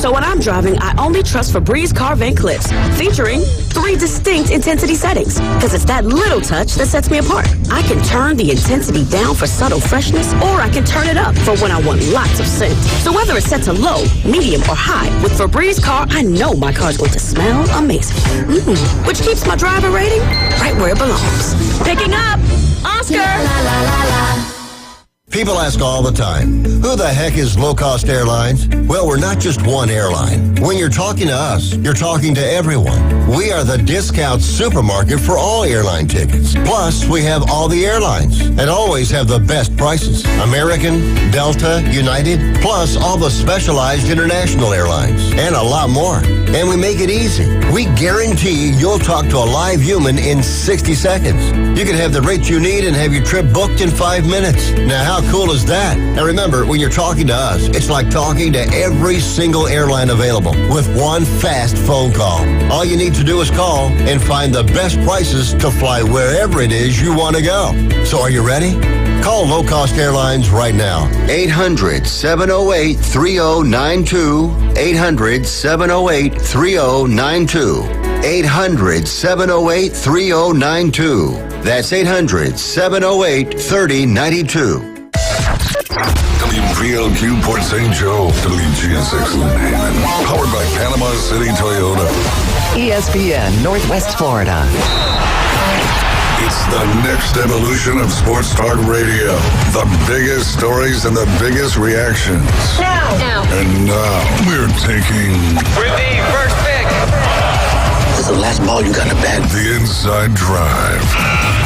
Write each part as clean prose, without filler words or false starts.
So when I'm driving, I only trust Febreze car vent clips, featuring 3 distinct intensity settings. Because it's that little touch that sets me apart. I can turn the intensity down for subtle freshness, or I can turn it up for when I want lots of scent. So whether it's set to low, medium, or high, with Febreze car, I know my car's going to smell amazing. Which keeps my driver rating right where it belongs. Picking up Oscar. La, la, la, la. People ask all the time, who the heck is Low Cost Airlines? Well, we're not just one airline. When you're talking to us, you're talking to everyone. We are the discount supermarket for all airline tickets. Plus, we have all the airlines and always have the best prices. American, Delta, United, plus all the specialized international airlines and a lot more. And we make it easy. We guarantee you'll talk to a live human in 60 seconds. You can have the rate you need and have your trip booked in 5 minutes. Now, how cool is that? And remember, when you're talking to us, it's like talking to every single airline available with one fast phone call. All you need to do is call and find the best prices to fly wherever it is you want to go. So are you ready? Call Low Cost Airlines right now. 800-708-3092. 800-708-3092. 800-708-3092. That's 800-708-3092. WPLQ Port St. Joe, WGSX Lynn, powered by Panama City Toyota. ESPN Northwest Florida. It's the next evolution of Sports Talk Radio. The biggest stories and the biggest reactions. Now. And now we're taking With the first pick. This is the last ball you got to bat. the Inside Drive.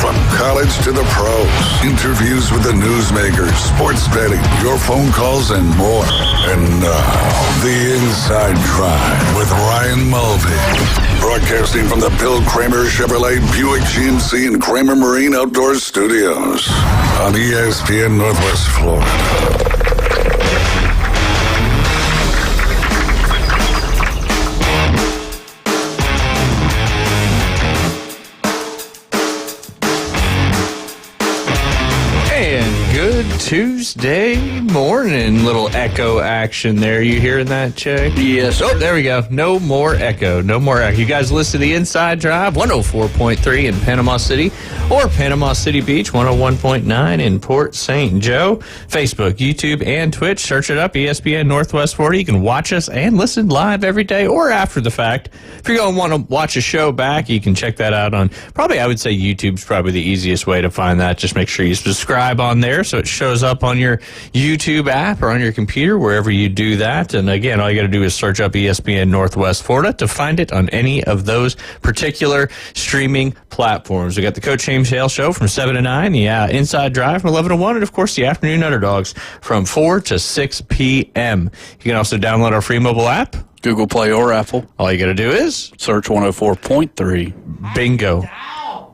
From college to the pros, interviews with the newsmakers, sports betting, your phone calls, and more. And now, the Inside Drive with Ryan Mulvey. Broadcasting from the Bill Kramer Chevrolet Buick GMC and Kramer Marine Outdoor Studios on ESPN Northwest Florida. Tuesday morning, little echo action there. You hearing that, Che? Yes. Oh, there we go. No more echo. No more echo. You guys listen to the Inside Drive, 104.3 in Panama City or Panama City Beach, 101.9 in Port St. Joe. Facebook, YouTube, and Twitch. Search it up, ESPN Northwest Florida. You can watch us and listen live every day or after the fact. If you're going to want to watch a show back, you can check that out on, probably, I would say YouTube's probably the easiest way to find that. Just make sure you subscribe on there so it shows up on your YouTube app or on your computer, wherever you do that. And again, all you got to do is search up ESPN Northwest Florida to find it on any of those particular streaming platforms. We got the Coach James Hale Show from 7 to 9, the Inside Drive from 11 to 1, and of course the Afternoon Underdogs from 4 to 6 p.m. You can also download our free mobile app, Google Play or Apple. All you got to do is search 104.3 bingo.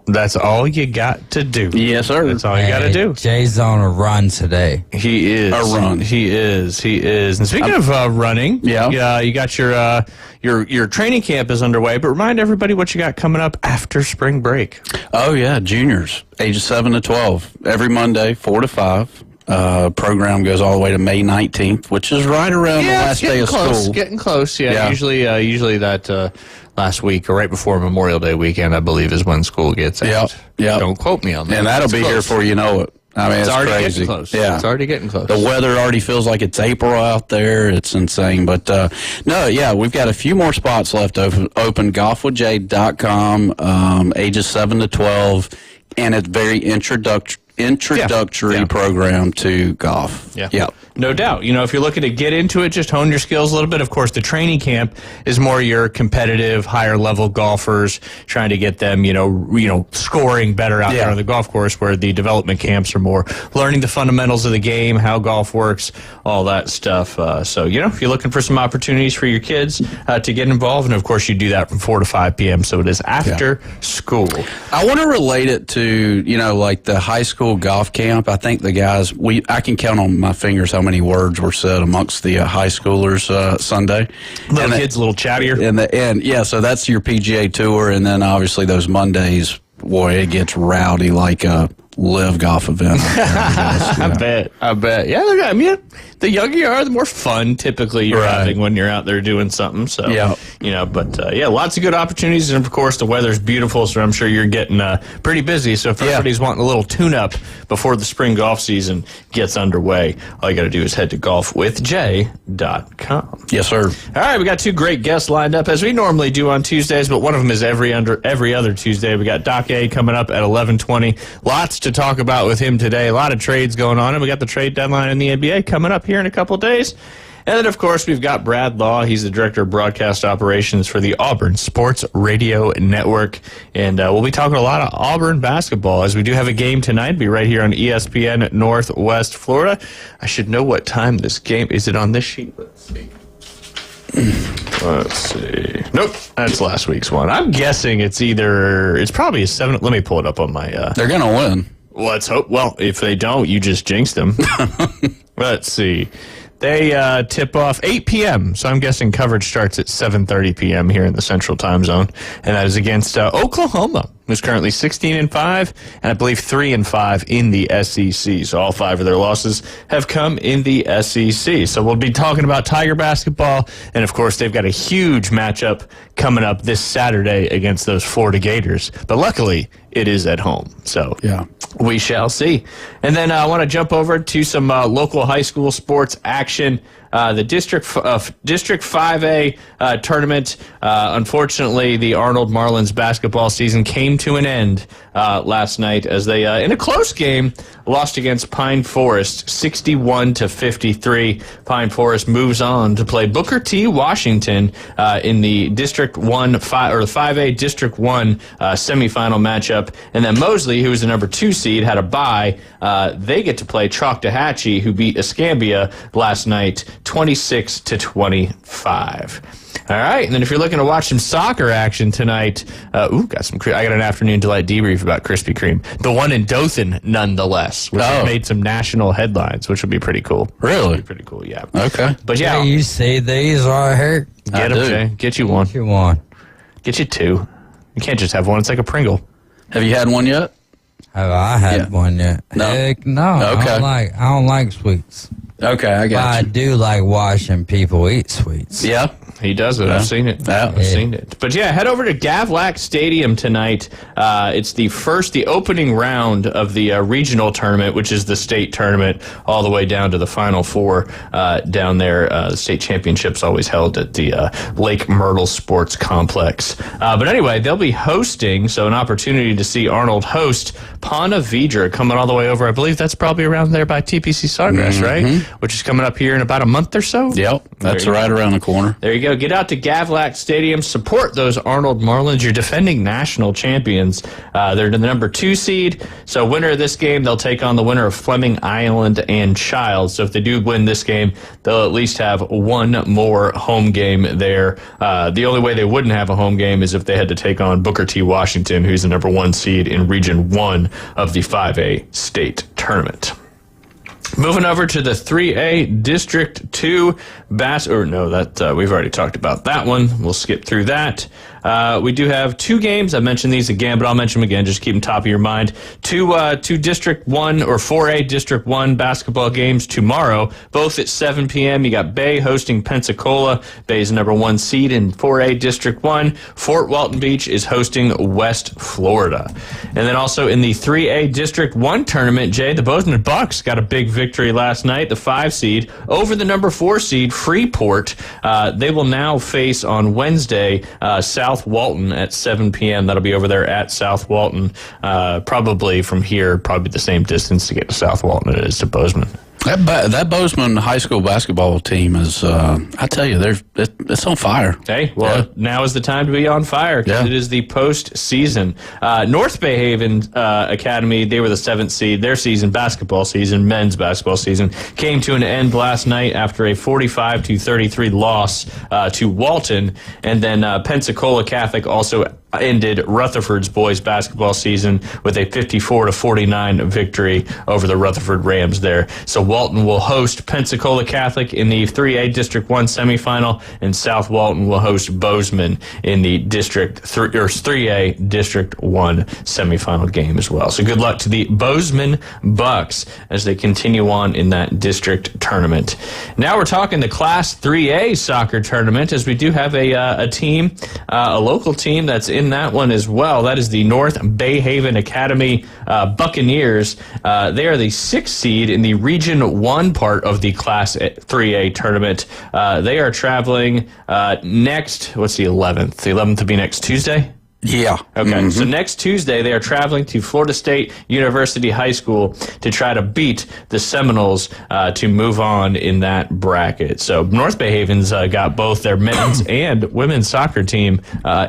That's all you got to do. Yes, sir. That's all you got to do. Jay's on a run today. He is. A run. He is. And speaking of running, you got your training camp is underway, but remind everybody what you got coming up after spring break. Oh, yeah, juniors, ages 7 to 12, every Monday, 4 to 5. Program goes all the way to May 19th, which is right around the last day of school. Getting close, yeah. Usually that last week or right before Memorial Day weekend, I believe, is when school gets out. Yeah. Don't quote me on that. And that'll be here before you know it. I mean, it's already crazy. Getting close. Yeah. It's already getting close. The weather already feels like it's April out there. It's insane. But, we've got a few more spots left open. golfwithjay.com, ages 7 to 12, and it's very introductory program to golf. Yeah. No doubt. If you're looking to get into it, just hone your skills a little bit. Of course, the training camp is more your competitive, higher level golfers, trying to get them, scoring better out there on the golf course, where the development camps are more learning the fundamentals of the game, how golf works, all that stuff. So, if you're looking for some opportunities for your kids to get involved, and of course you do that from 4 to 5 p.m., so it is after school. I want to relate it to, like the high school golf camp. I think the guys, I can count on my fingers how many words were said amongst the high schoolers Sunday. Little kids, a little chattier. So that's your PGA Tour, and then obviously those Mondays, boy, it gets rowdy like a live golf event. I bet. Yeah, the younger you are, the more fun typically you're having when you're out there doing something. So, lots of good opportunities. And, of course, the weather's beautiful, so I'm sure you're getting pretty busy. So if everybody's wanting a little tune-up before the spring golf season gets underway, all you got to do is head to golfwithj.com. Yes, sir. All right, we got two great guests lined up, as we normally do on Tuesdays, but one of them is every other Tuesday. We got Doc A coming up at 11:20. Lots to talk about with him today. A lot of trades going on, and we got the trade deadline in the NBA coming up here in a couple of days. And then, of course, we've got Brad Law. He's the Director of Broadcast Operations for the Auburn Sports Radio Network. And we'll be talking a lot of Auburn basketball, as we do have a game tonight. Be right here on ESPN Northwest Florida. I should know what time this game is. It on this sheet? Let's see. Nope, that's last week's one. I'm guessing it's probably a 7. Let me pull it up on my... They're going to win. Let's hope. Well, if they don't, you just jinxed them. Let's see. They tip off 8 p.m., so I'm guessing coverage starts at 7:30 p.m. here in the Central Time Zone, and that is against Oklahoma, who's currently 16-5, and I believe 3-5 in the SEC. So all 5 of their losses have come in the SEC. So we'll be talking about Tiger basketball, and of course they've got a huge matchup coming up this Saturday against those Florida Gators. But luckily, it is at home. So we shall see. And then I want to jump over to some local high school sports action. The District 5A tournament. Unfortunately, the Arnold Marlins basketball season came to an end last night as they, in a close game, lost against Pine Forest 61-53. Pine Forest moves on to play Booker T. Washington in the District 1 the 5A District 1 semifinal matchup, and then Mosley, who was the number 2 seed, had a bye. They get to play Choctawhatchee, who beat Escambia last night 26-25. All right, and then if you're looking to watch some soccer action tonight, I got an afternoon delight debrief about Krispy Kreme. The one in Dothan, nonetheless, which has made some national headlines, which would be pretty cool. Really? Pretty cool, yeah. Okay. But Yeah, you see these right here? Get them, Jay. Get you one. Get you one. Get you 2. You can't just have one. It's like a Pringle. Have you had one yet? Have I had one yet? No. Heck no. Okay. I don't like sweets. Okay, I But got I you. do like watching people eat sweets. Yeah. He does it. I've seen it. Yeah. I've seen it. But yeah, head over to Gavlac Stadium tonight. It's the opening round of the regional tournament, which is the state tournament, all the way down to the Final Four down there. The state championship's always held at the Lake Myrtle Sports Complex. But anyway, they'll be hosting, so an opportunity to see Arnold host Ponte Vedra coming all the way over. I believe that's probably around there by TPC Sawgrass, right? Which is coming up here in about a month or so. Yep, that's right around the corner. There you go. Get out to Gavlac Stadium. Support those Arnold Marlins. You're defending national champions. They're the number 2 seed. So winner of this game, they'll take on the winner of Fleming Island and Child. So if they do win this game, they'll at least have one more home game there. The only way they wouldn't have a home game is if they had to take on Booker T. Washington, who's the number 1 seed in Region 1 of the 5A state tournament. Moving over to the 3A District 2 we've already talked about that one. We'll skip through that. We do have 2 games. I mentioned these again, but I'll mention them again. Just keep them top of your mind. Two District 1 or 4A District 1 basketball games tomorrow, both at 7 p.m. You got Bay hosting Pensacola. Bay's number 1 seed in 4A District 1. Fort Walton Beach is hosting West Florida. And then also in the 3A District 1 tournament, Jay, the Bozeman Bucks got a big victory last night, the 5 seed, over the number 4 seed, Freeport. They will now face on Wednesday South Walton at 7 p.m. That'll be over there at South Walton. Probably from here, probably the same distance to get to South Walton it is to Bozeman. That Bozeman high school basketball team is, I tell you, it's on fire. Hey, well, now is the time to be on fire because it is the postseason. North Bay Haven Academy, they were the 7th seed. Their basketball season, men's basketball season, came to an end last night after a 45-33 loss to Walton. And then Pensacola Catholic also ended Rutherford's boys basketball season with a 54-49 victory over the Rutherford Rams there. So Walton will host Pensacola Catholic in the 3A District 1 semifinal, and South Walton will host Bozeman in the 3A District 1 semifinal game as well. So good luck to the Bozeman Bucks as they continue on in that district tournament. Now we're talking the Class 3A soccer tournament, as we do have a team, a local team that's in that one as well. That is the North Bay Haven Academy Buccaneers. They are the 6th seed in the Region 1 part of the Class 3A tournament. They are traveling next, what's the 11th? The 11th will be next Tuesday? Yeah. Okay, so next Tuesday, they are traveling to Florida State University High School to try to beat the Seminoles to move on in that bracket. So North Bay Haven's got both their men's and women's soccer team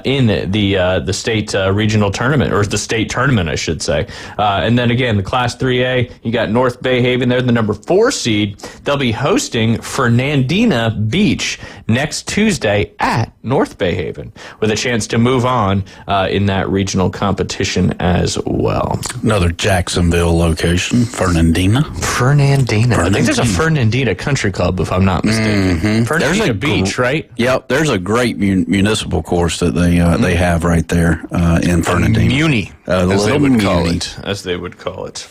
in the state regional tournament, or the state tournament, I should say. And then again, the Class 3A, you got North Bay Haven. They're the number 4 seed. They'll be hosting Fernandina Beach next Tuesday at North Bay Haven with a chance to move on in that regional competition as well. Another Jacksonville location, Fernandina. Fernandina. I think there's a Fernandina Country Club, if I'm not mistaken. Fernandina Beach, right? Yep, there's a great municipal course that they have right there in Fernandina. Muni, as they would call it.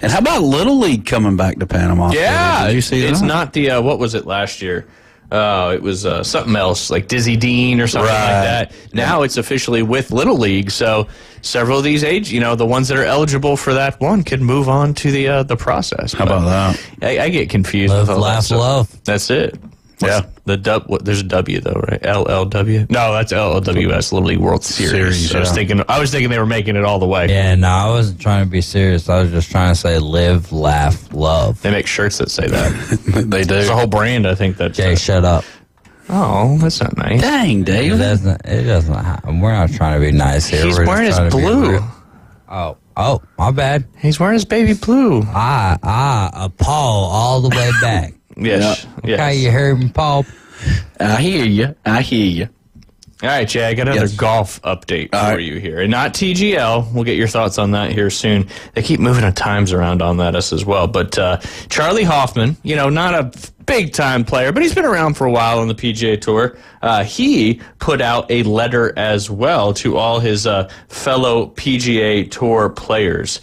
And how about Little League coming back to Panama? Yeah, Did you see that? It's not the what was it last year? It was something else, like Dizzy Dean or something like that. Now it's officially with Little League, so several of these the ones that are eligible for that one could move on to the process. How about that? I get confused Live, with all laugh, that love. That's it. Yeah. There's a W though, right? LLW? No, that's LLWS, Little League World Series. I was thinking they were making it all the way. Yeah, no, I wasn't trying to be serious. I was just trying to say live, laugh, love. They make shirts that say that. They do. There's a whole brand, I think, that. Jay, shut up. Oh, that's not nice. Dang, Dave. It doesn't. We're not trying to be nice here. He's We're wearing just his trying to be blue. real. Oh, my bad. He's wearing his baby blue. A Paul all the way back. Yes. Yes. Okay, you heard me, Paul. I hear you. All right, Jay, I got another golf update for you here. And not TGL. We'll get your thoughts on that here soon. They keep moving the times around on that us as well. But Charlie Hoffman, not a big-time player, but he's been around for a while on the PGA Tour. He put out a letter as well to all his fellow PGA Tour players.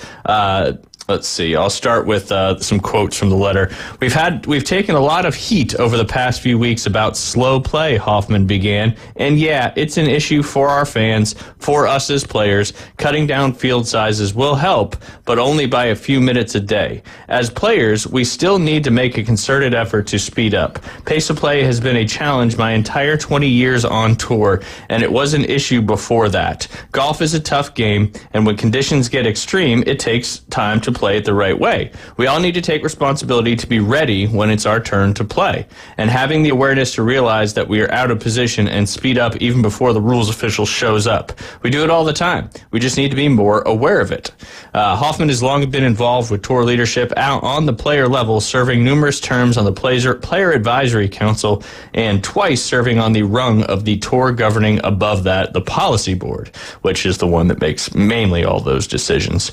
Let's see. I'll start with some quotes from the letter. We've taken a lot of heat over the past few weeks about slow play, Hoffman began. And yeah, it's an issue for our fans, for us as players. Cutting down field sizes will help, but only by a few minutes a day. As players, we still need to make a concerted effort to speed up. Pace of play has been a challenge my entire 20 years on tour, and it was an issue before that. Golf is a tough game, and when conditions get extreme, it takes time to play it the right way. We all need to take responsibility to be ready when it's our turn to play, and having the awareness to realize that we are out of position and speed up even before the rules official shows up. We do it all the time. We just need to be more aware of it. Hoffman has long been involved with tour leadership out on the player level, serving numerous terms on the Player Advisory Council and twice serving on the rung of the tour governing above that, the Policy Board, which is the one that makes mainly all those decisions.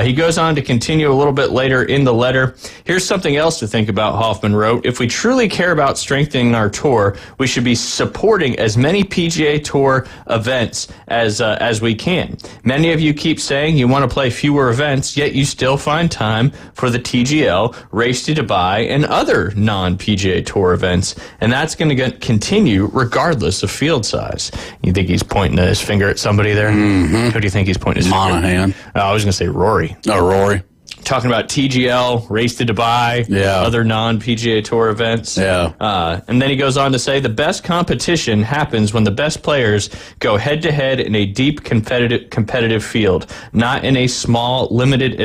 He goes on to continue a little bit later in the letter. Here's something else to think about, Hoffman wrote. If we truly care about strengthening our tour, we should be supporting as many PGA Tour events as we can. Many of you keep saying you want to play fewer events, yet you still find time for the TGL, Race to Dubai, and other non-PGA Tour events, and that's going to continue regardless of field size. You think he's pointing his finger at somebody there? Mm-hmm. Who do you think he's pointing his finger at? Monahan. I was going to say Rory. Oh, Rory. Talking about TGL, Race to Dubai, other non-PGA Tour events. Yeah. And then he goes on to say, the best competition happens when the best players go head-to-head in a deep competitive field, not in a small, limited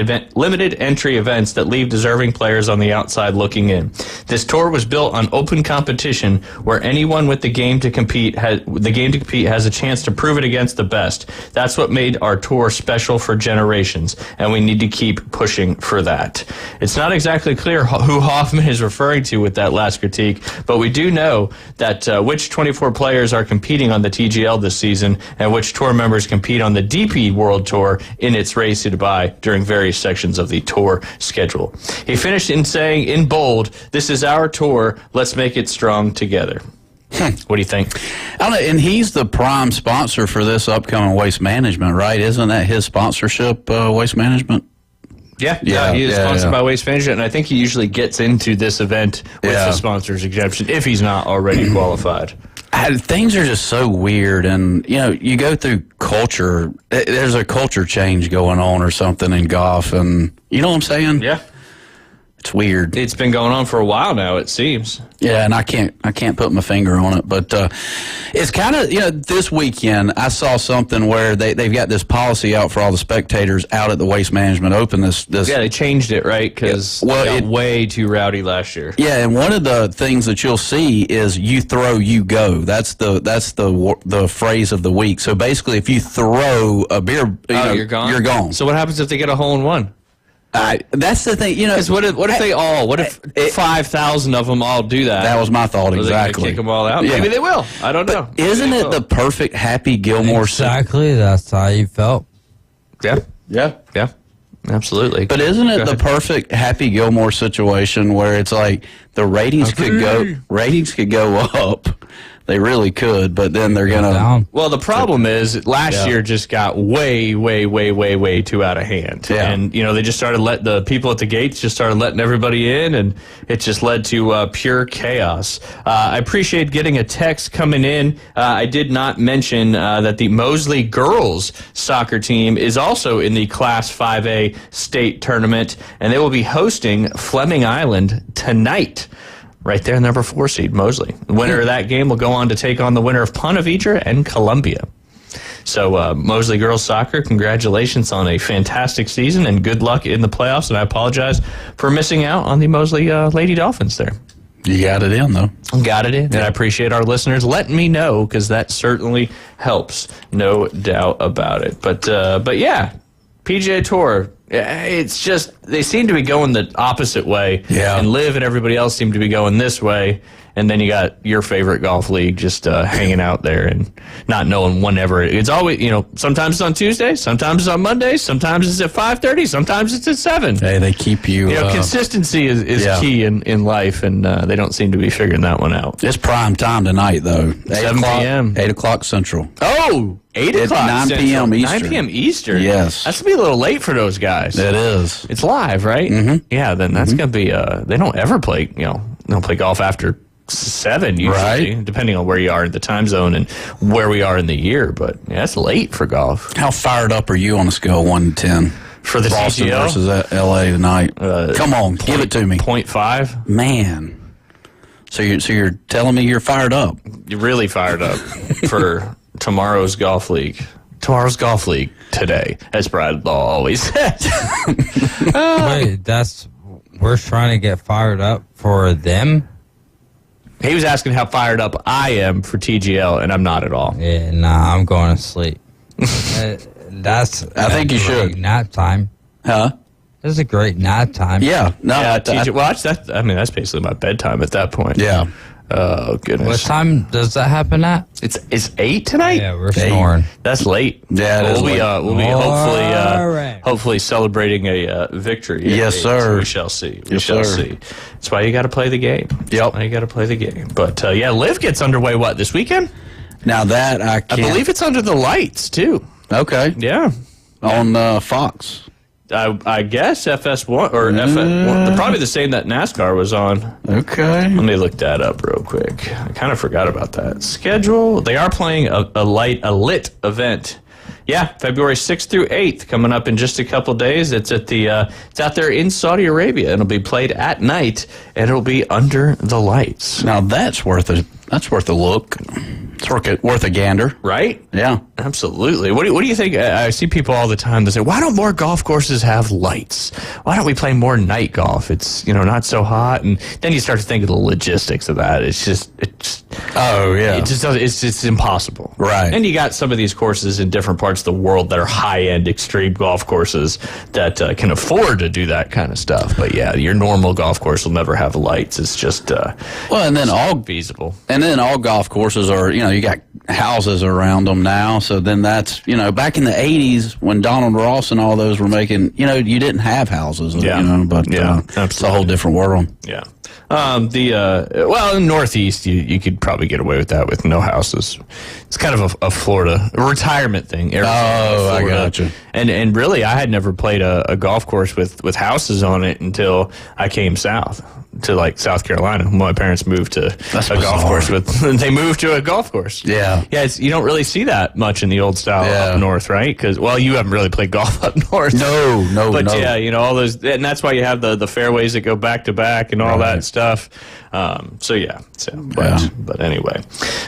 entry events that leave deserving players on the outside looking in. This tour was built on open competition where anyone with the game to compete has a chance to prove it against the best. That's what made our tour special for generations, and we need to keep pushing pushing for that. It's not exactly clear who Hoffman is referring to with that last critique, but we do know that which 24 players are competing on the TGL this season and which tour members compete on the DP World Tour in its race to Dubai during various sections of the tour schedule. He finished in saying in bold, "This is our tour. Let's make it strong together." What do you think? I don't know, and he's the prime sponsor for this upcoming Waste Management, right? Isn't that his sponsorship, Waste Management? Yeah, he is sponsored by Waste Management, and I think he usually gets into this event with the sponsor's exemption if he's not already qualified. Things are just so weird, and you go through culture. There's a culture change going on or something in golf, and you know what I'm saying? Yeah. It's weird. It's been going on for a while now, it seems. Yeah, and I can't put my finger on it, but it's kind of, this weekend I saw something where they've got this policy out for all the spectators out at the Waste Management Open. This Yeah, they changed it, right? Because it got way too rowdy last year. Yeah, and one of the things that you'll see is you throw, you go. That's the phrase of the week. So basically, if you throw a beer, you're gone. You're gone. So what happens if they get a hole in one? That's the thing, Because what if they all? What if 5,000 of them all do that? That was my thought, Are they exactly. gonna kick them all out? Yeah. Maybe they will. I don't know. Isn't Maybe it they the perfect Happy Gilmore? Exactly, that's how you felt. will. Yeah. Yeah. Absolutely. But isn't it Go the ahead. perfect Happy Gilmore situation where it's like the ratings could go up. They really could, but then they're gonna. Down. Well, the problem is last year just got way too out of hand. Yeah. And, they just started the people at the gates just started letting everybody in, and it just led to pure chaos. I appreciate getting a text coming in. I did not mention that the Mosley girls soccer team is also in the Class 5A state tournament, and they will be hosting Fleming Island tonight. Right there, number 4 seed, Mosley. The winner of that game will go on to take on the winner of Ponte Vedra and Columbia. So, Mosley girls soccer, congratulations on a fantastic season and good luck in the playoffs. And I apologize for missing out on the Mosley Lady Dolphins there. You got it in, though. Got it in. And I appreciate our listeners letting me know, because that certainly helps, no doubt about it. But yeah, PGA Tour. It's just, they seem to be going the opposite way. Yeah. And Liv and everybody else seem to be going this way. And then you got your favorite golf league just hanging out there and not knowing whenever. It's always, sometimes it's on Tuesday, sometimes it's on Monday, sometimes it's at 5:30, sometimes it's at 7. Hey, they keep you. Consistency is key in life, and they don't seem to be figuring that one out. It's prime time tonight, though. 7 p.m. 8 o'clock Central. Oh, 8 It's o'clock 9 Central. p.m. Eastern. 9 p.m. Eastern. Yes. That's going to be a little late for those guys. It is. It's live, right? Mm-hmm. Yeah, then that's going to be, they don't ever play, they don't play golf after 7 usually, Right. depending on where you are in the time zone and where we are in the year. But yeah, it's late for golf. How fired up are you on a scale of 1 to 10? For the Boston TGL? versus LA tonight. Come on, give it to me. 0.5. Man. So you're telling me you're fired up? You're really fired up for tomorrow's golf league. Tomorrow's golf league today, as Brad Law always says. Wait, we're trying to get fired up for them? He was asking how fired up I am for TGL, and I'm not at all. Yeah, nah, I'm going to sleep. I think you should. Nap time. Huh? This is a great nap time. Yeah. No. Yeah, TGL. Watch that. I mean, that's basically my bedtime at that point. Yeah. Oh goodness. What time does that happen at? It's 8 tonight. Yeah, we're snoring. That's late. Yeah, it is late. We'll be Alright. hopefully celebrating a victory. at Yes, 8. sir. We shall see. We Yes, shall sir. see. That's why you got to play the game. Yep. That's why you got to play the game. But yeah, Liv gets underway this weekend? Now that I can't. I believe it's under the lights too. Okay. Yeah. On Fox. I guess FS1 or FS1. Probably the same that NASCAR was on. Okay. Let me look that up real quick. I kind of forgot about that. Schedule. They are playing a lit event. Yeah, February 6th through 8th, coming up in just a couple days. It's at it's out there in Saudi Arabia, and it'll be played at night, and it'll be under the lights. Now that's worth a look. It's worth a gander. Right? Yeah. Absolutely. What do you think? I see people all the time that say, why don't more golf courses have lights? Why don't we play more night golf? It's, not so hot. And then you start to think of the logistics of that. It's Oh, yeah. it just doesn't, it's just impossible. Right. And you got some of these courses in different parts of the world that are high-end extreme golf courses that can afford to do that kind of stuff. But yeah, your normal golf course will never have lights. It's just and then all feasible. And then all golf courses are, you got houses around them now. So then that's, back in the 80s when Donald Ross and all those were making, you didn't have houses, but it's a whole different world. Yeah. In the Northeast, you could probably get away with that with no houses. It's kind of a Florida retirement thing. Arizona, I Florida. gotcha. And really, I had never played a golf course with houses on it until I came south to South Carolina. My parents moved to golf course they moved to a golf course. Yeah. Yeah. You don't really see that much in the old style up north, right? Because you haven't really played golf up north. No. But yeah, all those, and that's why you have the fairways that go back to back and all that stuff. But anyway,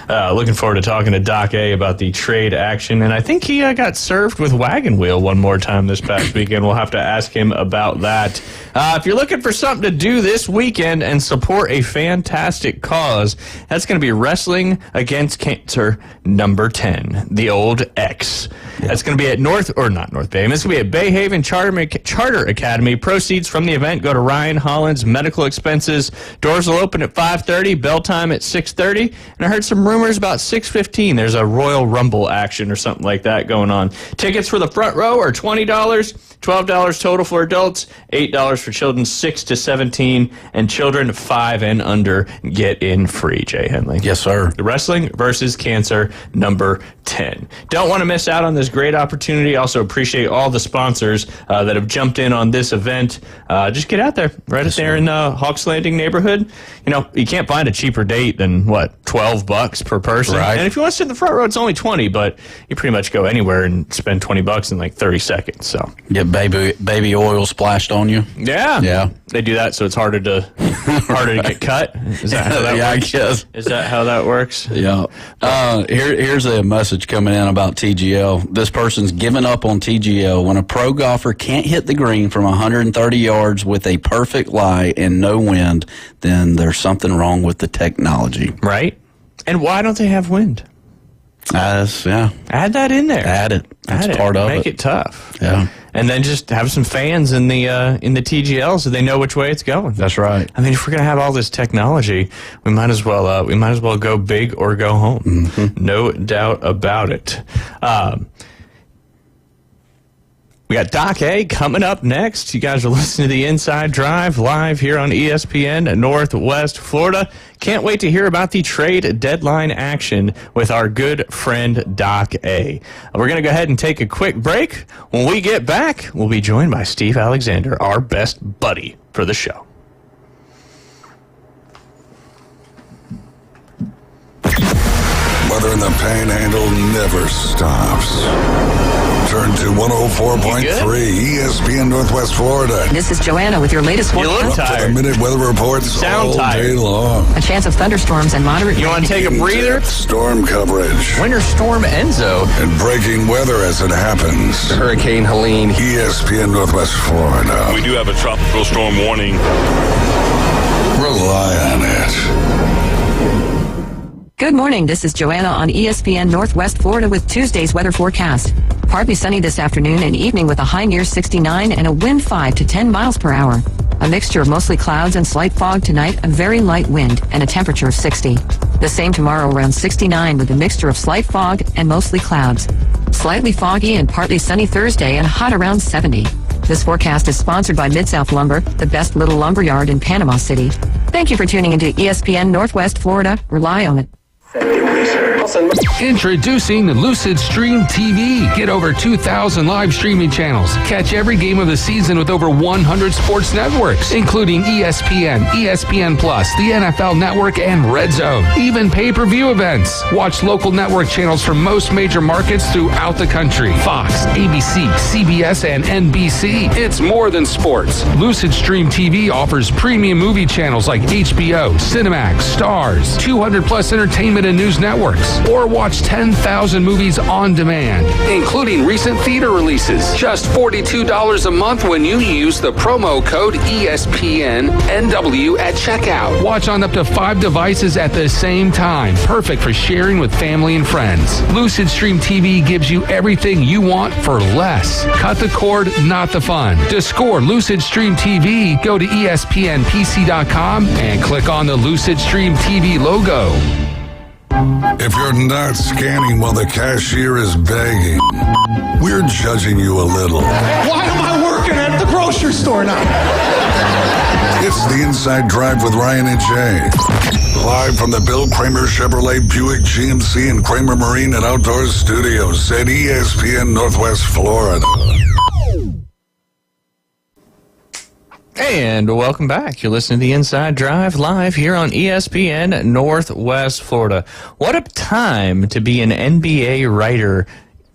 looking forward to talking to Doc A about the trade action, and I think he got served with wagon wheel one more time this past weekend. We'll have to ask him about that. If you're looking for something to do this weekend and support a fantastic cause, that's going to be Wrestling Against Cancer number 10, the old X. That's going to be at not North Bay. It's going to be at Bay Haven Charter Academy. Proceeds from the event go to Ryan Hollins' medical expenses. Doors will open at 5:30, bell time at 6:30, and I heard some rumors about 6:15. There's a Royal Rumble action or something like that going on. Tickets for the front row are $20, $12 total for adults, $8 for children 6 to 17, and children 5 and under get in free. Jay Henley. Yes, sir. The Wrestling versus Cancer number 10. Don't want to miss out on this great opportunity. Also appreciate all the sponsors that have jumped in on this event. Just get out there, right up there in the Hawks Landing neighborhood. You can't find a cheaper date than $12 per person. Right. And if you want to sit in the front row, it's only $20, but you pretty much go anywhere and spend $20 in 30 seconds. So get baby oil splashed on you. Yeah. They do that so it's harder to get cut. Is that how that works? I guess. Is that how that works? Yeah. Here's a message coming in about TGL. This person's given up on TGL. When a pro golfer can't hit the green from 130 yards with a perfect lie and no wind, then there's something wrong with the technology. Right? And why don't they have wind? Yeah. Add that in there. Add it. That's part of it. Make it tough. Yeah. And then just have some fans in the TGL so they know which way it's going. That's right. I mean, if we're gonna have all this technology, we might as well go big or go home. Mm-hmm. No doubt about it. We got Doc A coming up next. You guys are listening to the Inside Drive live here on ESPN Northwest Florida. Can't wait to hear about the trade deadline action with our good friend Doc A. We're going to go ahead and take a quick break. When we get back, we'll be joined by Steve Alexander, our best buddy for the show. Weather in the Panhandle never stops. Turn to 104.3 ESPN Northwest Florida. This is Joanna with your latest You look forecast. tired. Minute weather reports Sound all tired. day long. A chance of thunderstorms and moderate You want to take a breather? Storm coverage Winter Storm Enzo. and breaking weather as it happens. Hurricane Helene. ESPN Northwest Florida. We do have a tropical storm warning. Rely on it. Good morning. This is Joanna on ESPN Northwest Florida with Tuesday's weather forecast. Partly sunny this afternoon and evening with a high near 69 and a wind 5 to 10 miles per hour. A mixture of mostly clouds and slight fog tonight, a very light wind, and a temperature of 60. The same tomorrow around 69 with a mixture of slight fog and mostly clouds. Slightly foggy and partly sunny Thursday and hot around 70. This forecast is sponsored by Mid-South Lumber, the best little lumber yard in Panama City. Thank you for tuning into ESPN Northwest Florida. Rely on it. Introducing Lucid Stream TV. Get over 2,000 live streaming channels. Catch every game of the season with over 100 sports networks, including ESPN, ESPN Plus, the NFL Network, and Red Zone. Even pay-per-view events. Watch local network channels from most major markets throughout the country. Fox, ABC, CBS, and NBC. It's more than sports. Lucid Stream TV offers premium movie channels like HBO, Cinemax, Stars, 200 plus entertainment and news networks, Networks. Or watch 10,000 movies on demand, including recent theater releases. Just $42 a month when you use the promo code ESPNNW at checkout. Watch on up to 5 devices at the same time. Perfect for sharing with family and friends. Lucid Stream TV gives you everything you want for less. Cut the cord, not the fun. To score Lucid Stream TV, go to ESPNPC.com and click on the Lucid Stream TV logo. If you're not scanning while the cashier is begging, we're judging you a little. Why am I working at the grocery store now? It's the Inside Drive with Ryan and Jay. Live from the Bill Kramer Chevrolet Buick GMC and Kramer Marine and Outdoor Studios at ESPN Northwest Florida. And welcome back. You're listening to the Inside Drive live here on ESPN Northwest Florida. What a time to be an NBA writer,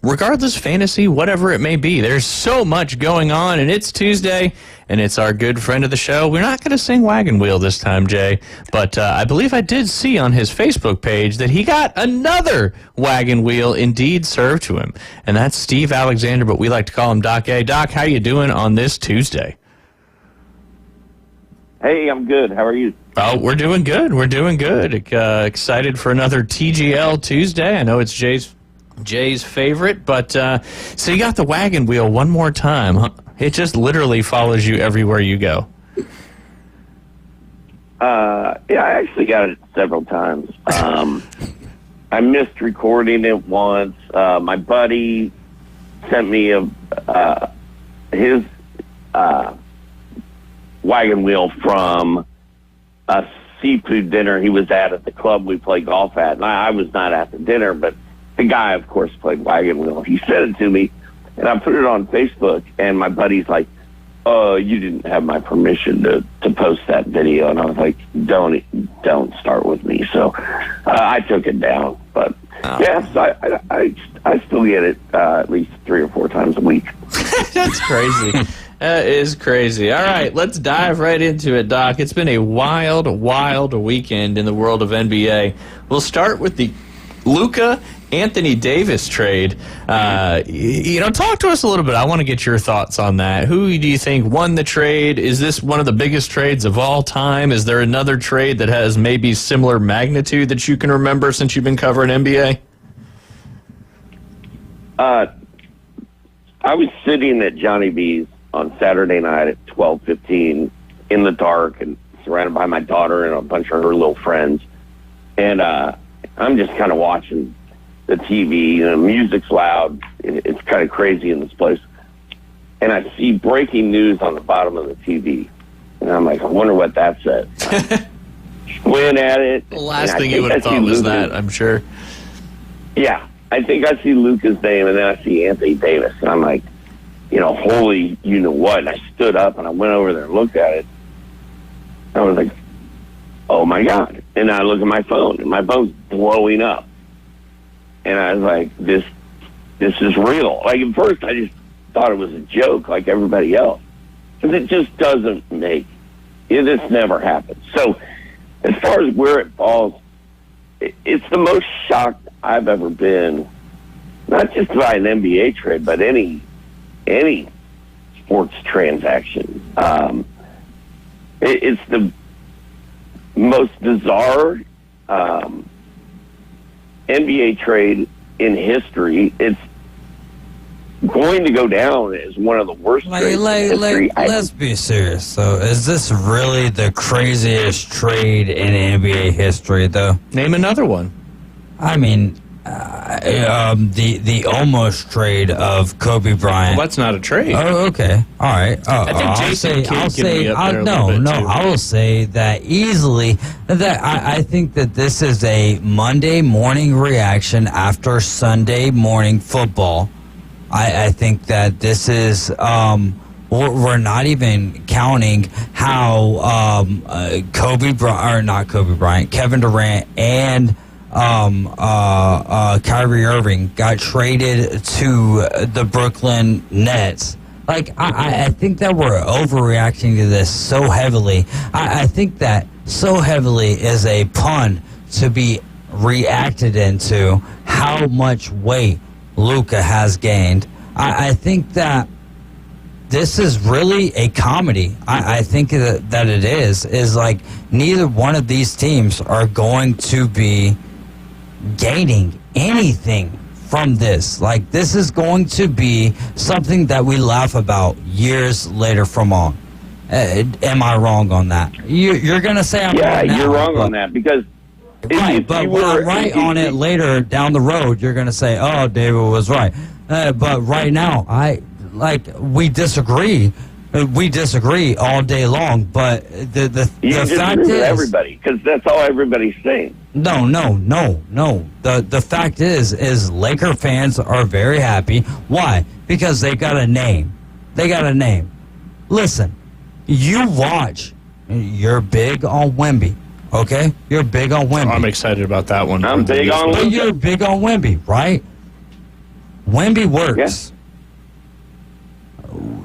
regardless fantasy, whatever it may be. There's so much going on, and it's Tuesday, and it's our good friend of the show. We're not going to sing Wagon Wheel this time, Jay, but I believe I did see on his Facebook page that he got another Wagon Wheel indeed served to him, and that's Steve Alexander, but we like to call him Doc A. Doc, how you doing on this Tuesday? Hey, I'm good. How are you? Oh, we're doing good. We're doing good. Excited for another TGL Tuesday. I know it's Jay's favorite, but so you got the Wagon Wheel one more time. Huh? It just literally follows you everywhere you go. Yeah, I actually got it several times. I missed recording it once. My buddy sent me his Wagon Wheel from a seafood dinner he was at the club we played golf at. And I was not at the dinner, but the guy, of course, played Wagon Wheel. He sent it to me, and I put it on Facebook, and my buddy's like, "Oh, you didn't have my permission to post that video." And I was like, don't start with me. So I took it down. But yes, I still get it at least 3 or 4 times a week. That's crazy. That is crazy. All right, let's dive right into it, Doc. It's been a wild, wild weekend in the world of NBA. We'll start with the Luka Anthony Davis trade. Talk to us a little bit. I want to get your thoughts on that. Who do you think won the trade? Is this one of the biggest trades of all time? Is there another trade that has maybe similar magnitude that you can remember since you've been covering NBA? I was sitting at Johnny B's on Saturday night at 12:15 in the dark and surrounded by my daughter and a bunch of her little friends. And I'm just kind of watching the TV. Music's loud. It's kind of crazy in this place. And I see breaking news on the bottom of the TV. And I'm like, I wonder what that says. Squint at it. The last thing you would have thought was that, I'm sure. Yeah. I think I see Luka's name, and then I see Anthony Davis. And I'm like, holy, you know what? And I stood up and I went over there and looked at it. I was like, oh my God. And I look at my phone, and my phone's blowing up. And I was like, this is real. Like, at first I just thought it was a joke like everybody else. Because it just doesn't this never happens. So as far as where it falls, it's the most shocked I've ever been, not just by an NBA trade, but any sports transaction. It's the most bizarre NBA trade in history. It's going to go down as one of the worst trades in history. Let's be serious. So, is this really the craziest trade in NBA history, though? Name another one. I mean, the almost trade of Kobe Bryant. Well, that's not a trade. Oh, okay. All right. I think Jason Kidd can be up there a little bit, too. I will say that easily. That I think that this is a Monday morning reaction after Sunday morning football. I think that this is. We're not even counting how Kevin Durant and Kyrie Irving got traded to the Brooklyn Nets. Like, I think that we're overreacting to this so heavily. I think that so heavily is a pun to be reacted into how much weight Luka has gained. I think that this is really a comedy. I think that it is like neither one of these teams are going to be gaining anything from this. Like, this is going to be something that we laugh about years later from on. Am I wrong on that? You're going to say I'm wrong now. You're wrong on that because... Right, but when I'm right on it later down the road, you're going to say, oh, David was right. But right now, we disagree. We disagree all day long, but the fact is... everybody, because that's all everybody's saying. No. The fact is Laker fans are very happy. Why? Because they got a name. Listen, you watch. You're big on Wemby, okay? You're big on Wemby. I'm excited about that one. I'm big on Wemby. You're big on Wemby, right? Wemby works. Yeah.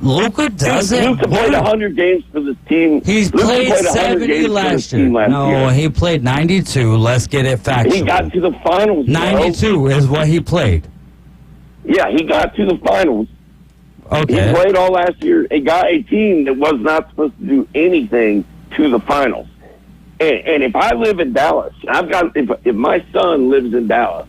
Luka doesn't. Luka played 100 games for this team. He's played 70 last year. No, he played 92. Let's get it factual. He got to the finals. 92 is what he played. Yeah, he got to the finals. Okay. He played all last year. He got a team that was not supposed to do anything to the finals. And if I live in Dallas, if my son lives in Dallas,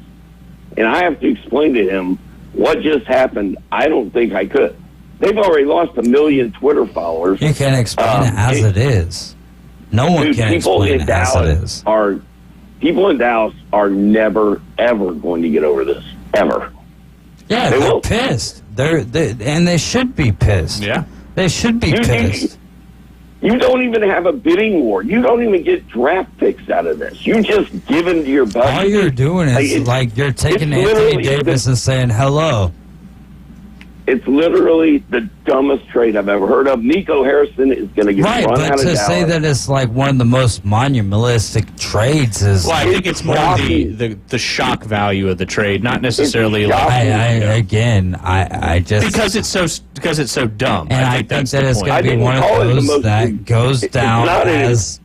and I have to explain to him what just happened, I don't think I could. They've already lost 1 million Twitter followers. You can explain it as it is. No one can explain it as it is. People in Dallas are never, ever going to get over this. Ever. Yeah, they're pissed. And they should be pissed. Yeah. They should be pissed. You don't even have a bidding war. You don't even get draft picks out of this. You just give into your budget. All you're doing is you're taking Anthony Davis and saying hello. It's literally the dumbest trade I've ever heard of. Nico Harrison is going to get run out of Dallas. But to say that it's like one of the most monumentalistic trades is... Well, I think it's more the shock value of the trade, not necessarily I just... Because it's so dumb. And I think that it's going to be one of those that goes down as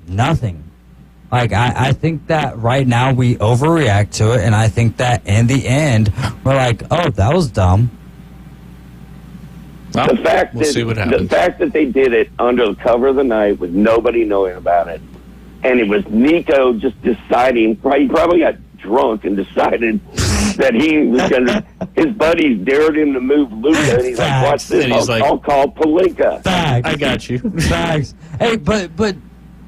nothing. Like, I think that right now we overreact to it, and I think that in the end, we're like, oh, that was dumb. Well, the fact that they did it under the cover of the night with nobody knowing about it, and it was Nico just deciding, he probably got drunk and decided that he was going to, his buddies dared him to move Luka, and he's like, watch this, I'll call Pelinka. Facts. I got you. Facts. Hey, but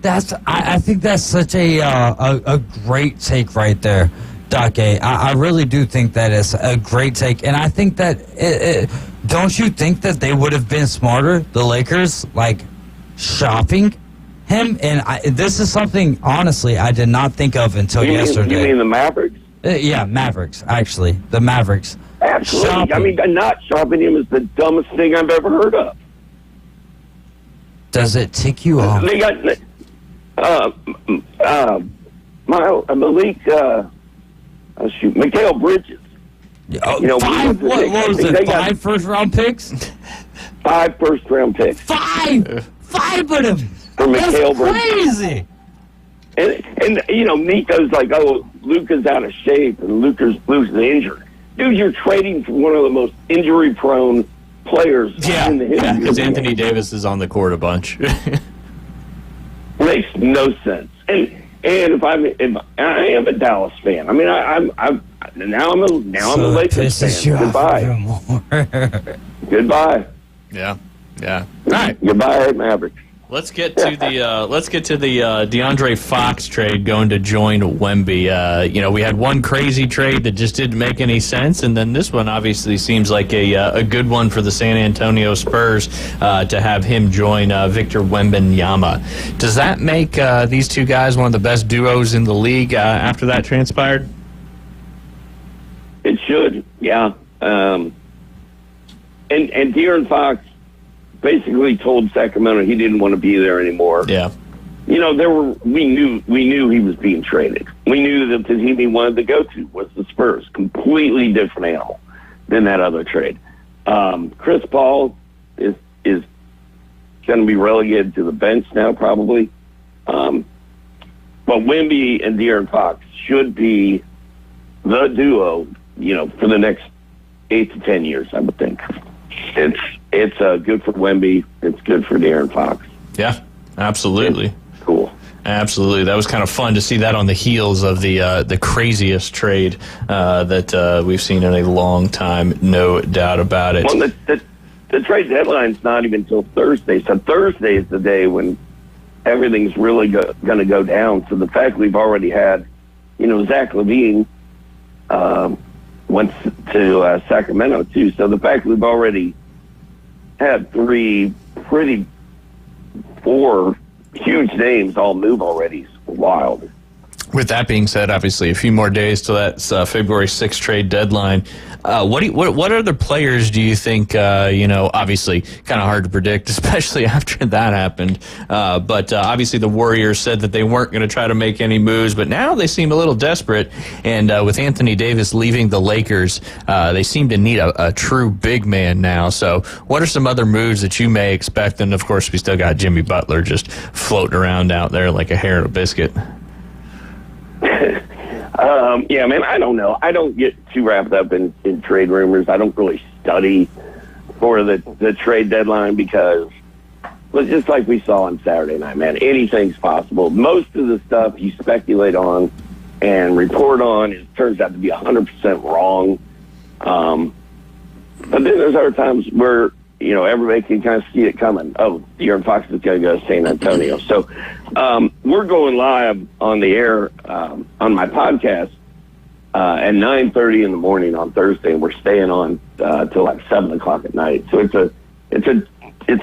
I think that's such a great take right there, Doc A. I really do think that is a great take, and I think that don't you think that they would have been smarter, the Lakers, like shopping him? And this is something, honestly, I did not think of until yesterday. You mean the Mavericks? Yeah, Mavericks, actually. The Mavericks. Absolutely. Shopping. I mean, not shopping him is the dumbest thing I've ever heard of. Does it tick you off? They got Malik, Mikal Bridges. What was it? 5 first-round picks? 5 first-round picks. 5 of them. For Mikal Bridges. Crazy. And Nico's like, oh, Luka's out of shape and Luka's injured. Dude, you're trading for one of the most injury-prone players in the history. Because Anthony Davis is on the court a bunch. Makes no sense. And if I am a Dallas fan. I mean, I'm a Lakers fan. Goodbye. Goodbye. Yeah. All right. Goodbye, Mavericks. Let's get to the DeAndre Fox trade going to join Wemby. We had one crazy trade that just didn't make any sense, and then this one obviously seems like a good one for the San Antonio Spurs to have him join Victor Wembanyama. Does that make these two guys one of the best duos in the league after that transpired? It should, yeah. And De'Aaron Fox basically told Sacramento he didn't want to be there anymore. Yeah. We knew he was being traded. We knew that the team he wanted to go to was the Spurs. Completely different animal than that other trade. Chris Paul is going to be relegated to the bench now, probably. But Wemby and De'Aaron Fox should be the duo, for the next 8 to 10 years, I would think. It's good for Wemby. It's good for De'Aaron Fox. Yeah, absolutely. It's cool. Absolutely. That was kind of fun to see that on the heels of the craziest trade that we've seen in a long time, no doubt about it. Well, the trade deadline's not even until Thursday. So Thursday is the day when everything's really going to go down. So the fact we've already had, Zach LaVine went to Sacramento too. So the fact we've already had 4 huge names all move already is wild. With that being said, obviously a few more days till that February 6th trade deadline. What other players do you think, obviously kind of hard to predict, especially after that happened. But obviously the Warriors said that they weren't going to try to make any moves, but now they seem a little desperate. And with Anthony Davis leaving the Lakers, they seem to need a true big man now. So what are some other moves that you may expect? And, of course, we still got Jimmy Butler just floating around out there like a hair in a biscuit. Yeah, man, I don't know. I don't get too wrapped up in trade rumors. I don't really study for the trade deadline because, well, just like we saw on Saturday night, man, anything's possible. Most of the stuff you speculate on and report on, it turns out to be 100% wrong. But then there's other times where, everybody can kind of see it coming. Oh, De'Aaron Fox is going to go to San Antonio. So we're going live on the air on my podcast at 9:30 in the morning on Thursday, and we're staying on till like 7 o'clock at night. So it's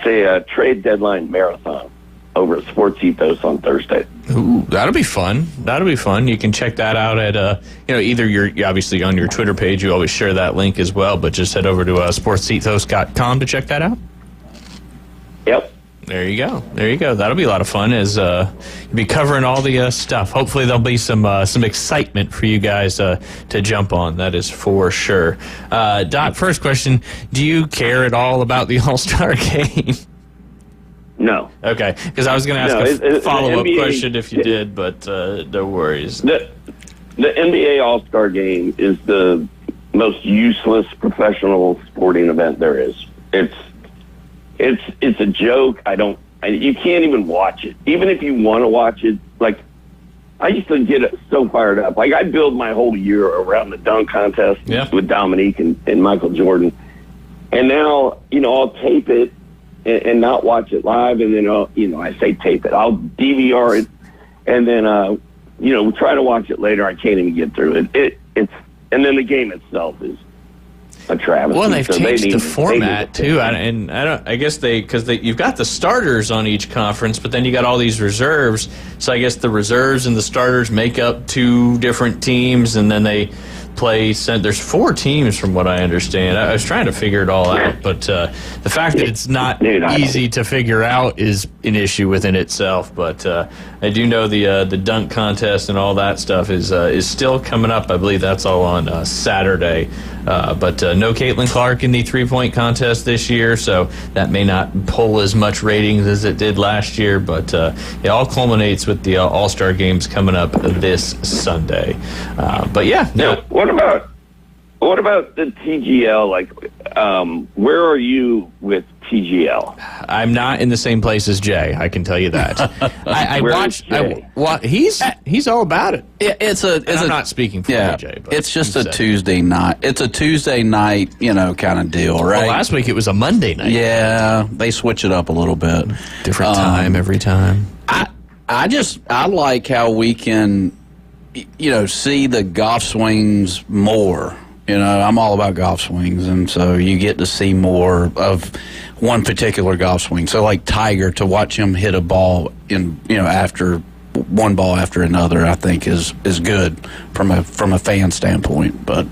a trade deadline marathon over at Sports Ethos on Thursday. Ooh, that'll be fun. That'll be fun. You can check that out at either you're obviously on your Twitter page. You always share that link as well, but just head over to sportsethos.com to check that out. Yep. There you go. That'll be a lot of fun as you'll be covering all the stuff. Hopefully there'll be some excitement for you guys to jump on. That is for sure. Dot, first question, do you care at all about the All-Star game? No. Okay, because I was going to ask a follow-up question if you did, but no worries. The NBA All-Star game is the most useless professional sporting event there is. It's a joke. You can't even watch it. Even if you want to watch it, like, I used to get so fired up. Like, I build my whole year around the dunk contest with Dominique and Michael Jordan. And now, I'll tape it and not watch it live. And then, I say tape it. I'll DVR it and then, try to watch it later. I can't even get through it. And then the game itself is a travesty. Well, they've changed the format too, I guess because you've got the starters on each conference, but then you got all these reserves. So I guess the reserves and the starters make up 2 different teams, and then they play. There's 4 teams from what I understand. I was trying to figure it all out, but the fact that it's not easy to figure out is an issue within itself. But I do know the dunk contest and all that stuff is still coming up. I believe that's all on Saturday. But no Caitlin Clark in the 3-point contest this year, so that may not pull as much ratings as it did last year. But it all culminates with the All-Star games coming up this Sunday. But yeah, no. What about the TGL? Like, where are you with TGL? I'm not in the same place as Jay. I can tell you that. I watched. He's all about it. I'm not speaking for you, Jay. But it's just a Tuesday night. It's a Tuesday night, kind of deal, right? Well, last week it was a Monday night. Yeah, they switch it up a little bit. Different time every time. I like how we can, see the golf swings more. I'm all about golf swings, and so you get to see more of one particular golf swing. So, like Tiger, to watch him hit a ball after one ball after another, I think is good from a fan standpoint. But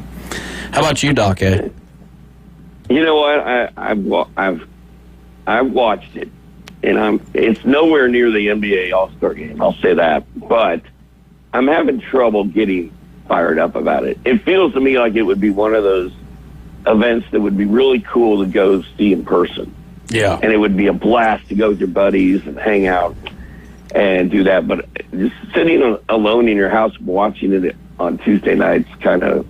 how about you, Doc? You know what? I've watched it, and it's nowhere near the NBA All-Star game. I'll say that, but I'm having trouble getting fired up about it. It feels to me like it would be one of those events that would be really cool to go see in person. Yeah. And it would be a blast to go with your buddies and hang out and do that. But just sitting alone in your house watching it on Tuesday nights kind of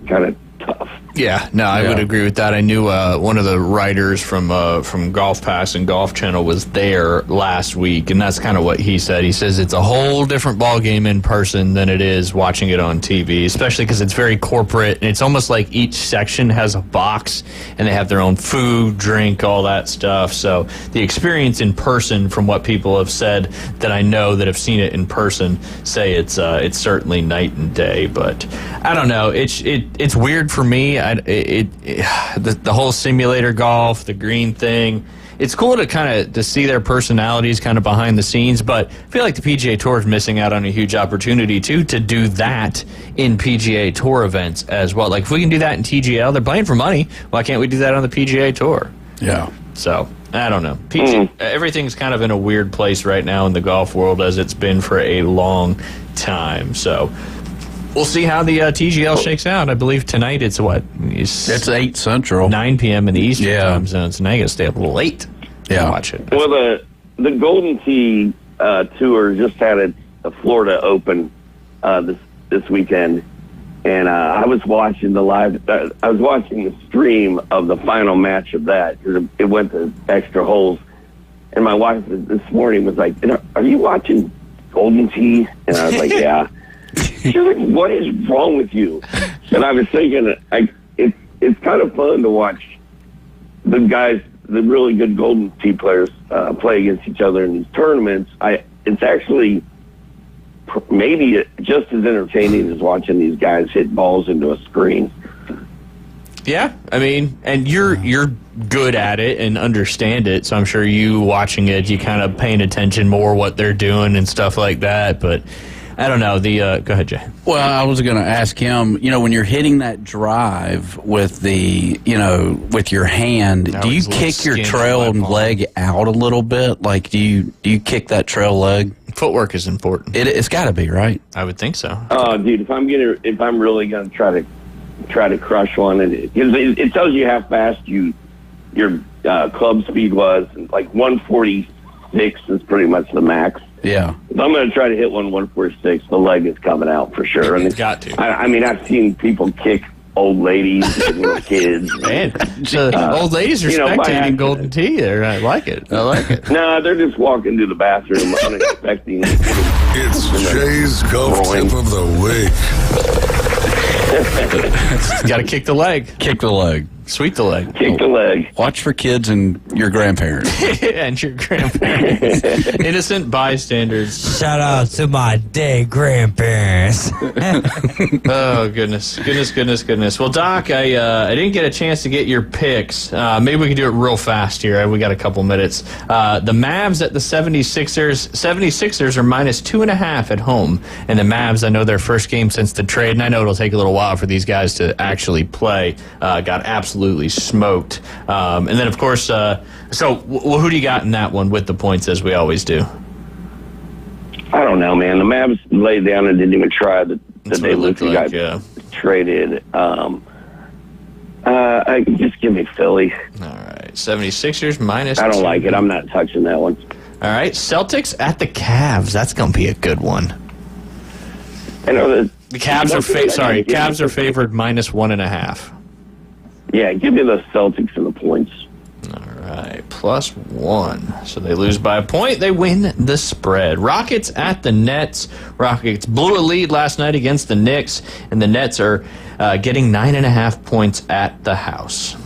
tough. Yeah, no, I would agree with that. I knew one of the writers from Golf Pass and Golf Channel was there last week, and that's kind of what he said. He says it's a whole different ball game in person than it is watching it on TV, especially because it's very corporate, and it's almost like each section has a box, and they have their own food, drink, all that stuff. So the experience in person, from what people have said that I know that have seen it in person, say it's certainly night and day. But I don't know. It's weird for me. The whole simulator golf, the green thing, it's cool to see their personalities kind of behind the scenes, but I feel like the PGA Tour is missing out on a huge opportunity too to do that in PGA Tour events as well. Like if we can do that in TGL, they're playing for money. Why can't we do that on the PGA Tour? Yeah. So I don't know. Everything's kind of in a weird place right now in the golf world, as it's been for a long time. So we'll see how the TGL shakes out. I believe tonight it's what? It's 8 Central. 9 p.m. in the Eastern time zone, so now you got to stay up a little late to watch it. Well, the Golden Tee Tour just had a Florida Open this weekend, and I was watching I was watching the stream of the final match of that. It went to extra holes, and my wife this morning was like, "Are you watching Golden Tee?" And I was like, "Yeah." She's like, "What is wrong with you?" And I was thinking, it's kind of fun to watch the guys, the really good Golden Tee players, play against each other in these tournaments. It's actually maybe just as entertaining as watching these guys hit balls into a screen. Yeah, I mean, and you're good at it and understand it, so I'm sure you watching it, you kind of paying attention more what they're doing and stuff like that, but I don't know. Go ahead, Jay. Well, I was going to ask him, when you're hitting that drive with with your hand, do you kick your trail leg out a little bit? Like, do you kick that trail leg? Footwork is important. It's got to be, right? I would think so. Oh, dude, if I'm really going to try to crush one, and it tells you how fast your club speed was. Like 146 is pretty much the max. Yeah. If I'm going to try to hit 146, the leg is coming out for sure. And it's got to. I mean, I've seen people kick old ladies and little kids. Man, old ladies are spectating Golden Tee there. I like it. No, they're just walking to the bathroom unexpecting. It's Jay's golf tip of the week. Got to kick the leg. Kick the leg. Sweep the leg. Kick the leg. Watch for kids and your grandparents. And your grandparents. Innocent bystanders. Shout out to my dead grandparents. Oh, goodness. Well, Doc, I didn't get a chance to get your picks. Maybe we can do it real fast here. We got a couple minutes. The Mavs at the 76ers. 76ers are -2.5 at home. And the Mavs, I know their first game since the trade, and I know it'll take a little while for these guys to actually play, got absolutely smoked. And then, of course, who do you got in that one with the points, as we always do? I don't know, man. The Mavs laid down and didn't even try the day Luka got traded. Just give me Philly. All right. 76ers -2. I don't like it. I'm not touching that one. All right. Celtics at the Cavs. That's going to be a good one. I know that the Cavs are Cavs are favored -1.5. Yeah, give me the Celtics and the points. All right, +1. So they lose by a point. They win the spread. Rockets at the Nets. Rockets blew a lead last night against the Knicks, and the Nets are getting 9.5 points at the house.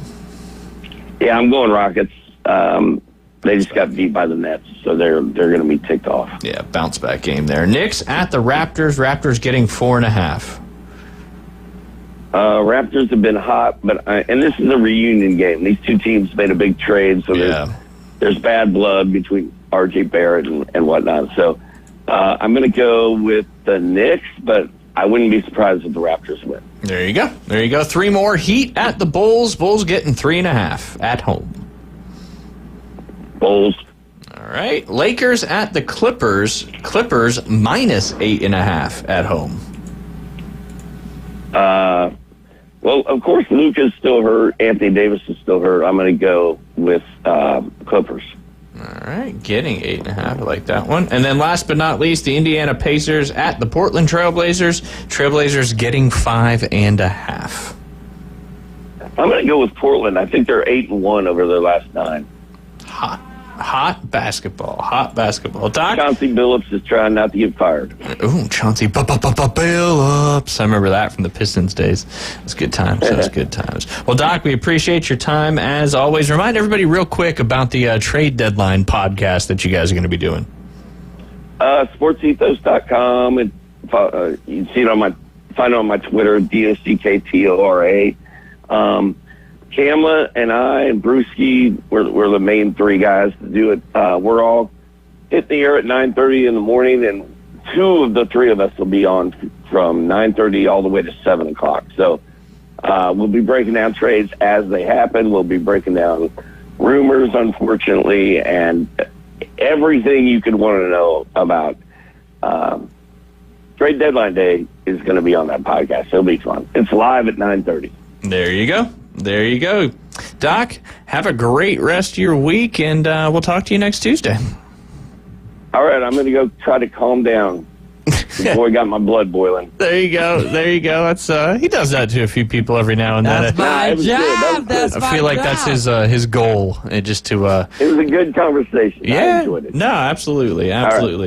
Yeah, I'm going Rockets. They just got beat by the Nets, so they're going to be ticked off. Yeah, bounce back game there. Knicks at the Raptors. Raptors getting 4.5. Raptors have been hot, and this is a reunion game. These two teams made a big trade, so there's bad blood between R.J. Barrett and whatnot. So I'm going to go with the Knicks, but I wouldn't be surprised if the Raptors win. There you go. 3 more. Heat at the Bulls. Bulls getting 3.5 at home. Bulls. All right. Lakers at the Clippers. Clippers -8.5 at home. Well, of course, Luka's still hurt. Anthony Davis is still hurt. I'm going to go with Clippers. All right, getting 8.5. I like that one. And then last but not least, the Indiana Pacers at the Portland Trailblazers. Trailblazers getting 5.5. I'm going to go with Portland. I think they're 8-1 over their last 9. Hot basketball. Doc? Chauncey Billups is trying not to get fired. Ooh, Chauncey Billups. I remember that from the Pistons days. It was good times. Well, Doc, we appreciate your time as always. Remind everybody real quick about the Trade Deadline podcast that you guys are going to be doing. Sportsethos.com. And you can see it find it on my Twitter, DOCKTORA. Kamla and I and Brewski, we're the main 3 guys to do it. We're all hitting the air at 9:30 in the morning, and 2 of the 3 of us will be on from 9:30 all the way to 7 o'clock. So we'll be breaking down trades as they happen. We'll be breaking down rumors, unfortunately, and everything you could want to know about trade deadline day is going to be on that podcast. It'll be fun. It's live at 9:30. There you go. Doc, have a great rest of your week, and we'll talk to you next Tuesday. All right, I'm going to go try to calm down. The boy got my blood boiling. There you go. That's he does that to a few people every now and then. That's my job. I feel like that's his goal, just to. It was a good conversation. Yeah, I enjoyed it. No, absolutely.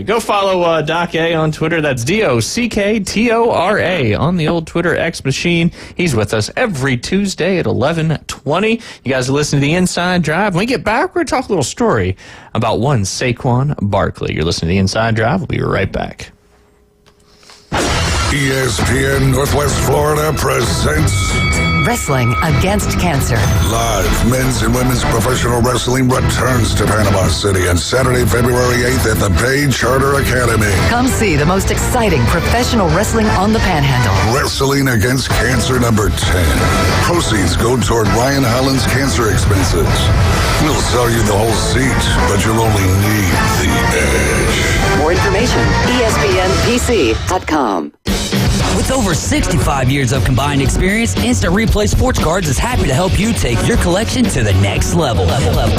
Go follow Doc A on Twitter. That's DOCKTORA on the old Twitter X machine. He's with us every Tuesday at 11:20. You guys are listening to the Inside Drive. When we get back, we're gonna talk a little story about one Saquon Barkley. You're listening to the Inside Drive. We'll be right back. ESPN Northwest Florida presents Wrestling Against Cancer. Live men's and women's professional wrestling returns to Panama City on Saturday, February 8th at the Bay Charter Academy. Come see the most exciting professional wrestling on the Panhandle. Wrestling Against Cancer number 10. Proceeds go toward Ryan Holland's cancer expenses. We'll sell you the whole seat, but you'll only need the edge. More information, ESPNPC.com. With over 65 years of combined experience, Instant Replay Sports Cards is happy to help you take your collection to the next level.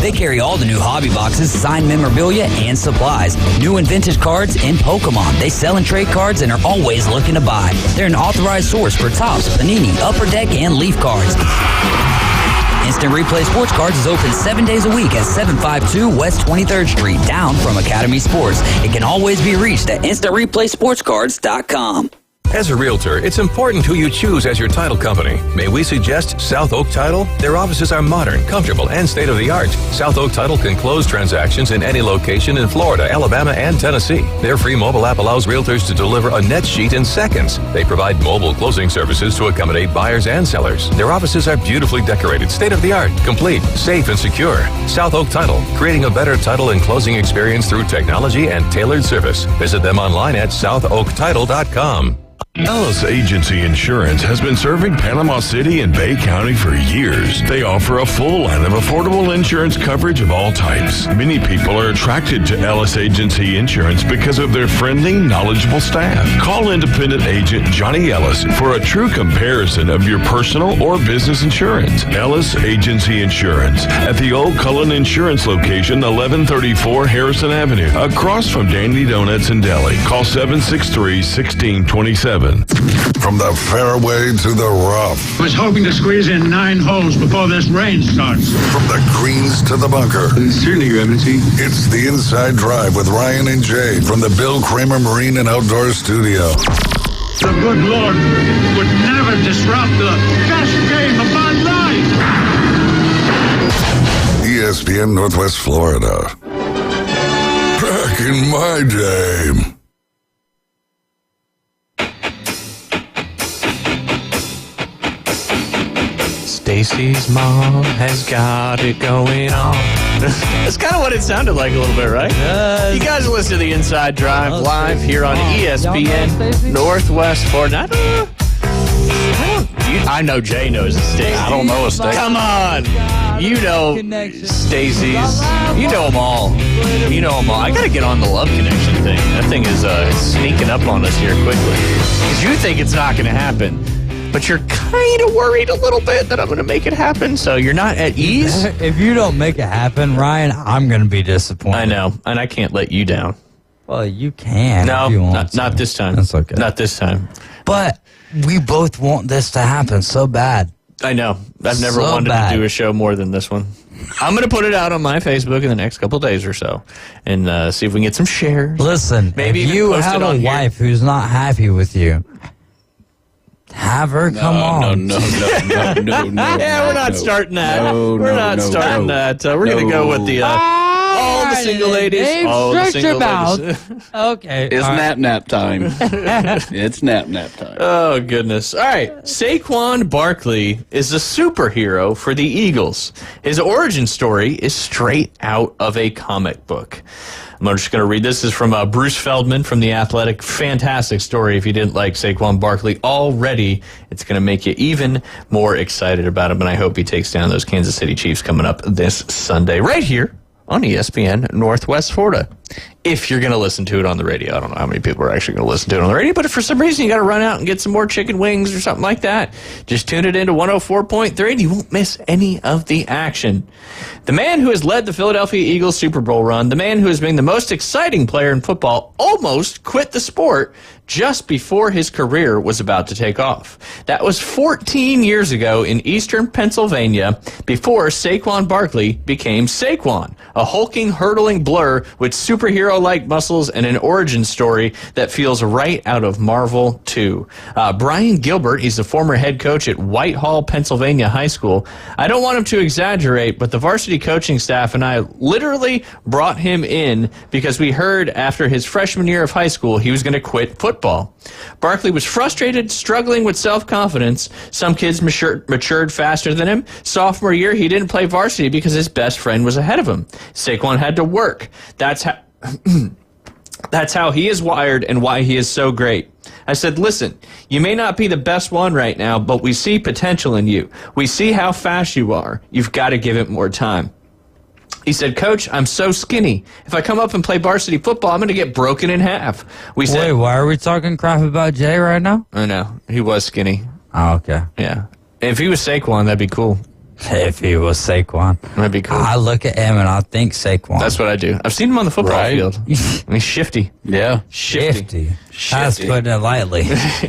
They carry all the new hobby boxes, signed memorabilia, and supplies. New and vintage cards and Pokemon. They sell and trade cards and are always looking to buy. They're an authorized source for Topps, Panini, Upper Deck, and Leaf cards. Instant Replay Sports Cards is open 7 days a week at 752 West 23rd Street, down from Academy Sports. It can always be reached at InstantReplaySportsCards.com. As a realtor, it's important who you choose as your title company. May we suggest South Oak Title? Their offices are modern, comfortable, and state-of-the-art. South Oak Title can close transactions in any location in Florida, Alabama, and Tennessee. Their free mobile app allows realtors to deliver a net sheet in seconds. They provide mobile closing services to accommodate buyers and sellers. Their offices are beautifully decorated, state-of-the-art, complete, safe, and secure. South Oak Title, creating a better title and closing experience through technology and tailored service. Visit them online at southoaktitle.com. Ellis Agency Insurance has been serving Panama City and Bay County for years. They offer a full line of affordable insurance coverage of all types. Many people are attracted to Ellis Agency Insurance because of their friendly, knowledgeable staff. Call independent agent Johnny Ellis for a true comparison of your personal or business insurance. Ellis Agency Insurance at the Old Cullen Insurance location, 1134 Harrison Avenue, across from Dandy Donuts and Deli. Call 763-1627. From the fairway to the rough. I was hoping to squeeze in 9 holes before this rain starts. From the greens to the bunker. Certainly, Your Eminency. It's the Inside Drive with Ryan and Jay from the Bill Kramer Marine and Outdoor Studio. The good Lord would never disrupt the best game of my life. ESPN Northwest Florida. Back in my day. Stacy's mom has got it going on. That's kind of what it sounded like a little bit, right? You guys listen to the Inside Drive live here on ESPN Northwest Florida. I know Jay knows a Stacy. I don't know a Stacy. Come on. You know Stacy's. You know them all. You know them all. I got to get on the Love Connection thing. That thing is sneaking up on us here quickly. Because you think it's not going to happen. but you're kind of worried a little bit that I'm going to make it happen, so you're not at ease. If you don't make it happen, Ryan, I'm going to be disappointed. I know, and I can't let you down. Well, you can. No, if you want not this time. That's okay. Not this time. But we both want this to happen so bad. I know. I've never So wanted bad. to do a show more than this one. I'm going to put it out on my Facebook in the next couple of days or so and see if we can get some shares. Listen, Maybe if even you post have it on a here. wife who's not happy with you, have her come on. No. Yeah, we're not starting that. We're not starting that. We're going to go with the all the single ladies. Dave, All the shut single your mouth. ladies. Okay. It's all right. nap time. It's nap time. Oh, goodness. All right. Saquon Barkley is a superhero for the Eagles. His origin story is straight out of a comic book. I'm just going to read this. This is from Bruce Feldman from The Athletic. Fantastic story. If you didn't like Saquon Barkley already, it's going to make you even more excited about him. And I hope he takes down those Kansas City Chiefs coming up this Sunday right here on ESPN Northwest Florida. If you're going to listen to it on the radio. I don't know how many people are actually going to listen to it on the radio, but if for some reason you got to run out and get some more chicken wings or something like that, just tune it into 104.3 and you won't miss any of the action. The man who has led the Philadelphia Eagles Super Bowl run, the man who has been the most exciting player in football, almost quit the sport just before his career was about to take off. That was 14 years ago in eastern Pennsylvania before Saquon Barkley became Saquon, a hulking, hurtling blur with superhero-like muscles and an origin story that feels right out of Marvel 2. Brian Gilbert, he's the former head coach at Whitehall, Pennsylvania High School. I don't want him to exaggerate, but the varsity coaching staff and I literally brought him in because we heard after his freshman year of high school he was going to quit football. Barkley was frustrated, struggling with self-confidence. Some kids matured faster than him. Sophomore year, he didn't play varsity because his best friend was ahead of him. Saquon had to work. That's how he is wired and why he is so great. I said, listen, you may not be the best one right now, but we see potential in you. We see how fast you are. You've got to give it more time. He said, Coach, I'm so skinny. If I come up and play varsity football, I'm going to get broken in half. We said, Wait, why are we talking crap about Jay right now? I know. He was skinny. Oh, okay. Yeah. If he was Saquon, that'd be cool. If he was Saquon. That'd be cool. I look at him and I think Saquon. That's what I do. I've seen him on the football field. He's shifty. Yeah. Shifty. That's putting it lightly.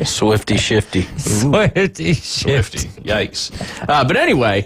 Swifty shifty. Swifty shifty. Yikes. But anyway,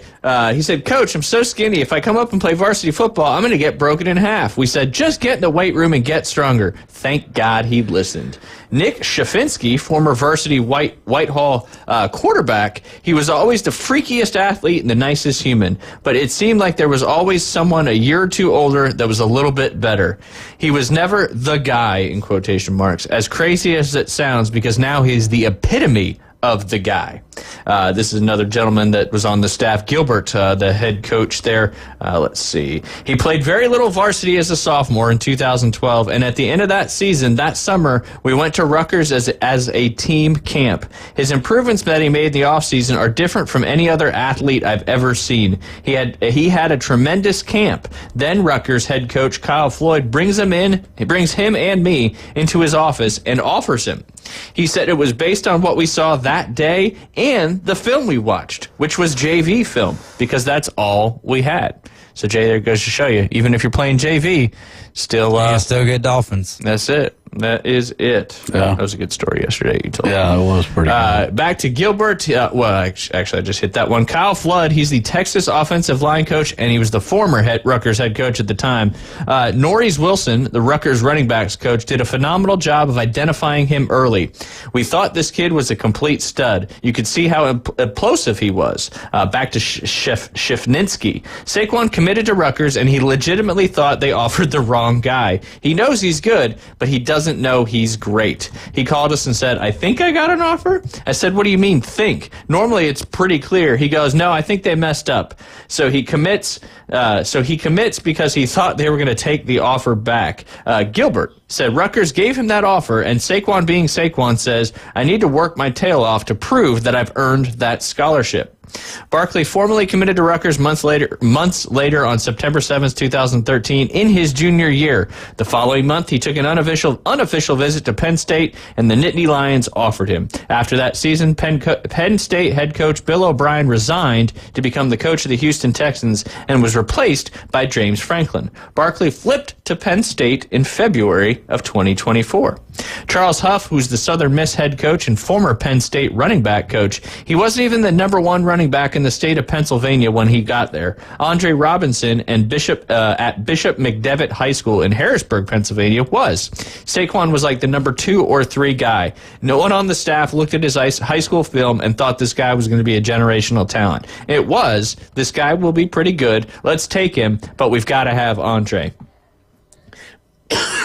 he said, Coach, I'm so skinny. If I come up and play varsity football, I'm going to get broken in half. We said, just get in the weight room and get stronger. Thank God he listened. Nick Shafinsky, former varsity Whitehall quarterback, he was always the freakiest athlete and the nicest human, but it seemed like there was always someone a year or two older that was a little bit better. He was never the guy, in quotation marks, as crazy as it sounds, because now he's the epitome of the guy. This is another gentleman that was on the staff, Gilbert, the head coach there. Let's see. He played very little varsity as a sophomore in 2012, and at the end of that season, that summer, we went to Rutgers as a team camp. His improvements that he made in the offseason are different from any other athlete I've ever seen. He had a tremendous camp. Then Rutgers head coach Kyle Floyd brings him and me into his office and offers him. He said it was based on what we saw that day and the film we watched, which was JV film, because that's all we had. So, Jay, there goes to show you, even if you're playing JV, still get Dolphins. That's it. That is it. Yeah. That was a good story yesterday. You told me. Yeah, it was pretty good. Back to Gilbert. Actually, I just hit that one. Kyle Flood, he's the Texas offensive line coach, and he was the former Rutgers head coach at the time. Norris Wilson, the Rutgers running backs coach, did a phenomenal job of identifying him early. We thought this kid was a complete stud. You could see how implosive he was. Back to Shifninski. Saquon committed to Rutgers, and he legitimately thought they offered the wrong guy. He knows he's good, but he doesn't know he's great. He called us and said, I think I got an offer. I said, what do you mean think? Normally it's pretty clear. He goes, no, I think they messed up. So he commits because he thought they were going to take the offer back. Gilbert, said Rutgers gave him that offer, and Saquon being Saquon says, I need to work my tail off to prove that I've earned that scholarship. Barkley formally committed to Rutgers months later on September 7th, 2013, in his junior year. The following month, he took an unofficial visit to Penn State, and the Nittany Lions offered him. After that season, Penn State head coach Bill O'Brien resigned to become the coach of the Houston Texans and was replaced by James Franklin. Barkley flipped to Penn State in February of 2024. Charles Huff, who's the Southern Miss head coach and former Penn State running back coach, he wasn't even the number one running back in the state of Pennsylvania when he got there. Andre Robinson and at Bishop McDevitt High School in Harrisburg, Pennsylvania, was. Saquon was like the number 2 or 3 guy. No one on the staff looked at his high school film and thought this guy was going to be a generational talent. It was, this guy will be pretty good. Let's take him, but we've got to have Andre.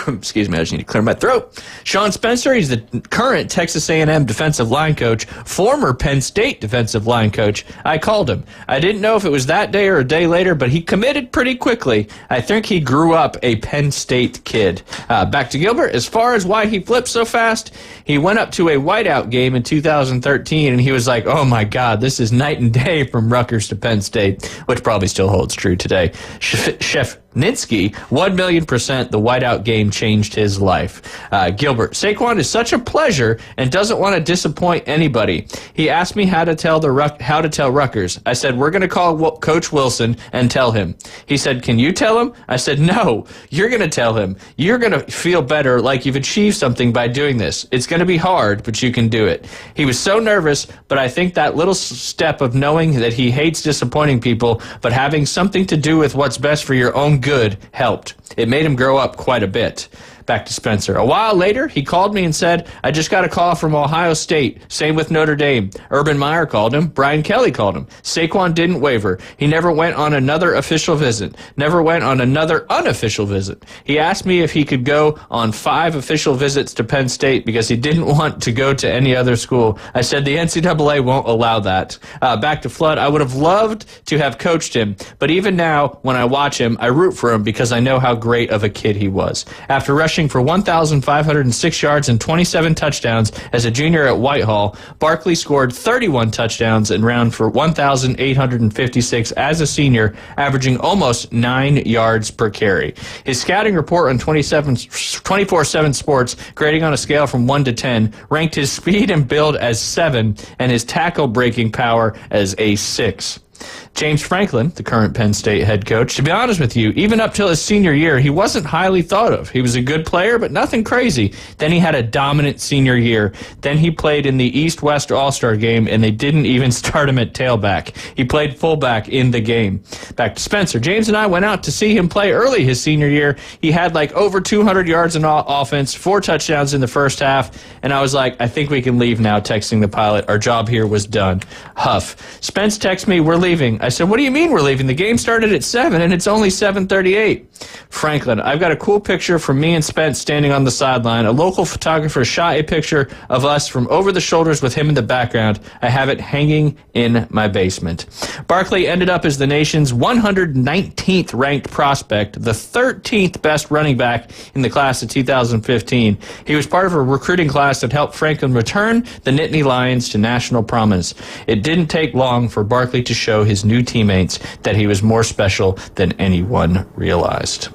Excuse me, I just need to clear my throat. Sean Spencer, he's the current Texas A&M defensive line coach, former Penn State defensive line coach. I called him. I didn't know if it was that day or a day later, but he committed pretty quickly. I think he grew up a Penn State kid. Back to Gilbert. As far as why he flipped so fast, he went up to a whiteout game in 2013, and he was like, oh my God, this is night and day from Rutgers to Penn State, which probably still holds true today. Chef Nitzke, 1,000,000%, the whiteout game changed his life. Gilbert, Saquon is such a pleasure and doesn't want to disappoint anybody. He asked me how to tell Rutgers. I said, we're going to call Coach Wilson and tell him. He said, can you tell him? I said, no, you're going to tell him. You're going to feel better like you've achieved something by doing this. It's going to be hard, but you can do it. He was so nervous, but I think that little step of knowing that he hates disappointing people, but having something to do with what's best for your own good helped. It made him grow up quite a bit. Back to Spencer. A while later, he called me and said, I just got a call from Ohio State. Same with Notre Dame. Urban Meyer called him. Brian Kelly called him. Saquon didn't waver. He never went on another official visit. Never went on another unofficial visit. He asked me if he could go on 5 official visits to Penn State because he didn't want to go to any other school. I said the NCAA won't allow that. Back to Flood. I would have loved to have coached him, but even now, when I watch him, I root for him because I know how great of a kid he was. After rushing for 1,506 yards and 27 touchdowns as a junior at Whitehall, Barkley scored 31 touchdowns and ran for 1,856 as a senior, averaging almost 9 yards per carry. His scouting report on 24/7 Sports, grading on a scale from 1 to 10, ranked his speed and build as 7 and his tackle-breaking power as a 6. James Franklin, the current Penn State head coach, to be honest with you, even up till his senior year, he wasn't highly thought of. He was a good player, but nothing crazy. Then he had a dominant senior year. Then he played in the East-West All-Star game, and they didn't even start him at tailback. He played fullback in the game. Back to Spencer. James and I went out to see him play early his senior year. He had like over 200 yards in offense, 4 touchdowns in the first half, and I was like, I think we can leave now, texting the pilot. Our job here was done. Huff. Spence texted me, we're leaving. I said, what do you mean we're leaving? The game started at 7 and it's only 7:38. Franklin, I've got a cool picture from me and Spence standing on the sideline. A local photographer shot a picture of us from over the shoulders with him in the background. I have it hanging in my basement. Barkley ended up as the nation's 119th ranked prospect, the 13th best running back in the class of 2015. He was part of a recruiting class that helped Franklin return the Nittany Lions to national prominence. It didn't take long for Barkley to show his new teammates that he was more special than anyone realized.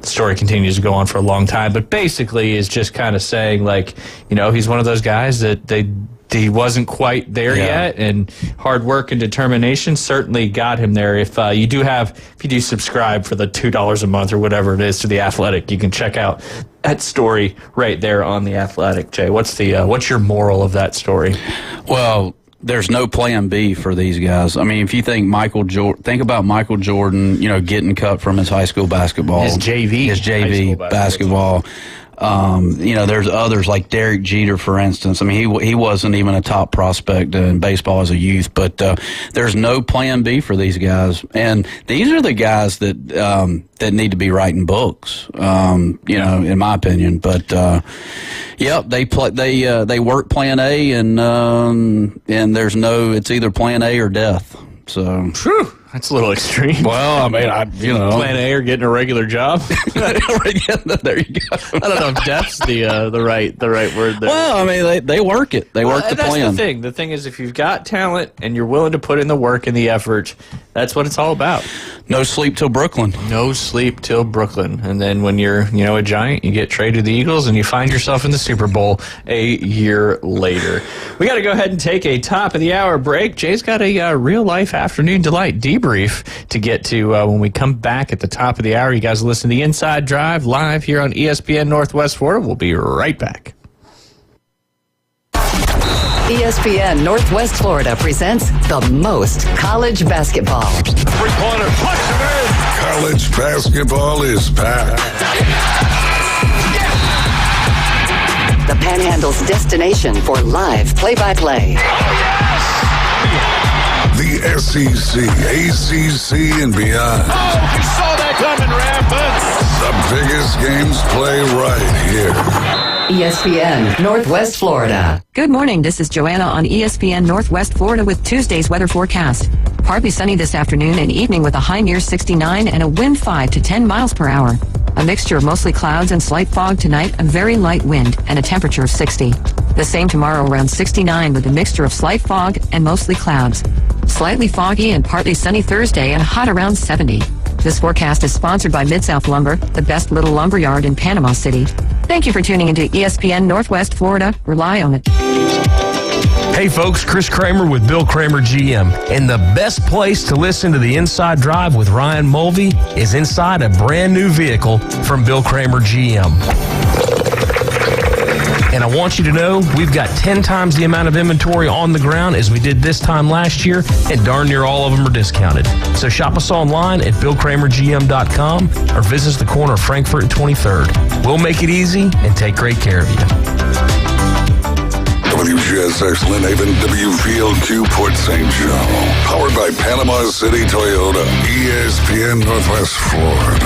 The story continues to go on for a long time, but basically is just kind of saying, like, you know, he's one of those guys that he wasn't quite there yet, and hard work and determination certainly got him there. If you do subscribe for the $2 a month or whatever it is to The Athletic, you can check out that story right there on The Athletic. Jay, what's your moral of that story? Well, there's no plan B for these guys. I mean, if you think think about Michael Jordan, you know, getting cut from his high school basketball. His JV basketball. You know, there's others like Derek Jeter, for instance. I mean, he wasn't even a top prospect in baseball as a youth, but there's no plan B for these guys. And these are the guys that need to be writing books, you know, in my opinion. But yep, they work plan A, and it's either plan A or death. So, That's a little extreme. Well, I mean, Plan A or getting a regular job. There you go. I don't know if that's the right word there. Well, I mean, they work it. They work the that's plan. The thing. The thing is, if you've got talent and you're willing to put in the work and the effort, that's what it's all about. No sleep till Brooklyn. No sleep till Brooklyn. And then when you're, a Giant, you get traded to the Eagles and you find yourself in the Super Bowl a year later. We got to go ahead and take a top of the hour break. Jay's got a real life afternoon delight debrief to get to when we come back at the top of the hour. You guys listen to the Inside Drive live here on ESPN Northwest Florida. We'll be right back. ESPN Northwest Florida presents the most college basketball. Three-pointer, college basketball is back. The Panhandle's destination for live play-by-play. The SEC, ACC, and beyond. Oh, you saw that coming, Rampant. The biggest games play right here. ESPN Northwest Florida. Good morning. This is Joanna on ESPN Northwest Florida with Tuesday's weather forecast. Partly sunny this afternoon and evening with a high near 69 and a wind 5 to 10 miles per hour. A mixture of mostly clouds and slight fog tonight, a very light wind, and a temperature of 60. The same tomorrow around 69 with a mixture of slight fog and mostly clouds. Slightly foggy and partly sunny Thursday and hot around 70. This forecast is sponsored by Mid-South Lumber, the best little lumber yard in Panama City. Thank you for tuning into ESPN Northwest Florida. Rely on it. Hey folks, Chris Kramer with Bill Kramer GM. And the best place to listen to the Inside Drive with Ryan Mulvey is inside a brand new vehicle from Bill Kramer GM. And I want you to know we've got 10 times the amount of inventory on the ground as we did this time last year, and darn near all of them are discounted. So shop us online at BillKramerGM.com or visit us the corner of Frankfurt and 23rd. We'll make it easy and take great care of you. WGSX Lynn Haven, W Field Q Port St. Joe. Powered by Panama City Toyota. ESPN Northwest Florida.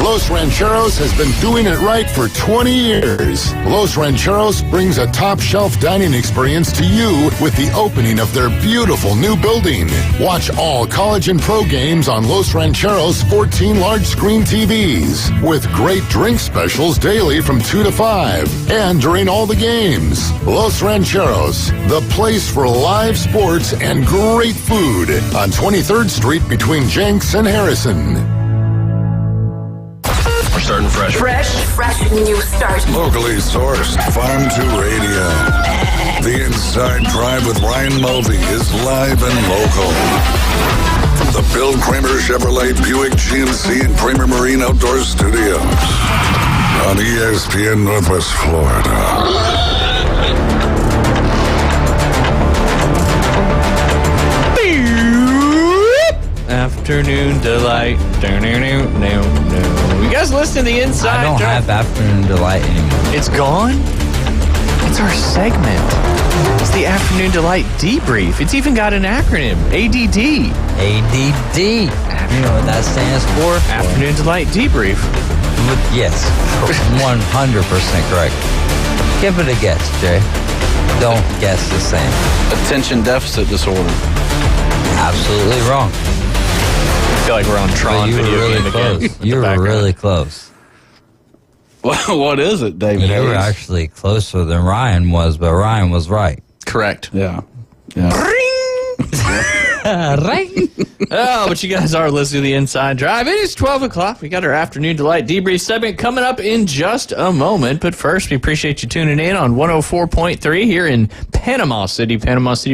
Los Rancheros has been doing it right for 20 years. Los Rancheros brings a top-shelf dining experience to you with the opening of their beautiful new building. Watch all college and pro games on Los Rancheros' 14 large-screen TVs with great drink specials daily from 2 to 5 and during all the games. Los Rancheros, the place for live sports and great food on 23rd Street between Jenks and Harrison. We're starting fresh. Fresh when you start. Locally sourced, Farm to Radio. The Inside Drive with Ryan Mulvey is live and local. From the Bill Kramer Chevrolet Buick GMC and Kramer Marine Outdoor Studios. On ESPN Northwest Florida. Afternoon delight. You guys listen to the Inside I don't Drive? have afternoon delight anymore. It's gone? It's our segment. It's the Afternoon Delight Debrief. It's even got an acronym, ADD. ADD. You know what that stands for? Afternoon Delight Debrief. Yes, 100% correct. Give it a guess, Jay. Don't guess the same. Attention deficit disorder. Absolutely wrong. I feel like we're on Tron you video were really game close. again. You were really close. What is it, David? You were actually closer than Ryan was, but Ryan was right. Correct. Yeah. Oh, but you guys are listening to the Inside Drive. It is 12 o'clock. We got our Afternoon Delight Debrief segment coming up in just a moment. But first, we appreciate you tuning in on 104.3 here in Panama City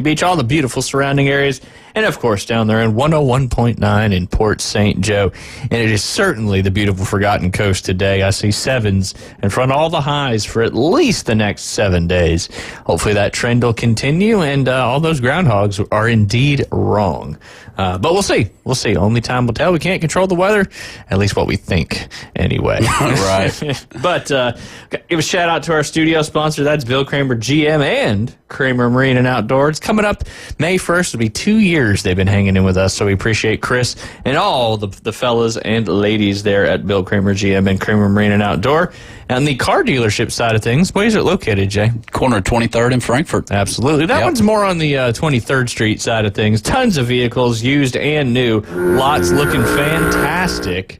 Beach, all the beautiful surrounding areas, and of course down there in 101.9 in Port St. Joe. And it is certainly the beautiful Forgotten Coast today. I see sevens in front of all the highs for at least the next 7 days. Hopefully that trend will continue, and all those groundhogs are indeed wrong. But we'll see. We'll see. Only time will tell. We can't control the weather, at least what we think, anyway. Right. But give a shout out to our studio sponsor. That's Bill Kramer GM and Kramer Marine and Outdoor. It's coming up May 1st. It'll be 2 years they've been hanging in with us, so we appreciate Chris and all the fellas and ladies there at Bill Kramer GM and Kramer Marine and Outdoor. On the car dealership side of things, where is it located, Jay? Corner 23rd in Frankfort. Absolutely. That one's more on the 23rd Street side of things. Tons of vehicles, used and new. Lots looking fantastic.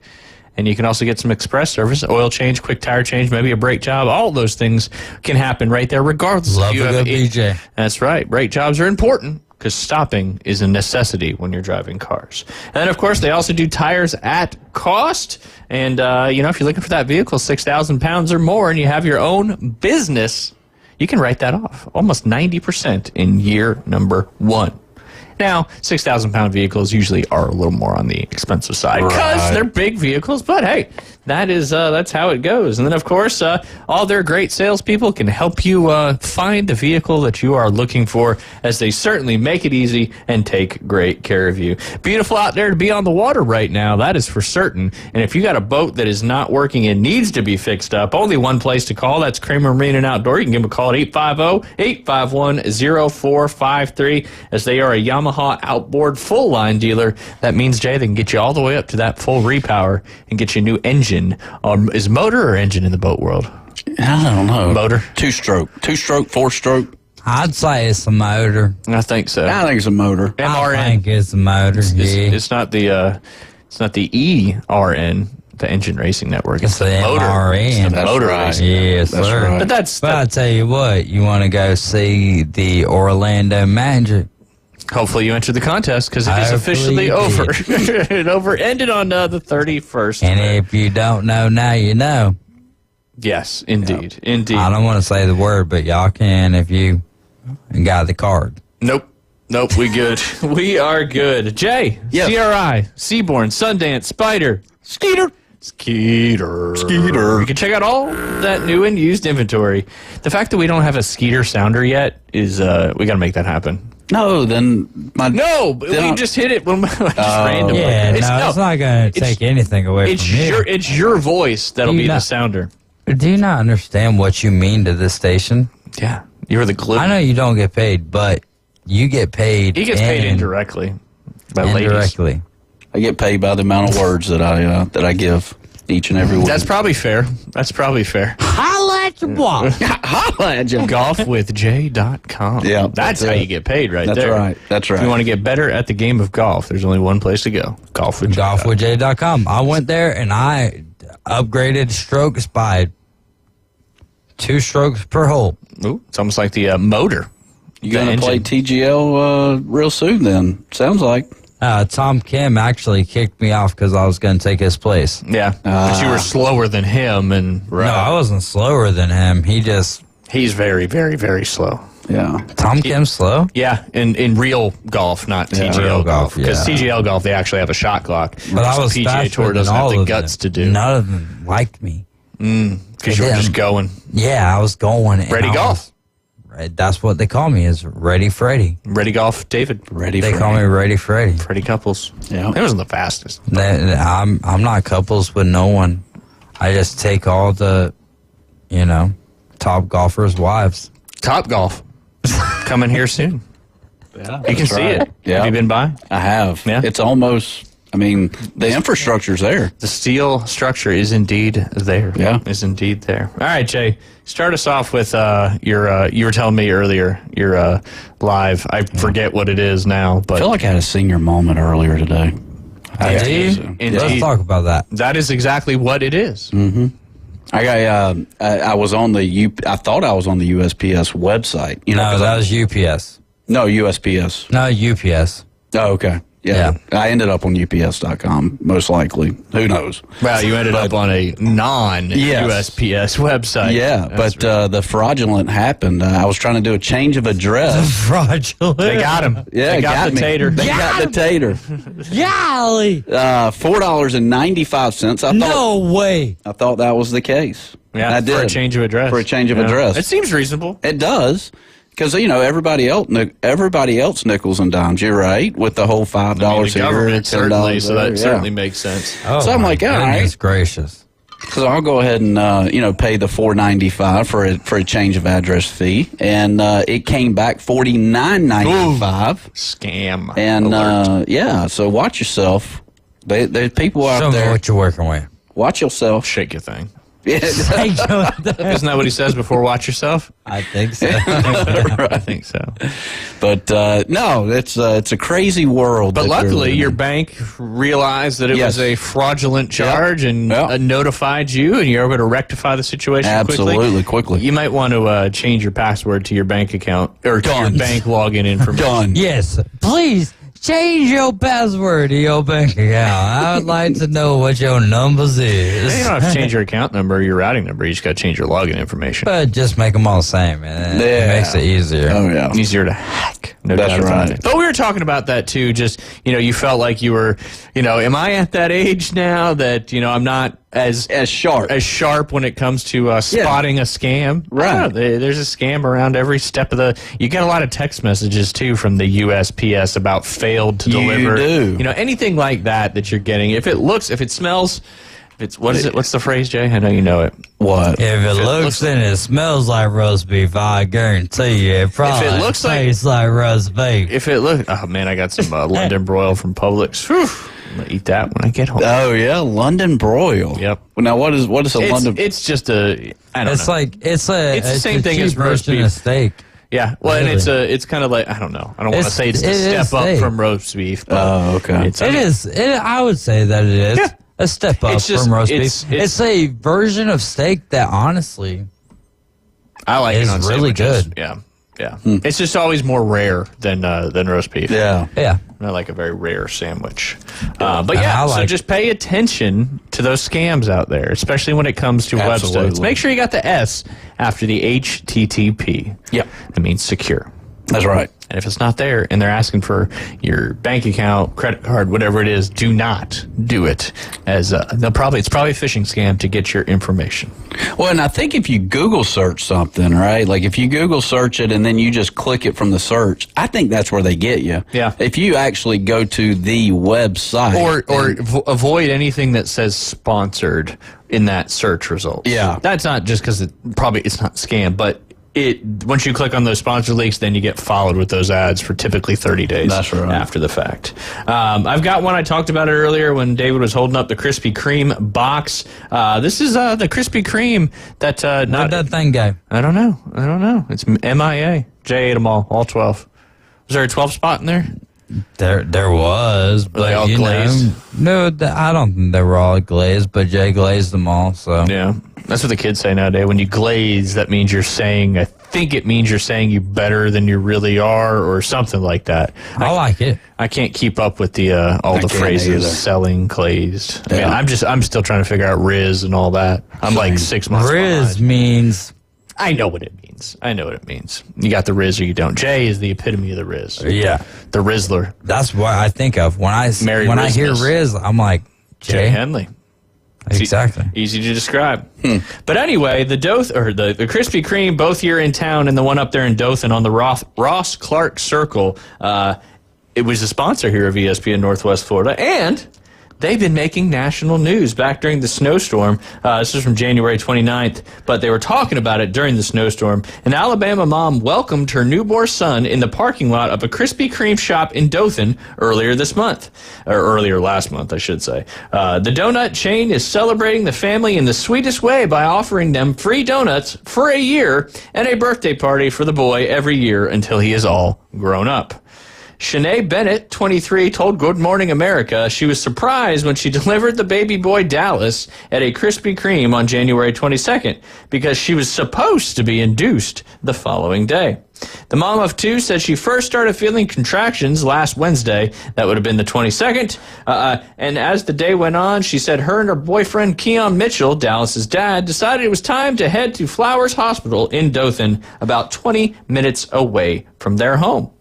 And you can also get some express service, oil change, quick tire change, maybe a brake job. All those things can happen right there, regardless Love if you a have good BJ. That's right. Brake jobs are important because stopping is a necessity when you're driving cars. And then, of course, they also do tires at cost. And, if you're looking for that vehicle, 6,000 pounds or more, and you have your own business, you can write that off almost 90% in year number 1. Now, 6,000-pound vehicles usually are a little more on the expensive side because they're big vehicles, but hey, that's how it goes. And then, of course, all their great salespeople can help you find the vehicle that you are looking for, as they certainly make it easy and take great care of you. Beautiful out there to be on the water right now, that is for certain. And if you got a boat that is not working and needs to be fixed up, only one place to call. That's Kramer Marine and Outdoor. You can give them a call at 850-851-0453, as they are a Yamaha outboard full line dealer. That means, Jay, they can get you all the way up to that full repower and get you a new engine. Is motor or engine in the boat world? I don't know. Motor? Two-stroke, 4-stroke. I'd say it's a motor. I think so. I think it's a motor. MRN. I think it's a motor. It's not the ERN, the Engine Racing Network. It's the motor. MRN. It's the motor racing. Yes, That's sir. right. But I'll tell you what, you want to go see the Orlando Magic. Hopefully you enter the contest, because it is officially Hopefully you over. It ended on the 31st. And if you don't know, now you know. Yes, indeed. Indeed. I don't want to say the word, but y'all can if you got the card. Nope, we good. We are good. Jay, Yes. CRI, Seaborn, Sundance, Spider, Skeeter. You can check out all that new and used inventory. The fact that we don't have a Skeeter sounder yet is, we got to make that happen. No, then we just hit it when just randomly. Yeah, it's not going to take anything away from you. It's your voice that'll be the sounder. Do you not understand what you mean to this station? Yeah, you're the glue. I know you don't get paid, but you get paid. He gets paid indirectly by ladies. I get paid by the amount of words that I give each and every week. That's probably fair. Holla at your boss. Holla at you. Golfwithj.com. Yeah, that's how you get paid right that's there. Right. That's right. If you want to get better at the game of golf, there's only one place to go. Golfwithj.com. I went there and I upgraded strokes by 2 strokes per hole. Ooh, it's almost like the motor. You going to play TGL real soon then? Sounds like. Tom Kim actually kicked me off because I was going to take his place. Yeah, but you were slower than him. And No, I wasn't slower than him. He's very, very, very slow. Yeah. Tom Kim's slow? Yeah, in real golf, not TGL golf. Because TGL golf, they actually have a shot clock. But I was PGA faster Tour than doesn't have all the of guts them. to do. None of them liked me. Because you were just going. Yeah, I was going. Ready golf. That's what they call me, is Ready Freddy. Ready golf, David. They call me Ready Freddy. Freddie Couples. Yeah. It wasn't the fastest. I'm not couples with no one. I just take all the, top golfers' wives. Top Golf. Coming here soon. Yeah, you can see it. Yeah. Have you been by? I have. Yeah. It's almost, the infrastructure's there. The steel structure is indeed there. Yeah. Is indeed there. All right, Jay. Start us off with you were telling me earlier, your live. I forget what it is now, but I feel like I had a senior moment earlier today. Let's talk about that. That is exactly what it is. Mm-hmm. I was on I thought I was on the USPS website. No, that was UPS. No, USPS. No, UPS. Oh, okay. Yeah. I ended up on UPS.com, most likely. Who knows? Well, you ended up on a non-USPS website. Yeah, but the fraudulent happened. I was trying to do a change of address. Fraudulent. They got him. Yeah, they got the me. tater. They got the tater. Golly. $4.95. No way. I thought that was the case. Yeah, I did. for a change of address. For a change of address. It seems reasonable. It does. Because everybody else nickels and dimes you, right? With the whole $5 the here, government certainly, $10 so that there. certainly makes sense. Oh, So I'm like, all right. goodness gracious. So I'll go ahead and pay the $4.95 for a change of address fee, and it came back $49.95. Scam. And so watch yourself. There's people out Show me there. what you're working with. Watch yourself. Shake your thing. Yeah. Isn't that what he says before watch yourself? I think so. I think so. But no, it's a crazy world. But that we're luckily, living your in. bank realized that it Yes. was a fraudulent charge and Yep. notified you, and you're able to rectify the situation Absolutely, quickly. You might want to change your password to your bank account or to your Done. bank login information. Done. Yes, please change your password to your bank account. I would like to know what your numbers is. You don't have to change your account number or your routing number. You just got to change your login information. But just make them all the same, man. It makes it easier. Oh, yeah. Easier to hack. No That's doubt about right. it. But we were talking about that too. Just, you felt like you were, am I at that age now that, I'm not as sharp when it comes to spotting a scam? Right. I don't know, there's a scam around every step of you get a lot of text messages too from the USPS about failed to deliver. do. Anything like that you're getting. If it smells, what is it? What's the phrase, Jay? I know you know it. What? If it looks and it smells like roast beef, I guarantee you it probably looks like- tastes like roast beef. If it looks, oh man, I got some London broil from Publix. Whew. I'm gonna eat that when I get home. Oh yeah, London broil. Yep. Well, now what is a London? It's just I don't It's know. like it's the same thing cheap as roast version beef. of steak. Yeah, well, Really? and it's kind of like, I don't know. I don't want to say it's a it is step up steak. from roast beef. But Oh, okay. It's, It is. I would say that it is Yeah. a step up It's just- from roast it's- beef. It's a version of steak that honestly I like it is on really sandwiches. good. Yeah, yeah. It's just always more rare than roast beef. Yeah. I like a very rare sandwich. But And yeah, I so like- just pay attention to those scams out there, especially when it comes to Absolutely. websites. Make sure you got the S after the HTTP. Yep. It means secure. That's right. And if it's not there and they're asking for your bank account, credit card, whatever it is, do not do it. As it's probably a phishing scam to get your information. Well, and I think if you Google search something, right? Like if you Google search it and then you just click it from the search, I think that's where they get you. Yeah. If you actually go to the website. Or avoid anything that says sponsored in that search result. Yeah. That's not just because it's not scam, but once you click on those sponsor links, then you get followed with those ads for typically 30 days That's right. after the fact. I've got one. I talked about it earlier when David was holding up the Krispy Kreme box. This is the Krispy Kreme that Where'd that thing go? I don't know. It's MIA. Jay ate them all 12. Was there a 12 spot in there? There was, but they all you glazed? know, no, I don't think they were all glazed, but Jay glazed them all. So Yeah. That's what the kids say nowadays. When you glaze, that means you're saying, I think it means you're saying you better than you really are or something like that. I like it. I can't keep up with the all the can't phrases either. selling glazed. I mean, Yeah. I'm still trying to figure out Riz and all that. I'm like 6 months Riz behind. means I know what it means. You got the Riz or you don't. Jay is the epitome of the Riz. yeah. The Rizzler. That's what I think of when I Merry hear Rizmas. Riz. I'm like Jay Jay. Henley. Exactly. Easy to describe. But anyway, the Krispy Kreme, both here in town and the one up there in Dothan on the Ross Clark Circle, it was a sponsor here of ESPN Northwest Florida, and they've been making national news back during the snowstorm. This is from January 29th, but they were talking about it during the snowstorm. An Alabama mom welcomed her newborn son in the parking lot of a Krispy Kreme shop in Dothan earlier last month, I should say. The donut chain is celebrating the family in the sweetest way by offering them free donuts for a year and a birthday party for the boy every year until he is all grown up. Shanae Bennett, 23, told Good Morning America she was surprised when she delivered the baby boy Dallas at a Krispy Kreme on January 22nd because she was supposed to be induced the following day. The mom of two said she first started feeling contractions last Wednesday. That would have been the 22nd. And as the day went on, she said her and her boyfriend, Keon Mitchell, Dallas's dad, decided it was time to head to Flowers Hospital in Dothan, about 20 minutes away from their home.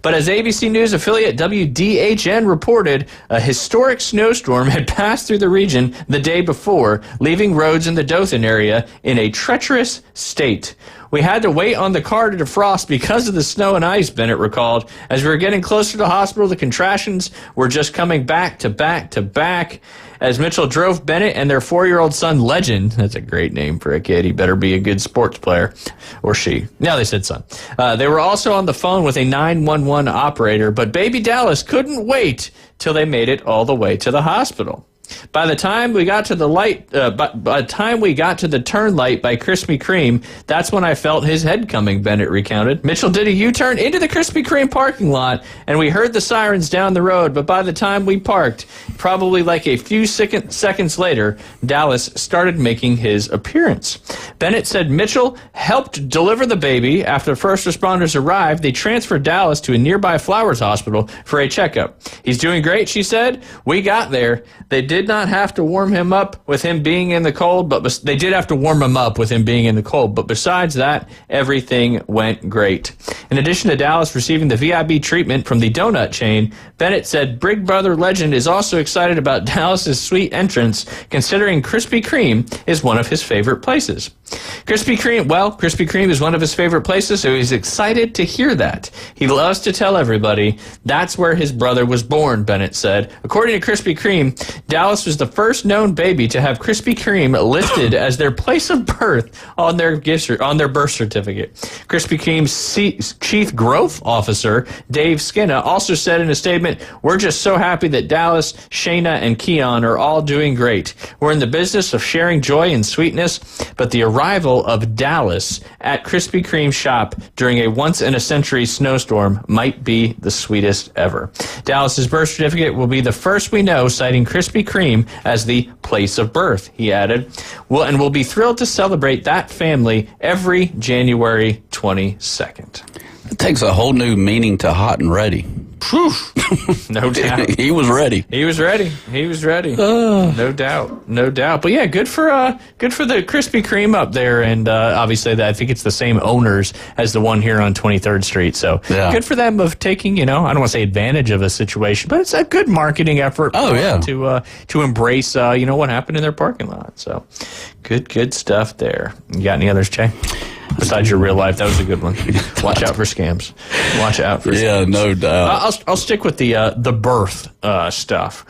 But as ABC News affiliate WDHN reported, a historic snowstorm had passed through the region the day before, leaving roads in the Dothan area in a treacherous state. We had to wait on the car to defrost because of the snow and ice, Bennett recalled. As we were getting closer to the hospital, the contractions were just coming back to back to back. As Mitchell drove Bennett and their 4-year-old son, Legend, that's a great name for a kid, he better be a good sports player, or she. No, they said son. They were also on the phone with a 911 operator, but baby Dallas couldn't wait till they made it all the way to the hospital. By the time we got to the turn light by Krispy Kreme, that's when I felt his head coming, Bennett recounted. Mitchell did a U-turn into the Krispy Kreme parking lot, and we heard the sirens down the road, but by the time we parked, probably like a few seconds later, Dallas started making his appearance. Bennett said Mitchell helped deliver the baby. After first responders arrived, they transferred Dallas to a nearby Flowers Hospital for a checkup. He's doing great, she said. We got there. They did not have to warm him up with him being in the cold, but they did have to warm him up with him being in the cold. But besides that, everything went great. In addition to Dallas receiving the VIB treatment from the donut chain, Bennett said Big Brother Legend is also excited about Dallas's sweet entrance, considering Krispy Kreme is one of his favorite places. Krispy Kreme is one of his favorite places, so he's excited to hear that. He loves to tell everybody that's where his brother was born, Bennett said. According to Krispy Kreme, Dallas was the first known baby to have Krispy Kreme listed as their place of birth on their birth certificate. Krispy Kreme's Chief Growth Officer, Dave Skinner, also said in a statement, "We're just so happy that Dallas, Shayna, and Keon are all doing great. We're in the business of sharing joy and sweetness, but the arrival of Dallas at Krispy Kreme shop during a once-in-a-century snowstorm might be the sweetest ever." Dallas's birth certificate will be the first we know citing Krispy Kreme as the place of birth, he added. We'll be thrilled to celebrate that family every January 22nd. It takes a whole new meaning to hot and ready. No doubt. He was ready. He was ready. No doubt. But yeah, good for the Krispy Kreme up there, and obviously I think it's the same owners as the one here on 23rd Street. So good for them of taking, I don't want to say advantage of a situation, but it's a good marketing effort. To embrace what happened in their parking lot. So good stuff there. You got any others, Jay? Besides your real life, that was a good one. Watch out for scams. Yeah, no doubt. I'll stick with the birth stuff.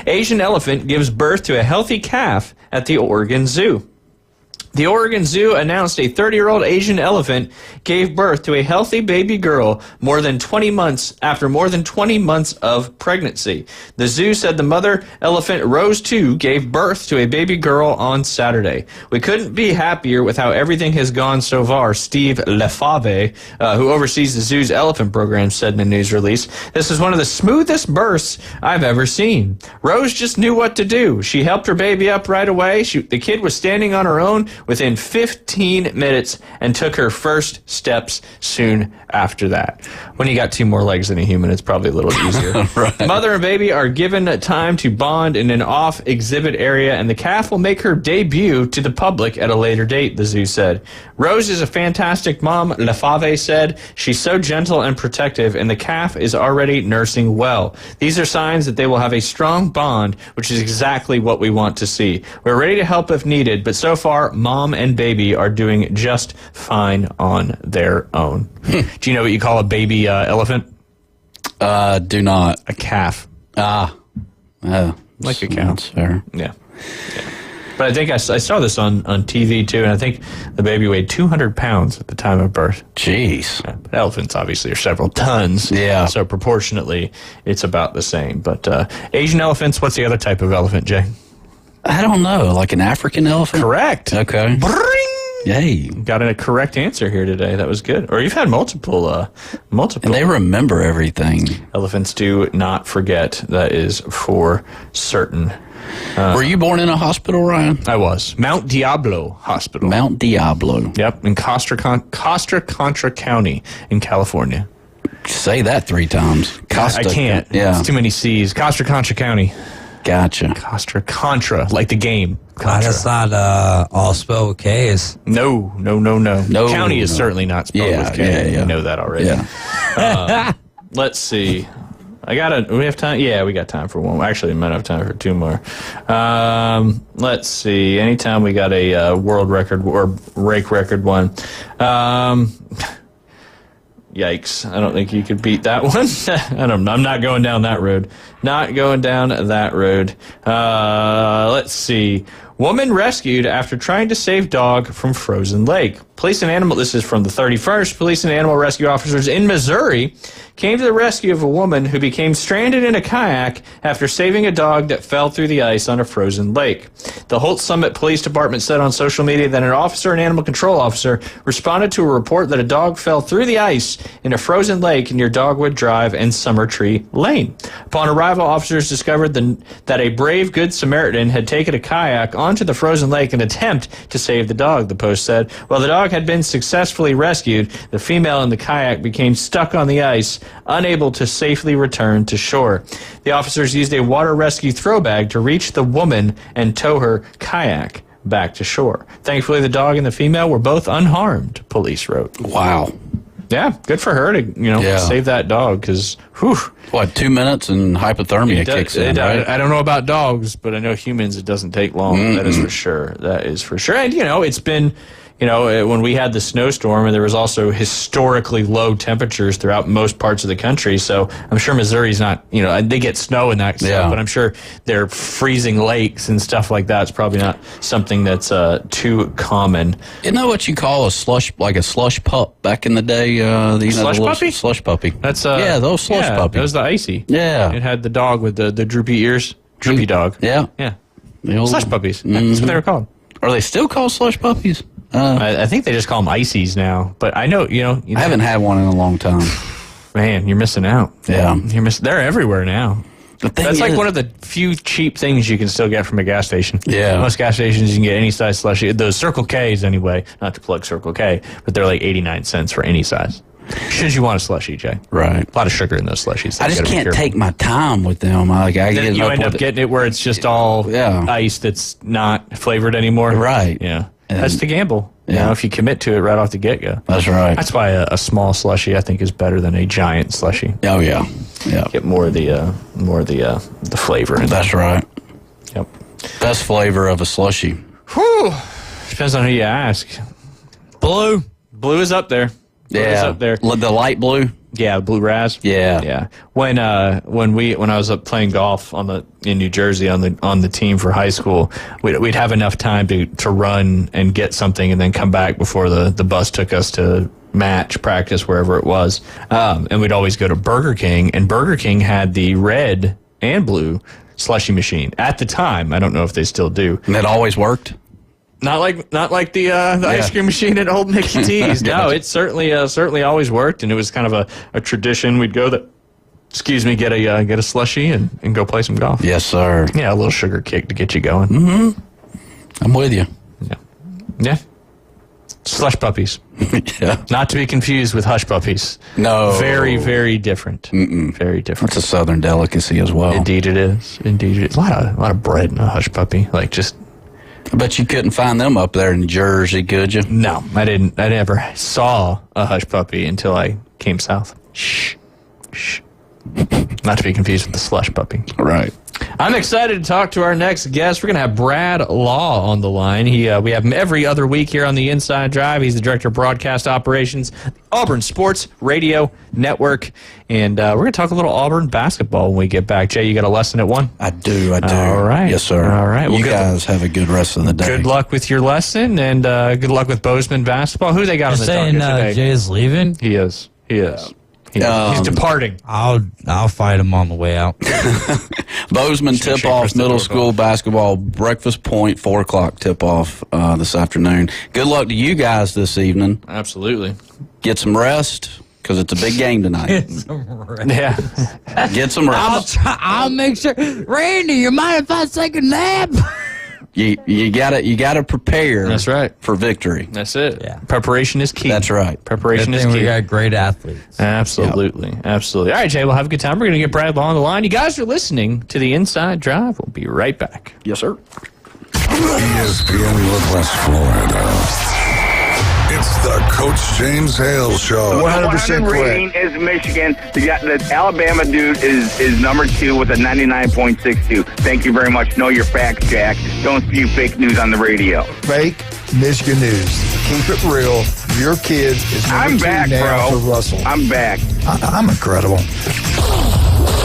Asian elephant gives birth to a healthy calf at the Oregon Zoo. The Oregon Zoo announced a 30-year-old Asian elephant gave birth to a healthy baby girl after more than 20 months of pregnancy. The zoo said the mother elephant, Rose 2, gave birth to a baby girl on Saturday. We couldn't be happier with how everything has gone so far, Steve Lefave, who oversees the zoo's elephant program, said in a news release. This is one of the smoothest births I've ever seen. Rose just knew what to do. She helped her baby up right away. The kid was standing on her own within 15 minutes and took her first steps soon after that. When you got 2 more legs than a human, it's probably a little easier. Right. Mother and baby are given time to bond in an off-exhibit area, and the calf will make her debut to the public at a later date, the zoo said. Rose is a fantastic mom, Lefave said. She's so gentle and protective, and the calf is already nursing well. These are signs that they will have a strong bond, which is exactly what we want to see. We're ready to help if needed, but so far, mom and baby are doing just fine on their own. Do you know what you call a baby elephant? Do not. A calf. Like a cow. That's fair. Yeah. But I think I saw this on TV too, and I think the baby weighed 200 pounds at the time of birth. Jeez. Yeah, but elephants obviously are several tons. Yeah. So proportionately, it's about the same. But Asian elephants, what's the other type of elephant, Jay? I don't know. Like an African elephant? Correct. Okay. Bring! Yay. Got a correct answer here today. That was good. Or you've had multiple. And they remember everything. Elephants do not forget. That is for certain. Were you born in a hospital, Ryan? I was. Mount Diablo Hospital. Mount Diablo. Yep, in Costa Contra County in California. Say that 3 times. I can't. Yeah. It's too many C's. Costa Contra County. Gotcha. Costa Contra, like the game. That's not all spelled with K's. No. County is certainly not spelled with K. Yeah. You know that already. Yeah. Let's see. We have time? Yeah, we got time for one. Actually, we might have time for two more. Let's see. Anytime we got a world record or rake record one. Yikes. I don't think you could beat that one. I'm not going down that road. Not going down that road. Let's see. Woman rescued after trying to save dog from frozen lake. Police and animal, this is from the 31st, police and animal rescue officers in Missouri came to the rescue of a woman who became stranded in a kayak after saving a dog that fell through the ice on a frozen lake. The Holt Summit Police Department said on social media that an officer and animal control officer responded to a report that a dog fell through the ice in a frozen lake near Dogwood Drive and Summer Tree Lane. Upon arrival, officers discovered that a brave Good Samaritan had taken a kayak onto the frozen lake in an attempt to save the dog, the Post said. While the dog had been successfully rescued, the female in the kayak became stuck on the ice, unable to safely return to shore. The officers used a water rescue throw bag to reach the woman and tow her kayak back to shore. Thankfully, the dog and the female were both unharmed, police wrote. Wow. Yeah, good for her to, save that dog, because, whew. 2 minutes and hypothermia kicks in, right? I don't know about dogs, but I know humans, it doesn't take long. Mm-hmm. That is for sure. That is for sure. And, it's been... when we had the snowstorm, and there was also historically low temperatures throughout most parts of the country. So I'm sure Missouri's not, they get snow and that stuff, but I'm sure their freezing lakes and stuff like that is probably not something that's too common. Isn't that what you call a slush pup back in the day? Slush puppy? Slush puppy. That's those slush puppies. That was the icy. Yeah. It had the dog with the droopy ears. Droopy dog. Yeah. Yeah. Slush puppies. Mm-hmm. That's what they were called. Are they still called slush puppies? I think they just call them ices now, but I know, I haven't had one in a long time. Man, you're missing out. Yeah. They're everywhere now. That's like one of the few cheap things you can still get from a gas station. Yeah. Most gas stations, you can get any size slushie. Those Circle K's anyway, not to plug Circle K, but they're like 89 cents for any size. Should you want a slushie, Jay? Right. A lot of sugar in those slushies. I just can't take my time with them. You end up getting it where it's just all ice that's not flavored anymore. Right. Yeah. That's the gamble. Yeah. If you commit to it right off the get-go. That's right. That's why a small slushie, I think, is better than a giant slushie. Oh yeah. Yeah. Get more of the flavor. That's right. Yep. Best flavor of a slushie. Whew. Depends on who you ask. Blue. Blue is up there. Is up there. The light blue. Yeah, blue raz. Yeah. When I was up playing golf in New Jersey on the team for high school, we'd have enough time to run and get something and then come back before the bus took us to match practice wherever it was. And we'd always go to Burger King, and Burger King had the red and blue slushie machine at the time. I don't know if they still do. And it always worked. Not like the ice cream machine at Old Mickey D's. No, it certainly always worked, and it was kind of a tradition. We'd go get a slushie and go play some golf. Yes, sir. Yeah, a little sugar kick to get you going. Mm-hmm. I'm with you. Yeah. Slush puppies. Yeah. Not to be confused with hush puppies. No. Very, very different. Mm-mm. Very different. It's a southern delicacy as well. Indeed it is. A lot of bread in a hush puppy. Like just. I bet you couldn't find them up there in Jersey, could you? No, I didn't. I never saw a hush puppy until I came south. Shh. Not to be confused with the slush puppy. Right. I'm excited to talk to our next guest. We're going to have Brad Law on the line. We have him every other week here on the Inside Drive. He's the Director of Broadcast Operations, Auburn Sports Radio Network. And we're going to talk a little Auburn basketball when we get back. Jay, you got a lesson at 1? I do. All right. Yes, sir. All right. Well, you guys have a good rest of the day. Good luck with your lesson, and good luck with Bozeman basketball. Who they got on the docket today? Jay is leaving? He is. He's departing. I'll fight him on the way out. Bozeman tip-off middle school basketball, Breakfast Point, 4 o'clock tip-off this afternoon. Good luck to you guys this evening. Absolutely. Get some rest, because it's a big game tonight. Get some rest. Yeah. Get some rest. I'll make sure. Randy, you mind if I take a nap? You gotta prepare. That's right. For victory. That's it. Yeah. Preparation is key. That's right. Preparation is key. We got great athletes. Absolutely. Yep. Absolutely. All right, Jay, we'll have a good time. We're going to get Brad Law on the line. You guys are listening to the Inside Drive. We'll be right back. Yes, sir. ESPN Northwest Florida. It's the Coach James Hale Show. 100% rating is Michigan. The Alabama dude is number 2 with a 99.62. Thank you very much. Know your facts, Jack. Don't spew fake news on the radio. Fake Michigan news. Keep it real. Your kid is number 2 back, now bro. for Russell. I'm back. I'm incredible.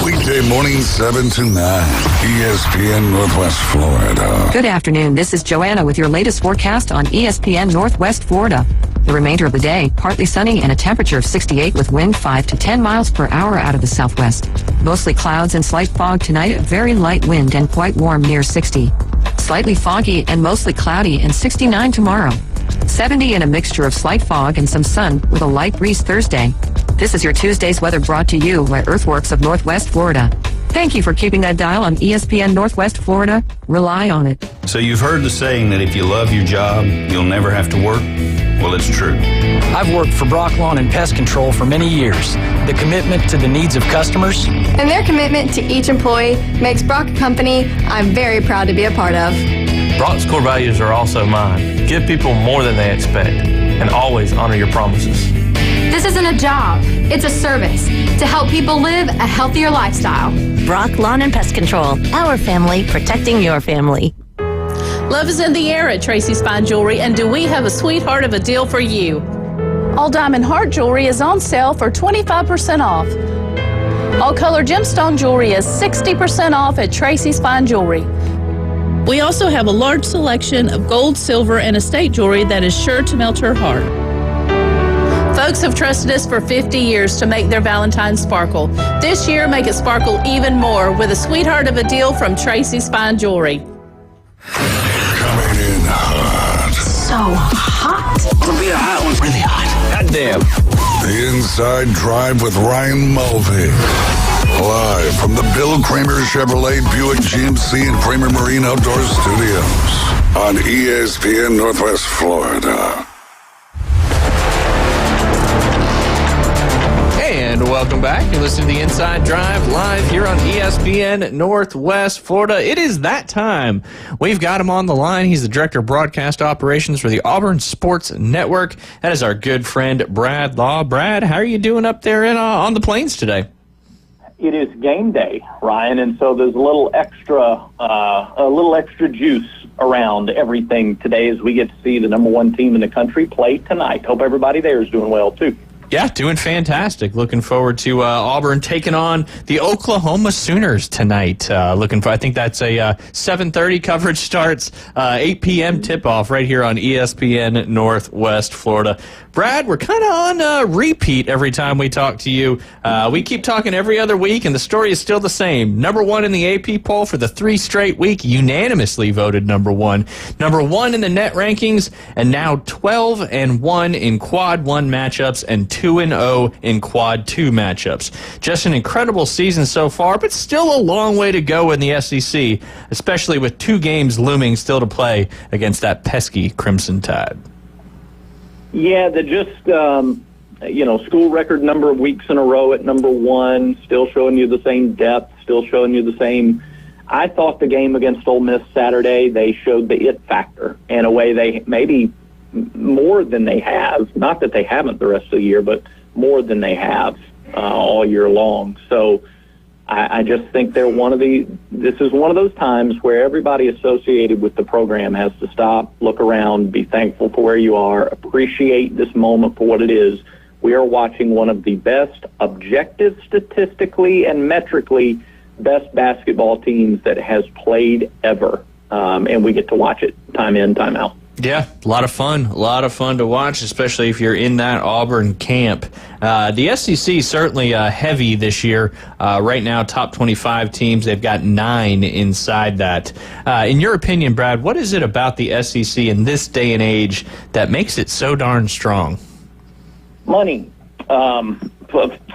Weekday morning 7 to 9. ESPN Northwest Florida. Good afternoon. This is Joanna with your latest forecast on ESPN Northwest Florida. The remainder of the day, partly sunny and a temperature of 68 with wind 5 to 10 miles per hour out of the southwest. Mostly clouds and slight fog tonight, very light wind and quite warm near 60. Slightly foggy and mostly cloudy and 69 tomorrow. 70 and a mixture of slight fog and some sun with a light breeze Thursday. This is your Tuesday's weather brought to you by Earthworks of Northwest Florida. Thank you for keeping that dial on ESPN Northwest Florida. Rely on it. So you've heard the saying that if you love your job, you'll never have to work? Well, it's true. I've worked for Brock Lawn and Pest Control for many years. The commitment to the needs of customers and their commitment to each employee makes Brock a company I'm very proud to be a part of. Brock's core values are also mine. Give people more than they expect and always honor your promises. This isn't a job, it's a service to help people live a healthier lifestyle. Brock Lawn and Pest Control, our family protecting your family. Love is in the air at Tracy's Fine Jewelry, and do we have a sweetheart of a deal for you? All diamond heart jewelry is on sale for 25% off. All color gemstone jewelry is 60% off at Tracy's Fine Jewelry. We also have a large selection of gold, silver, and estate jewelry that is sure to melt her heart. Folks have trusted us for 50 years to make their Valentine's sparkle. This year, make it sparkle even more with a sweetheart of a deal from Tracy's Fine Jewelry. Coming in hot. So hot. It'll be a hot one. Really hot. God damn. The Inside Drive with Ryan Mulvey. Live from the Bill Kramer Chevrolet Buick GMC and Kramer Marine Outdoor Studios on ESPN Northwest Florida. And welcome back. You're listening to the Inside Drive live here on ESPN Northwest Florida. It is that time. We've got him on the line. He's the Director of Broadcast Operations for the Auburn Sports Network. That is our good friend, Brad Law. Brad, how are you doing up there on the Plains today? It is game day, Ryan, and so there's a little extra juice around everything today as we get to see the number 1 team in the country play tonight. Hope everybody there is doing well, too. Yeah, doing fantastic. Looking forward to Auburn taking on the Oklahoma Sooners tonight. I think that's a 7:30 coverage starts, 8 p.m. tip-off right here on ESPN Northwest Florida. Brad, we're kind of on repeat every time we talk to you. We keep talking every other week, and the story is still the same. Number 1 in the AP poll for the 3 straight week, unanimously voted number 1. Number 1 in the net rankings, and now 12-1 in Quad 1 matchups and 2-0 in Quad 2 matchups. Just an incredible season so far, but still a long way to go in the SEC, especially with 2 games looming still to play against that pesky Crimson Tide. Yeah, school record number of weeks in a row at number 1, still showing you the same depth, still showing you the same. I thought the game against Ole Miss Saturday, they showed the it factor in a way they maybe more than they have. Not that they haven't the rest of the year, but more than they have all year long. So I just think this is one of those times where everybody associated with the program has to stop, look around, be thankful for where you are, appreciate this moment for what it is. We are watching one of the best, objective statistically and metrically, best basketball teams that has played ever. And we get to watch it time in, time out. Yeah, a lot of fun to watch, especially if you're in that Auburn camp. The SEC certainly heavy this year. Right now, top 25 teams, they've got 9 inside that. In your opinion, Brad, what is it about the SEC in this day and age that makes it so darn strong? Money.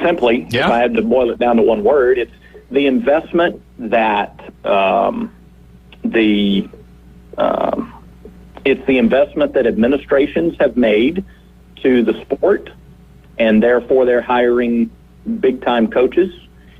Simply, if I had to boil it down to one word, it's the investment that it's the investment that administrations have made to the sport, and therefore they're hiring big-time coaches.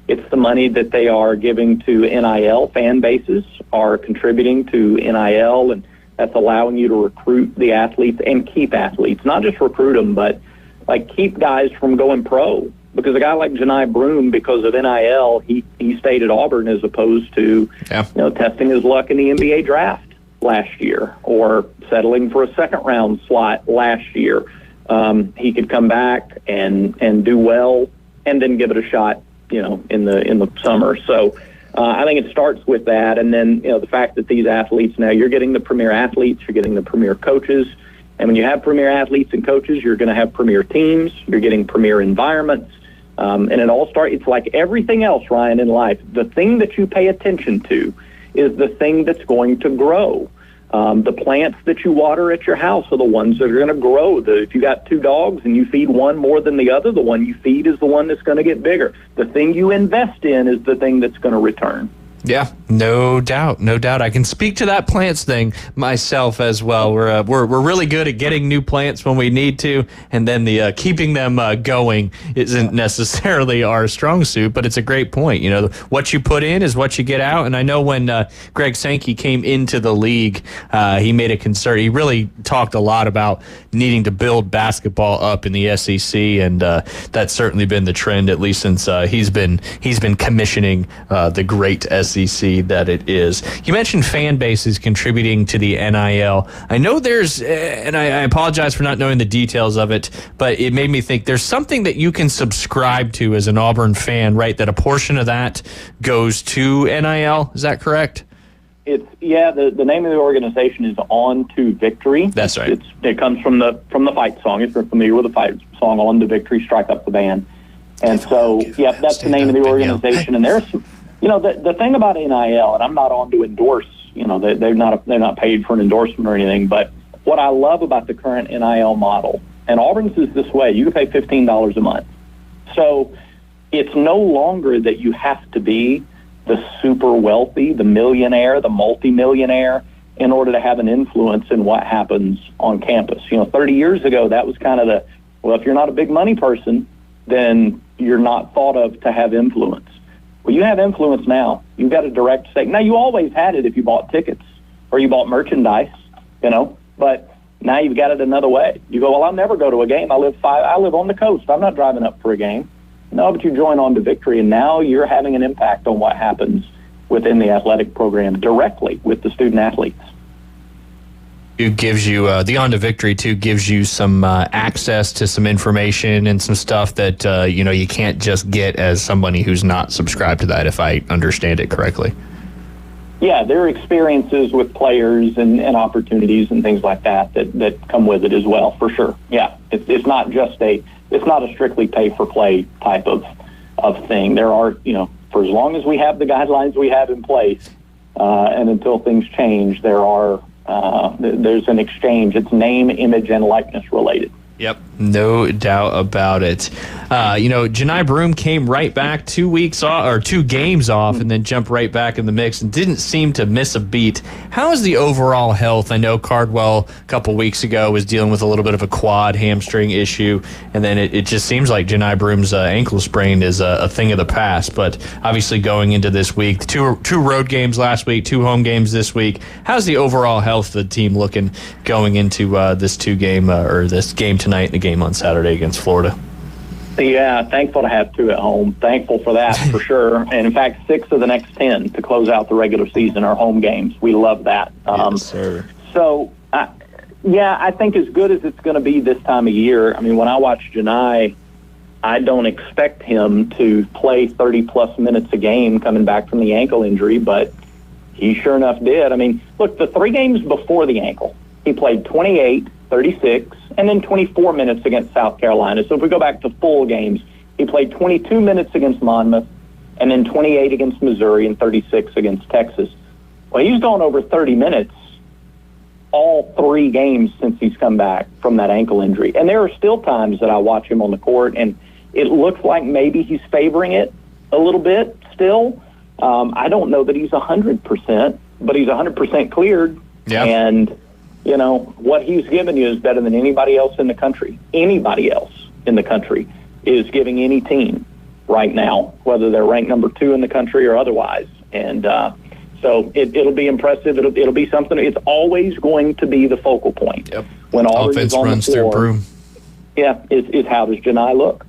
It's the money that they are giving to NIL. Fan bases are contributing to NIL, and that's allowing you to recruit the athletes and keep athletes. Not just recruit them, but like keep guys from going pro. Because a guy like Johni Broome, because of NIL, he stayed at Auburn as opposed to testing his luck in the NBA draft last year or settling for a second-round slot last year. He could come back and do well and then give it a shot, in the summer. So I think it starts with that, and then the fact that these athletes now, you're getting the premier athletes, you're getting the premier coaches, and when you have premier athletes and coaches, you're going to have premier teams, you're getting premier environments. And it all starts, it's like everything else, Ryan, in life. The thing that you pay attention to is the thing that's going to grow. The plants that you water at your house are the ones that are going to grow. If you got 2 dogs and you feed one more than the other, the one you feed is the one that's going to get bigger. The thing you invest in is the thing that's going to return. Yeah, no doubt. I can speak to that plants thing myself as well. We're really good at getting new plants when we need to, and then the keeping them going isn't necessarily our strong suit. But it's a great point. What you put in is what you get out. And I know when Greg Sankey came into the league, he made a concern. He really talked a lot about needing to build basketball up in the SEC, and that's certainly been the trend, at least since he's been commissioning the great SEC that it is. You mentioned fan bases contributing to the NIL. I know there's, and I apologize for not knowing the details of it, but it made me think there's something that you can subscribe to as an Auburn fan, right? That a portion of that goes to NIL. Is that correct? The name of the organization is On to Victory. That's right. It comes from the fight song. If you're familiar with the fight song, On to Victory, Strike Up the Band. And so, that's the name of the organization. And there's the thing about NIL, and I'm not on to endorse, they're not paid for an endorsement or anything, but what I love about the current NIL model, and Auburn's is this way, you can pay $15 a month. So it's no longer that you have to be the super wealthy, the millionaire, the multimillionaire in order to have an influence in what happens on campus. 30 years ago, that was kind of if you're not a big money person, then you're not thought of to have influence. Well, you have influence now. You've got a direct stake. Now, you always had it if you bought tickets or you bought merchandise, but now you've got it another way. You go, well, I'll never go to a game. I live on the coast. I'm not driving up for a game. No, but you join On to Victory, and now you're having an impact on what happens within the athletic program directly with the student athletes. It gives you the On to Victory too gives you some access to some information and some stuff that you can't just get as somebody who's not subscribed to that, if I understand it correctly. Yeah, there are experiences with players and opportunities and things like that come with it as well, for sure. Yeah, it's not just it's not a strictly pay for play type of thing. There are for as long as we have the guidelines we have in place, and until things change, there's an exchange. It's name, image, and likeness related. Yep, no doubt about it. Johni Broome came right back 2 weeks off, or 2 games off, and then jumped right back in the mix and didn't seem to miss a beat. How is the overall health? I know Cardwell a couple weeks ago was dealing with a little bit of a quad hamstring issue, and then it just seems like Johni Broome's ankle sprain is a thing of the past. But obviously going into this week, two road games last week, 2 home games this week. How's the overall health of the team looking going into this this game tonight and the game on Saturday against Florida? Yeah, thankful to have 2 at home. Thankful for that, for sure. And in fact, 6 of the next 10 to close out the regular season are home games. We love that. Yes, sir. So, I think as good as it's going to be this time of year, when I watch Johni, I don't expect him to play 30-plus minutes a game coming back from the ankle injury, but he sure enough did. Look, the 3 games before the ankle, he played 28, 36, and then 24 minutes against South Carolina. So if we go back to full games, he played 22 minutes against Monmouth, and then 28 against Missouri and 36 against Texas. Well, he's gone over 30 minutes all 3 games since he's come back from that ankle injury. And there are still times that I watch him on the court, and it looks like maybe he's favoring it a little bit still. I don't know that he's 100%, but he's 100% cleared. Yeah. And what he's given you is better than anybody else in the country. Anybody else in the country is giving any team right now, whether they're ranked number 2 in the country or otherwise. And So it'll be impressive. It'll be something. It's always going to be the focal point. Yep. When Auburn offense is on runs the floor, through Broome. Yeah, is how does Janai look?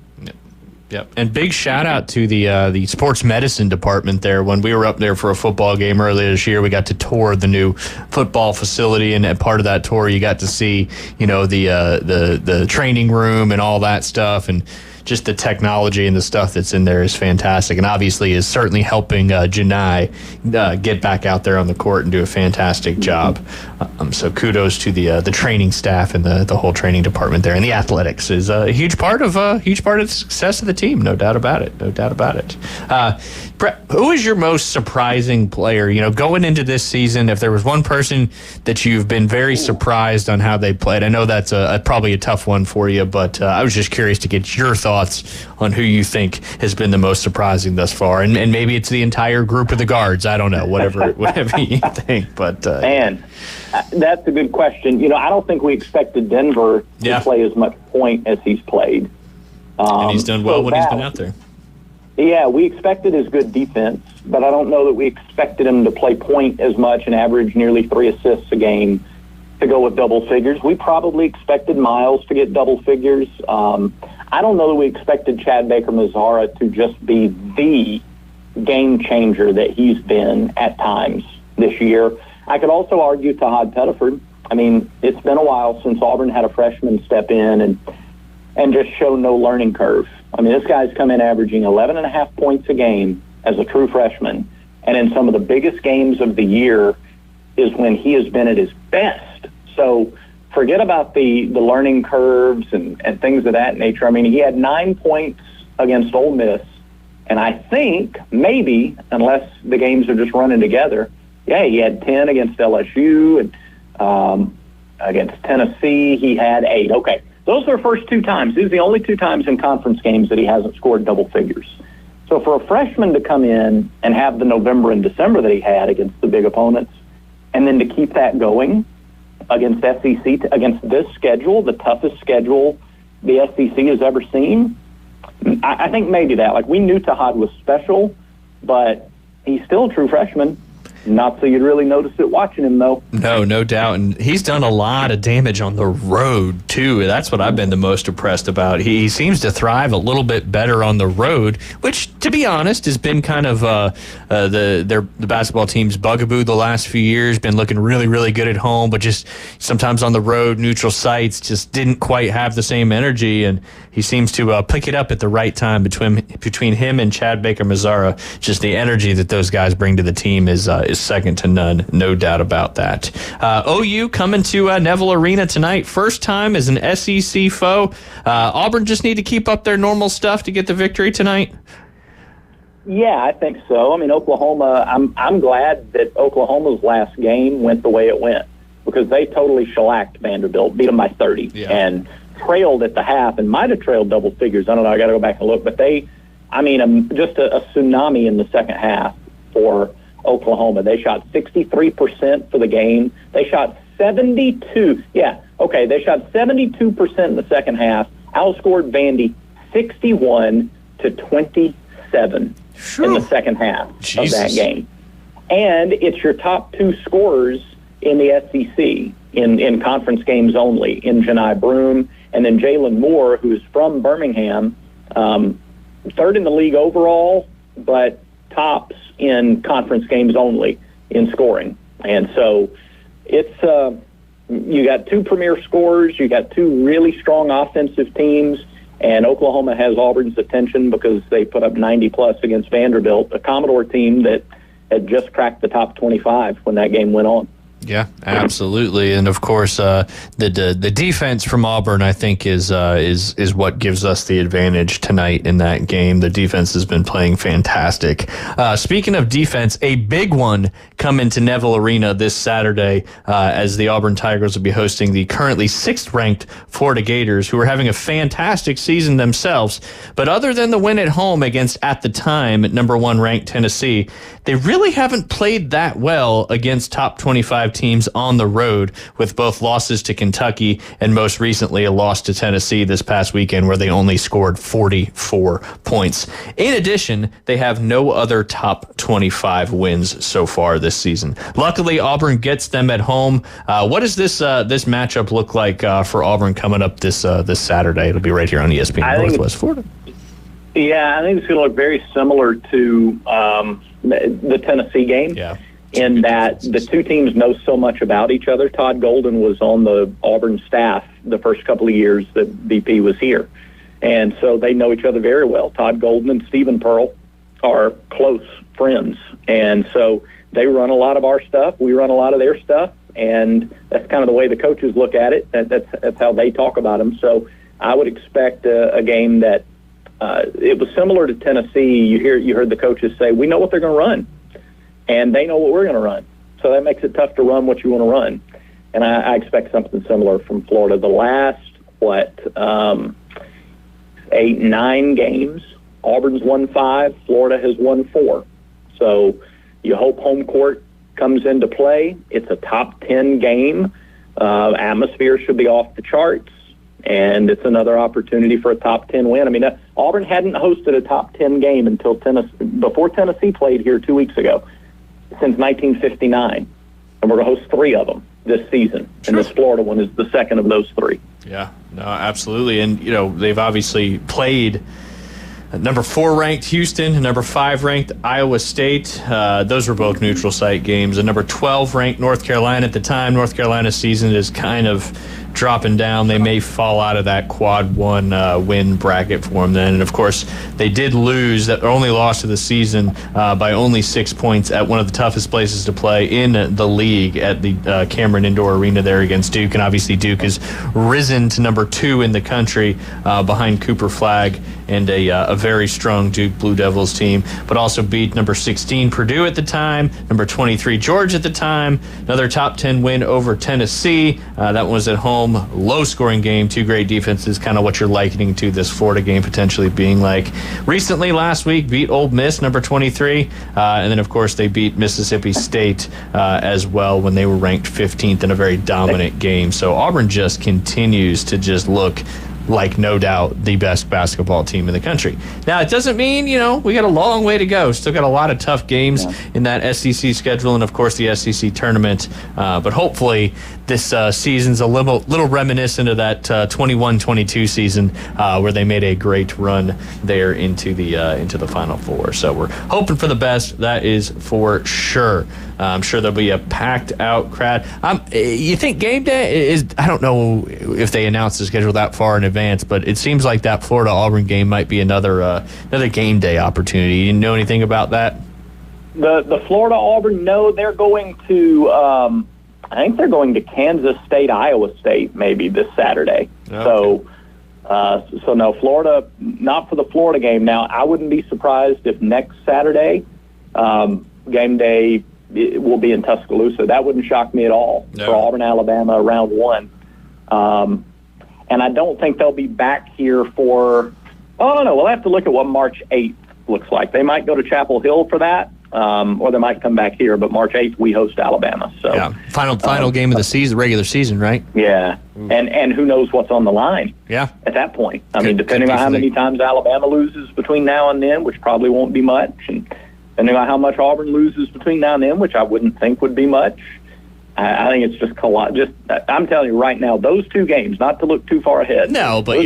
Yep. And big shout out to the sports medicine department there. When we were up there for a football game earlier this year, we got to tour the new football facility, and part of that tour, you got to see, the training room and all that stuff, and just the technology and the stuff that's in there is fantastic, and obviously is certainly helping Janai get back out there on the court and do a fantastic job. So kudos to the training staff and the whole training department there, and the athletics is a huge part of the success of the team. No doubt about it. Brett, who is your most surprising player? Going into this season, if there was one person that you've been very surprised on how they played, I know that's probably a tough one for you, but I was just curious to get your thoughts on who you think has been the most surprising thus far, and maybe it's the entire group of the guards. I don't know, whatever you think. But man, that's a good question. I don't think we expected Denver to play as much point as he's played, and he's done well when he's been out there. Yeah, we expected his good defense, but I don't know that we expected him to play point as much and average nearly 3 assists a game to go with double figures. We probably expected Miles to get double figures. I don't know that we expected Chad Baker-Mazara to just be the game changer that he's been at times this year. I could also argue Tahad Pettiford. I mean, it's been a while since Auburn had a freshman step in and just show no learning curve. I mean, this guy's come in averaging 11.5 points a game as a true freshman, and in some of the biggest games of the year is when he has been at his best. So forget about the learning curves and things of that nature. I mean, he had 9 points against Ole Miss, and I think maybe, unless the games are just running together, he had 10 against LSU, and against Tennessee he had 8. Okay, those are the first 2 times. These are the only 2 times in conference games that he hasn't scored double figures. So for a freshman to come in and have the November and December that he had against the big opponents, and then to keep that going against SEC, against this schedule, the toughest schedule the SEC has ever seen, I think maybe that. Like, we knew Tahad was special, but he's still a true freshman. Not so you'd really notice it watching him, though. No doubt. And he's done a lot of damage on the road, too. That's what I've been the most impressed about. He seems to thrive a little bit better on the road, which, to be honest, has been kind of the basketball team's bugaboo the last few years. Been looking really, really good at home, but just sometimes on the road, neutral sites, just didn't quite have the same energy. And he seems to pick it up at the right time between him and Chad Baker-Mazara. Just the energy that those guys bring to the team is second to none, no doubt about that. OU coming to Neville Arena tonight. First time as an SEC foe. Auburn just need to keep up their normal stuff to get the victory tonight. Yeah, I think so. I mean, Oklahoma, I'm glad that Oklahoma's last game went the way it went, because they totally shellacked Vanderbilt, beat them by 30, and trailed at the half, and might have trailed double figures. I don't know, I got to go back and look. But just a tsunami in the second half for Oklahoma. They shot 63% for the game. They shot 72. They shot 72% in the second half. Outscored Vandy 61-27 in the second half of that game. And it's your top 2 scorers in the SEC in conference games only, in Janai Broome and then Jalen Moore, who's from Birmingham, 3rd in the league overall, but tops in conference games only in scoring. And so it's you got 2 premier scorers, you got 2 really strong offensive teams, and Oklahoma has Auburn's attention because they put up 90-plus against Vanderbilt, a Commodore team that had just cracked the top 25 when that game went on. Yeah, absolutely, and of course, the defense from Auburn, I think, is what gives us the advantage tonight in that game. The defense has been playing fantastic. Speaking of defense, a big one coming to Neville Arena this Saturday, as the Auburn Tigers will be hosting the currently 6th-ranked Florida Gators, who are having a fantastic season themselves. But other than the win at home against, at the time, number 1 ranked Tennessee, they really haven't played that well against top 25 teams on the road, with both losses to Kentucky and most recently a loss to Tennessee this past weekend where they only scored 44 points. In addition, they have no other top 25 wins so far this season. Luckily, Auburn gets them at home. What does this matchup look like for Auburn coming up this Saturday? It'll be right here on ESPN Northwest Florida. Yeah, I think it's going to look very similar to the Tennessee game, in that the two teams know so much about each other. Todd Golden was on the Auburn staff the first couple of years that BP was here, and so they know each other very well. Todd Golden and Stephen Pearl are close friends, and so they run a lot of our stuff. We run a lot of their stuff, and that's kind of the way the coaches look at it. That's how they talk about them. So I would expect a game that it was similar to Tennessee. You heard the coaches say, we know what they're going to run, and they know what we're going to run. So that makes it tough to run what you want to run. And I expect something similar from Florida. The last, 8-9 games, Auburn's won 5, Florida has won 4. So you hope home court comes into play. It's a top 10 game. Atmosphere should be off the charts. And it's another opportunity for a top 10 win. I mean, Auburn hadn't hosted a top 10 game until before Tennessee played here 2 weeks ago, since 1959. And we're going to host 3 of them this season. And this Florida one is the second of those 3. Yeah, no, absolutely. And, they've obviously played number 4 ranked Houston, number 5 ranked Iowa State. Those were both neutral site games. And number 12 ranked North Carolina at the time. North Carolina's season is kind of dropping down. They may fall out of that quad 1 win bracket for them then. And of course, they did lose, that only loss of the season by only 6 points at one of the toughest places to play in the league at the Cameron Indoor Arena there against Duke. And obviously Duke has risen to number 2 in the country behind Cooper Flagg and a very strong Duke Blue Devils team, but also beat number 16 Purdue at the time, number 23 Georgia at the time, another top 10 win over Tennessee. That one was at home, low-scoring game, 2 great defenses, kind of what you're likening to this Florida game potentially being like. Recently, last week, beat Ole Miss, number 23, and then, of course, they beat Mississippi State as well when they were ranked 15th in a very dominant game. So Auburn just continues to just look like, no doubt, the best basketball team in the country. Now, it doesn't mean, we got a long way to go. Still got a lot of tough games in that SEC schedule and, of course, the SEC tournament. But hopefully this season's a little reminiscent of that 21-22 season where they made a great run there into the Final Four. So we're hoping for the best. That is for sure. I'm sure there'll be a packed-out crowd. You think game day is? I don't know if they announced the schedule that far in advance, but it seems like that Florida-Auburn game might be another game day opportunity. You know anything about that? The Florida-Auburn, no, they're going to. I think they're going to Kansas State, Iowa State, maybe this Saturday. Okay. So no, Florida, not for the Florida game. Now, I wouldn't be surprised if next Saturday, game day, it will be in Tuscaloosa. That wouldn't shock me at all for Auburn, Alabama, round 1. And I don't think they'll be back here for, I don't know, we'll have to look at what March 8th looks like. They might go to Chapel Hill for that, or they might come back here, but March 8th we host Alabama. So yeah, final game of the season, regular season, right? Yeah, and who knows what's on the line at that point. I mean, depending on how many times Alabama loses between now and then, which probably won't be much, and depending on how much Auburn loses between now and then, which I wouldn't think would be much, I think it's just I'm telling you right now, those 2 games, not to look too far ahead. No, but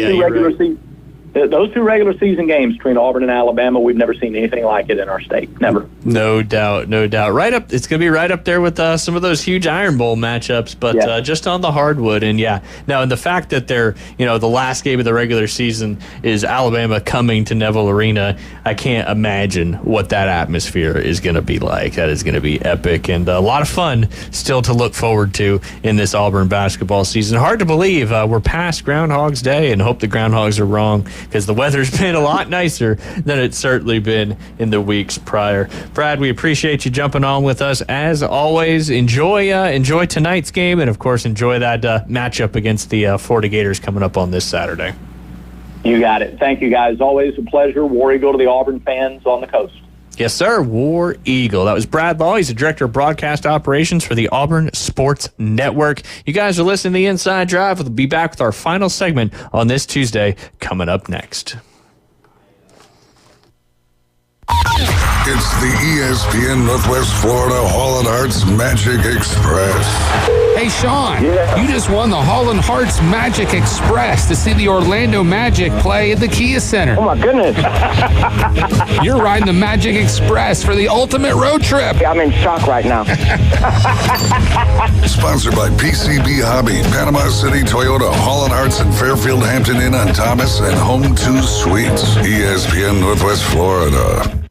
those 2 regular season games between Auburn and Alabama, we've never seen anything like it in our state. Never. No doubt. Right up, it's going to be right up there with some of those huge Iron Bowl matchups, but just on the hardwood. And now, and the fact that they're, the last game of the regular season is Alabama coming to Neville Arena, I can't imagine what that atmosphere is going to be like. That is going to be epic and a lot of fun still to look forward to in this Auburn basketball season. Hard to believe we're past Groundhog's Day, and hope the Groundhogs are wrong, because the weather's been a lot nicer than it's certainly been in the weeks prior. Brad, we appreciate you jumping on with us as always. Enjoy tonight's game, and of course enjoy that matchup against the Florida Gators coming up on this Saturday. You got it. Thank you, guys. Always a pleasure. War Eagle to the Auburn fans on the coast. Yes, sir. War Eagle. That was Brad Law. He's the Director of Broadcast Operations for the Auburn Sports Network. You guys are listening to The Inside Drive. We'll be back with our final segment on this Tuesday coming up next. It's the ESPN Northwest Florida Hall & Hearts Magic Express. Hey, Sean, you just won the Hall & Hearts Magic Express to see the Orlando Magic play at the Kia Center. Oh, my goodness. You're riding the Magic Express for the ultimate road trip. I'm in shock right now. Sponsored by PCB Hobby, Panama City Toyota, Hall & Hearts, and Fairfield Hampton Inn on Thomas, and Home 2 Suites. ESPN Northwest Florida.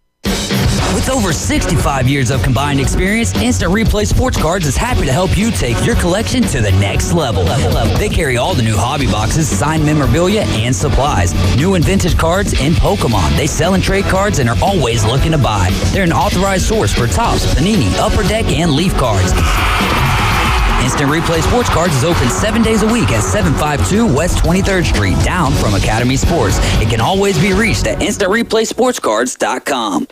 With over 65 years of combined experience, Instant Replay Sports Cards is happy to help you take your collection to the next level. They carry all the new hobby boxes, signed memorabilia, and supplies. New and vintage cards and Pokemon. They sell and trade cards and are always looking to buy. They're an authorized source for Topps, Panini, Upper Deck, and Leaf cards. Instant Replay Sports Cards is open 7 days a week at 752 West 23rd Street, down from Academy Sports. It can always be reached at InstantReplaySportsCards.com.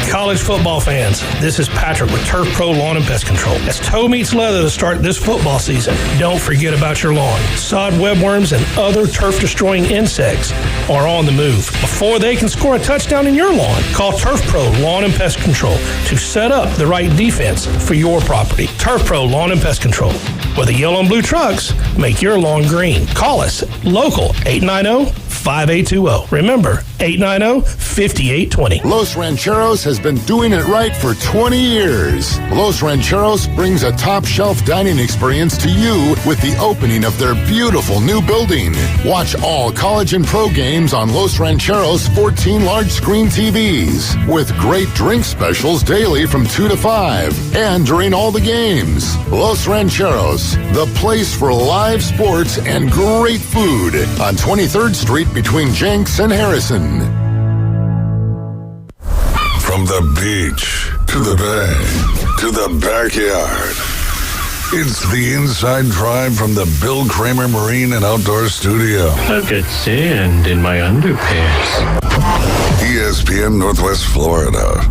College football fans, this is Patrick with Turf Pro Lawn and Pest Control. As toe meets leather to start this football season, don't forget about your lawn. Sod webworms and other turf-destroying insects are on the move. Before they can score a touchdown in your lawn, call Turf Pro Lawn and Pest Control to set up the right defense for your property. Turf Pro Lawn and Pest Control, where the yellow and blue trucks make your lawn green. Call us, local 890-5820. Remember, 890-5820. Los Rancheros has been doing it right for 20 years. Los Rancheros brings a top-shelf dining experience to you with the opening of their beautiful new building. Watch all college and pro games on Los Rancheros' 14 large-screen TVs with great drink specials daily from 2 to 5 and during all the games. Los Rancheros, the place for live sports and great food on 23rd Street between Jenks and Harrison. From the beach to the bay to the backyard, it's the Inside Drive from the Bill Kramer Marine and Outdoor Studio. I've got sand in my underpants. ESPN Northwest Florida.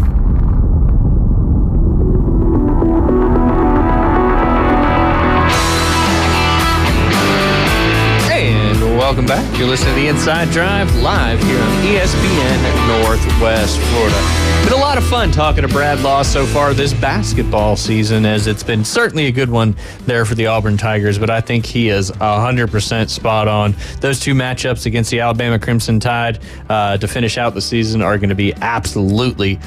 Welcome back. You're listening to The Inside Drive live here on ESPN Northwest Florida. Been a lot of fun talking to Brad Law so far this basketball season, as it's been certainly a good one there for the Auburn Tigers, but I think he is 100% spot on. Those two matchups against the Alabama Crimson Tide to finish out the season are going to be absolutely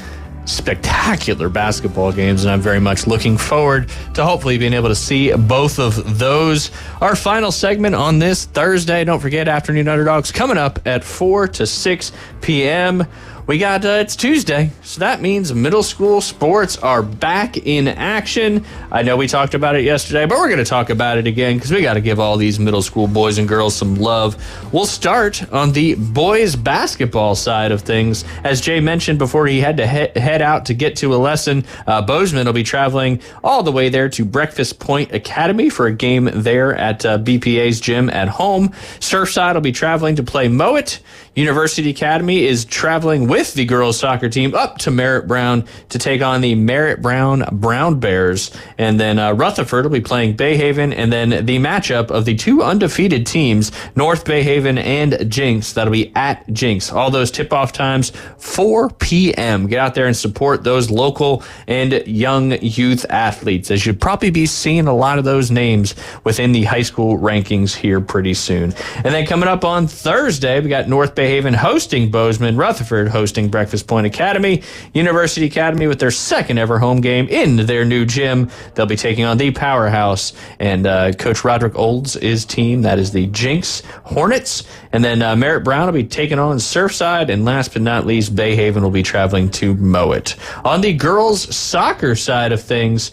spectacular basketball games, and I'm very much looking forward to hopefully being able to see both of those. Our final segment on this Thursday, don't forget Afternoon Underdogs coming up at 4 to 6 p.m. We got, it's Tuesday, so that means middle school sports are back in action. I know we talked about it yesterday, but we're going to talk about it again because we got to give all these middle school boys and girls some love. We'll start on the boys basketball side of things. As Jay mentioned before, he had to head out to get to a lesson. Bozeman will be traveling all the way there to Breakfast Point Academy for a game there at BPA's gym at home. Surfside will be traveling to play Mowat. University Academy is traveling with the girls soccer team up to Merritt Brown to take on the Merritt Brown Brown Bears. And then Rutherford will be playing Bayhaven. And then the matchup of the two undefeated teams, North Bayhaven and Jinx, that'll be at Jinx. All those tip-off times, 4 p.m. Get out there and support those local and young youth athletes, as you'll probably be seeing a lot of those names within the high school rankings here pretty soon. And then coming up on Thursday, we got North Bayhaven hosting Bozeman, Rutherford hosting Breakfast Point Academy, University Academy with their second ever home game in their new gym. They'll be taking on the powerhouse, and Coach Roderick Olds' team, that is the Jinx Hornets. And then Merritt Brown will be taking on Surfside, and last but not least, Bayhaven will be traveling to Mowat. On the girls soccer side of things,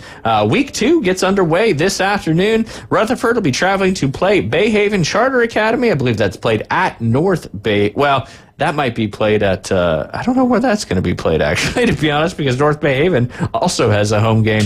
week 2 gets underway this afternoon. Rutherford will be traveling to play Bayhaven Charter Academy. I believe that's played at North Bay. Well, That might be played at, I don't know where that's going to be played, actually, to be honest, because North Bay Haven also has a home game.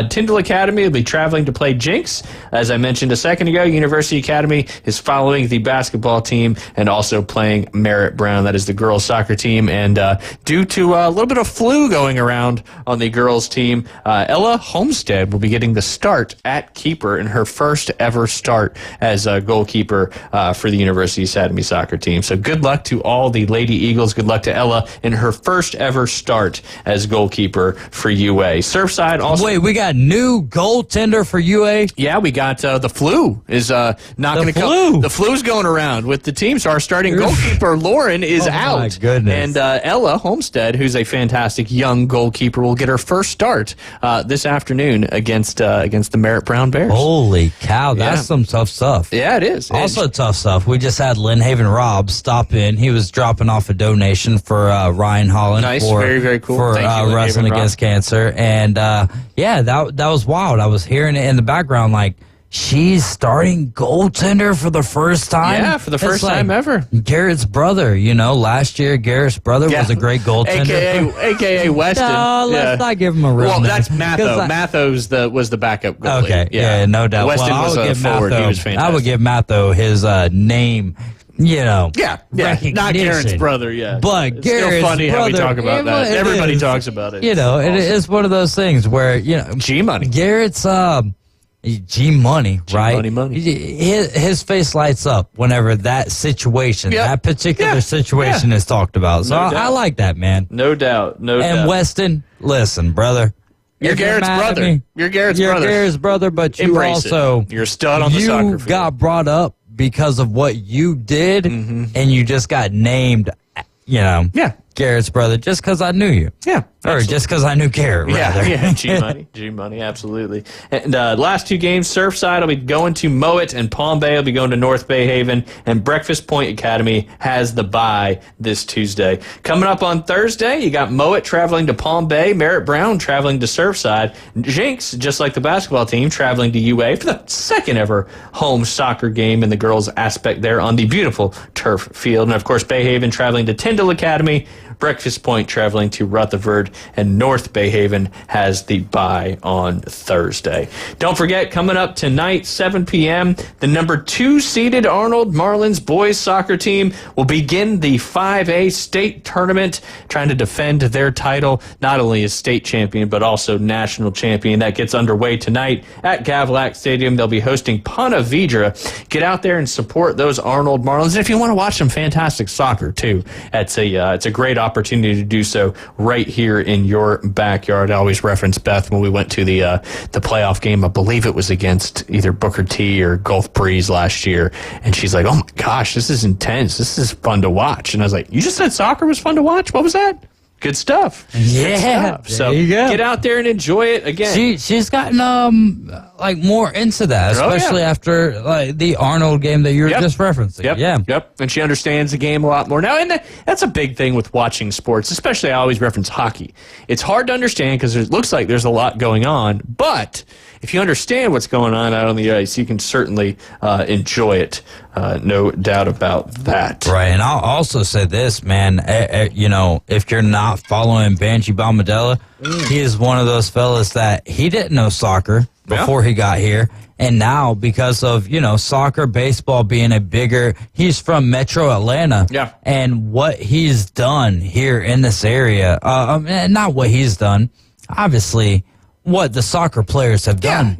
Tyndall Academy will be traveling to play Jinx. As I mentioned a second ago, University Academy is following the basketball team and also playing Merritt Brown. That is the girls' soccer team. And due to a little bit of flu going around on the girls' team, Ella Homestead will be getting the start at keeper in her first ever start as a goalkeeper for the University Academy soccer team. So good luck to all the Lady Eagles. Good luck to Ella in her first ever start as goalkeeper for UA. Surfside also. Wait, we got new goaltender for UA? Yeah, we got the flu is not going to come. The flu's going around with the team. So our starting goalkeeper, Lauren, is out. My goodness. And Ella Homestead, who's a fantastic young goalkeeper, will get her first start this afternoon against the Merritt Brown Bears. Holy cow, that's some tough stuff. Yeah, it is. Also tough stuff. We just had Lynn Haven Robb stop in. He was dropping off a donation for Ryan Holland. Nice, for, very, very cool. For Thank you, wrestling against cancer. And that was wild. I was hearing it in the background like, she's starting goaltender for the first time? Yeah, for the first time ever. Garrett's brother, last year Garrett's brother was a great goaltender. AKA Weston. No, let's not give him a real name. That's Matho. Matho's was the backup goalie. Okay, yeah, no doubt. Weston was a forward. He was fantastic. I would give Matho his name, not Garrett's brother, but it's Garrett's still funny brother, how we talk about that. Everybody talks about it. It is one of those things where, G-Money. Garrett's, G-Money, right? Money. His face lights up whenever that situation, that particular situation is talked about. So I like that, man. No doubt. And Weston, listen, brother. You're Garrett's brother. You're Garrett's brother, but you Embrace also... it. You're a stud on the soccer field. You got brought up because of what you did, and you just got named, Garrett's brother, just because I knew you. Yeah. Or just because I knew Garrett, rather. Yeah, G-Money, absolutely. And last two games, Surfside will be going to Mowat, and Palm Bay will be going to North Bay Haven, and Breakfast Point Academy has the bye this Tuesday. Coming up on Thursday, you got Mowat traveling to Palm Bay, Merritt Brown traveling to Surfside, Jinx, just like the basketball team, traveling to UA for the second ever home soccer game in the girls' aspect there on the beautiful turf field. And, of course, Bay Haven traveling to Tyndall Academy, Breakfast Point traveling to Rutherford, and North Bay Haven has the bye on Thursday. Don't forget, coming up tonight, 7 p.m., the number 2 seeded Arnold Marlins boys soccer team will begin the 5A state tournament, trying to defend their title, not only as state champion, but also national champion. That gets underway tonight at Gavlac Stadium. They'll be hosting Ponte Vedra. Get out there and support those Arnold Marlins. And if you want to watch some fantastic soccer, too, it's a great opportunity to do so right here in your backyard. I always reference Beth when we went to the playoff game. I believe it was against either Booker T or Gulf Breeze last year, and she's like, "Oh my gosh, this is intense. This is fun to watch." And I was like, "You just said soccer was fun to watch? What was that?" Good stuff. Yeah. Good stuff. So there you go. Get out there and enjoy it again. She's gotten more into that, especially after the Arnold game that you were just referencing. Yep. And she understands the game a lot more now. And that's a big thing with watching sports, especially I always reference hockey. It's hard to understand because it looks like there's a lot going on, but if you understand what's going on out on the ice, you can certainly enjoy it. No doubt about that. Right, and I'll also say this, man. If you're not following Banji Balmadella, he is one of those fellas that he didn't know soccer before he got here. And now, because of, soccer, baseball being he's from Metro Atlanta. Yeah. And what he's done here in this area, not what he's done, obviously, what the soccer players have done.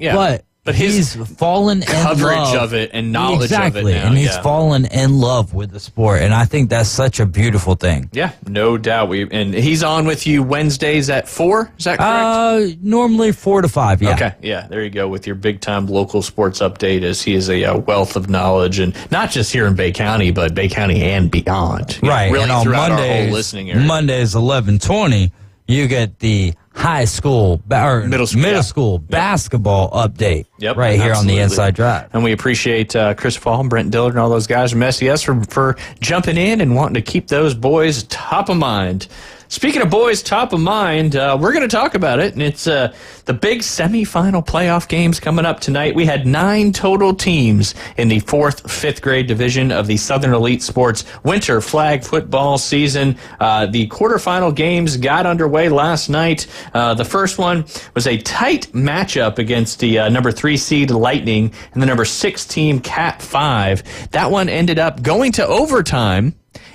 But he's fallen in love. Coverage of it and knowledge of it now. And he's fallen in love with the sport. And I think that's such a beautiful thing. Yeah, no doubt. And he's on with you Wednesdays at 4, is that correct? Normally 4 to 5, yeah. Okay, yeah, there you go with your big-time local sports update, as he is a wealth of knowledge, and not just here in Bay County, but Bay County and beyond. Right, really and on throughout our whole listening area. Mondays 11:20, you get the high school middle school basketball update right here on the Inside Drive. And we appreciate Chris Fall, Brent Dillard, and all those guys from SES for jumping in and wanting to keep those boys top of mind. Speaking of boys, top of mind, we're going to talk about it, and it's the big semifinal playoff games coming up tonight. We had 9 total teams in the 4th, 5th grade division of the Southern Elite Sports Winter Flag Football season. The quarterfinal games got underway last night. The first one was a tight matchup against the number 3 seed Lightning and the number 6 team Cat 5. That one ended up going to overtime,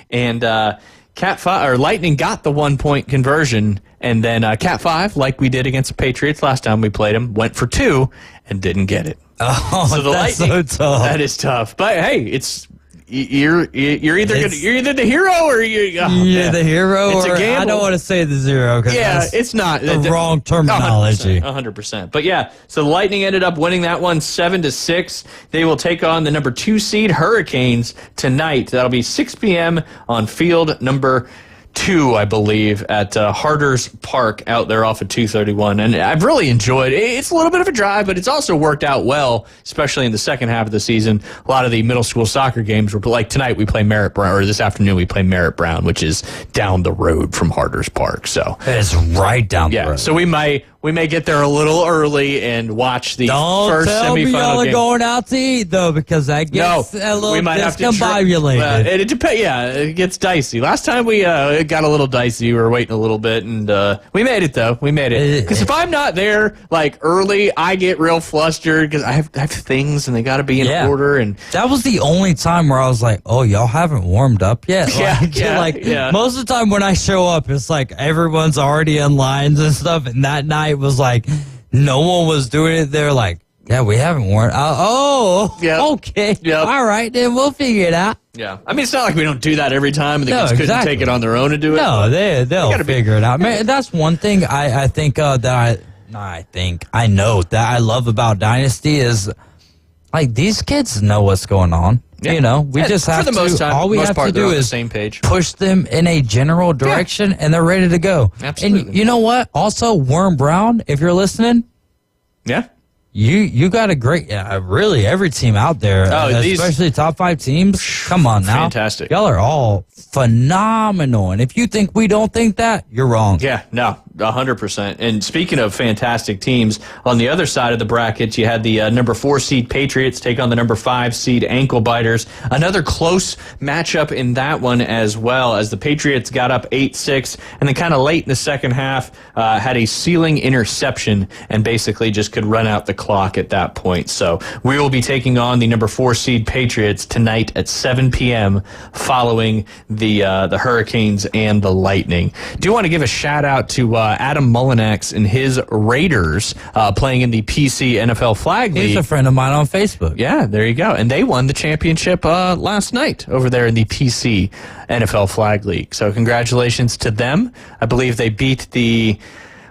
and Cat 5 or Lightning got the 1-point conversion, and then Cat 5, like we did against the Patriots last time we played them, went for 2 and didn't get it. Oh, so the that's Lightning, so tough. That is tough. But hey, you're either the hero or you're the hero. It's or a gamble. I don't want to say the zero because it's not the wrong terminology. 100%. But yeah, so the Lightning ended up winning that one 7-6. They will take on the number 2 seed Hurricanes tonight. That'll be 6 p.m. on field number 2, I believe, at Harder's Park out there off of 231. And I've really enjoyed it. It's a little bit of a drive, but it's also worked out well, especially in the second half of the season. A lot of the middle school soccer games were like tonight we play Merritt Brown, or this afternoon we play Merritt Brown, which is down the road from Harder's Park. So it's right down the road. So we may get there a little early and watch the first Don't tell me semifinal y'all are game. going out to eat, though, because that gets a little discombobulated. It depends. Yeah, it gets dicey. Last time we it got a little dicey. We were waiting a little bit, and we made it, though. We made it. Because if I'm not there, like, early, I get real flustered because I have things, and they got to be in order. And that was the only time where I was like, oh, y'all haven't warmed up yet? Most of the time when I show up, it's like everyone's already in lines and stuff, and that night was like no one was doing it. They're like, yeah, we haven't warmed okay. Yep. All right, then we'll figure it out. Yeah. I mean, it's not like we don't do that every time, and the kids couldn't take it on their own to do it. No, they'll figure it out. Man, that's one thing I think that I know that I love about Dynasty is, like, these kids know what's going on. Yeah. You know, we just have all we have to do is same page. Push them in a general direction, and they're ready to go. Absolutely. And you know what? Also, Worm Brown, if you're listening, you got a great, really every team out there, especially top 5 teams. Come on now, fantastic. Y'all are all phenomenal, and if you think we don't think that, you're wrong. Yeah, no, 100%. And speaking of fantastic teams, on the other side of the bracket, you had the number 4 seed Patriots take on the number 5 seed Ankle Biters. Another close matchup in that one as well, as the Patriots got up 8-6, and then kind of late in the second half had a ceiling interception and basically just could run out the clock at that point. So we will be taking on the number 4 seed Patriots tonight at 7 p.m. following the Hurricanes and the Lightning. Do want to give a shout out to Adam Mullinax and his Raiders playing in the PC NFL Flag League. He's a friend of mine on Facebook. Yeah, there you go. And they won the championship last night over there in the PC NFL Flag League. So congratulations to them. I believe they beat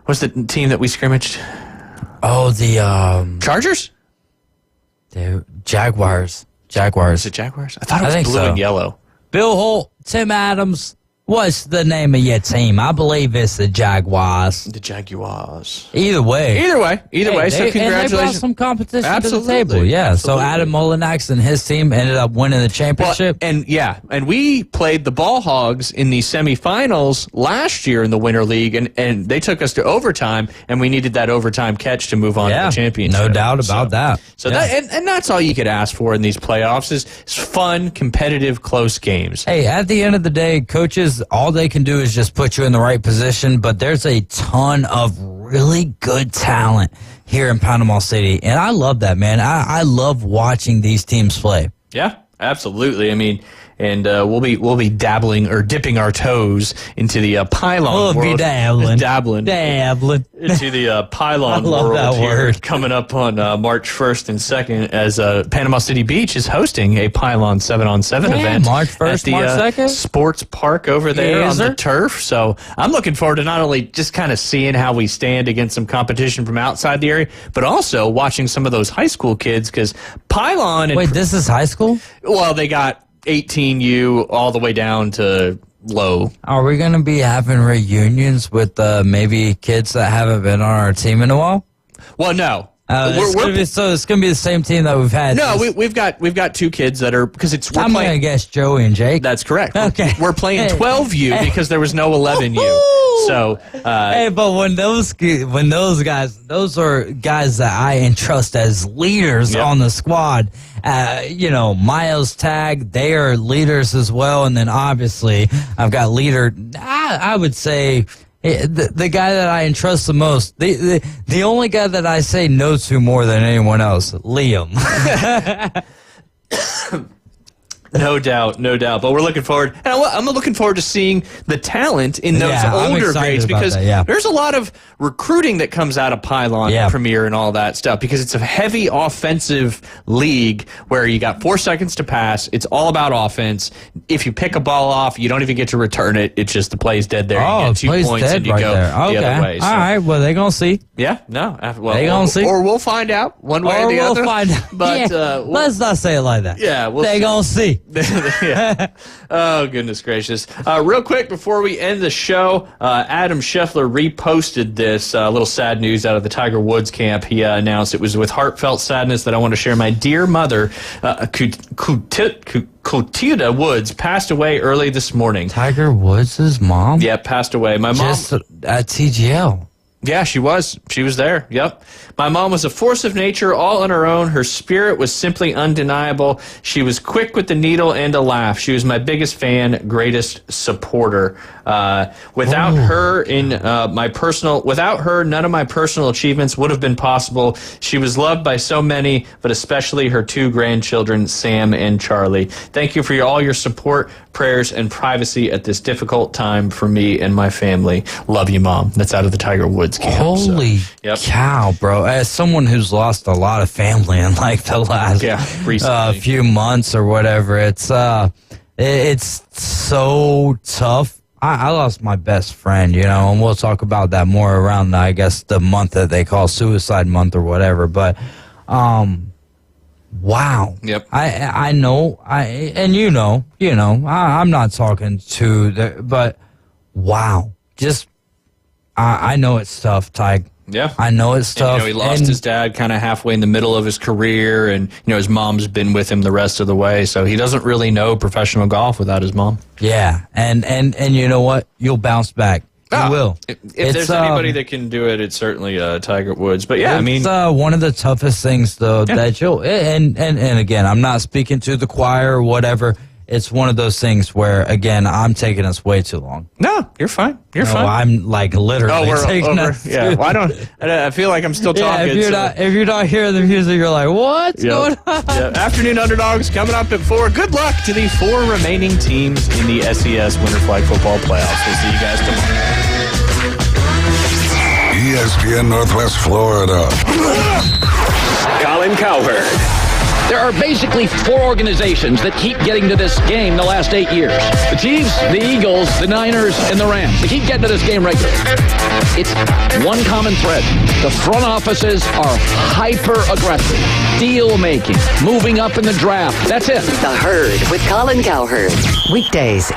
what's the team that we scrimmaged? Oh, the Chargers? The Jaguars. Is it Jaguars? I thought it was blue and yellow. Bill Holt, Tim Adams. What's the name of your team? I believe it's the Jaguars. The Jaguars. Either way. So congratulations. And they brought some competition to the table. Absolutely. So Adam Mullinax and his team ended up winning the championship. And we played the Ball Hogs in the semifinals last year in the Winter League, and they took us to overtime, and we needed that overtime catch to move on to the championship. No doubt about that. So and that's all you could ask for in these playoffs is fun, competitive, close games. Hey, at the end of the day, coaches, all they can do is just put you in the right position, but there's a ton of really good talent here in Panama City, and I love that, man. I love watching these teams play. Yeah, absolutely. I mean, and we'll be dabbling or dipping our toes into the pylon world. We'll be dabbling into the pylon world here coming up on March 1st and 2nd as Panama City Beach is hosting a Pylon 7-on-7 event. March 1st, March 2nd? Sports Park over there on the turf. So I'm looking forward to not only just kind of seeing how we stand against some competition from outside the area, but also watching some of those high school kids because Pylon... Wait, this is high school? Well, they got 18U all the way down to low. Are we going to be having reunions with maybe kids that haven't been on our team in a while? Well, no. It's gonna be the same team that we've had. No, we've got two kids that are because I'm gonna guess Joey and Jake. That's correct. Okay, we're playing 12U because there was no 11U. So, hey, but when those guys, those are guys that I entrust as leaders on the squad. Miles Tag, they are leaders as well, and then obviously I've got leader. I would say. The guy that I entrust the most, the only guy that I say no to more than anyone else, Liam. No doubt. But we're looking forward, and I'm looking forward to seeing the talent in those older grades because there's a lot of recruiting that comes out of Pylon and Premier and all that stuff because it's a heavy offensive league where you got 4 seconds to pass. It's all about offense. If you pick a ball off, you don't even get to return it. It's just the play's dead there. You get 2 points and you go the other way. So. All right. Well, they're gonna see. Yeah. No. Well, they gonna see, or we'll find out one way or the other. Find out. But let's not say it like that. Yeah. They're gonna see. Oh, goodness gracious. Real quick before we end the show, Adam Scheffler reposted this little sad news out of the Tiger Woods camp. He announced it was with heartfelt sadness that I want to share my dear mother, Clotilda Woods, passed away early this morning. Tiger Woods' mom? Yeah, passed away. My mom. Just at TGL. Yeah, she was. She was there. Yep. My mom was a force of nature all on her own. Her spirit was simply undeniable. She was quick with the needle and a laugh. She was my biggest fan, greatest supporter. Without her, none of my personal achievements would have been possible. She was loved by so many, but especially her 2 grandchildren, Sam and Charlie. Thank you for all your support, prayers, and privacy at this difficult time for me and my family. Love you, Mom. That's out of the Tiger Woods camp. Holy cow, bro. As someone who's lost a lot of family in like the last few months or whatever, it's so tough. I lost my best friend, and we'll talk about that more around, I guess, the month that they call Suicide Month or whatever. But, wow. Yep. I know, I'm not talking but wow. Just, I know it's tough, Ty. Yeah. I know it's tough. He lost his dad kind of halfway in the middle of his career, and his mom's been with him the rest of the way, so he doesn't really know professional golf without his mom. Yeah, and you know what? You'll bounce back. You will. If there's anybody that can do it, it's certainly Tiger Woods. But yeah, it's one of the toughest things though that you'll and again, I'm not speaking to the choir or whatever. It's one of those things where, again, I'm taking us way too long. No, you're fine. You're fine. I'm like literally taking us. Yeah, well, I feel like I'm still talking. If you're not hearing the music, you're like, what's going on? Yeah. Afternoon Underdogs coming up at 4. Good luck to the 4 remaining teams in the SES Winter Flag Football Playoffs. We'll see you guys tomorrow. ESPN Northwest Florida. Colin Cowherd. There are basically 4 organizations that keep getting to this game the last 8 years. The Chiefs, the Eagles, the Niners, and the Rams. They keep getting to this game regularly. It's one common thread. The front offices are hyper-aggressive. Deal-making. Moving up in the draft. That's it. The Herd with Colin Cowherd. Weekdays.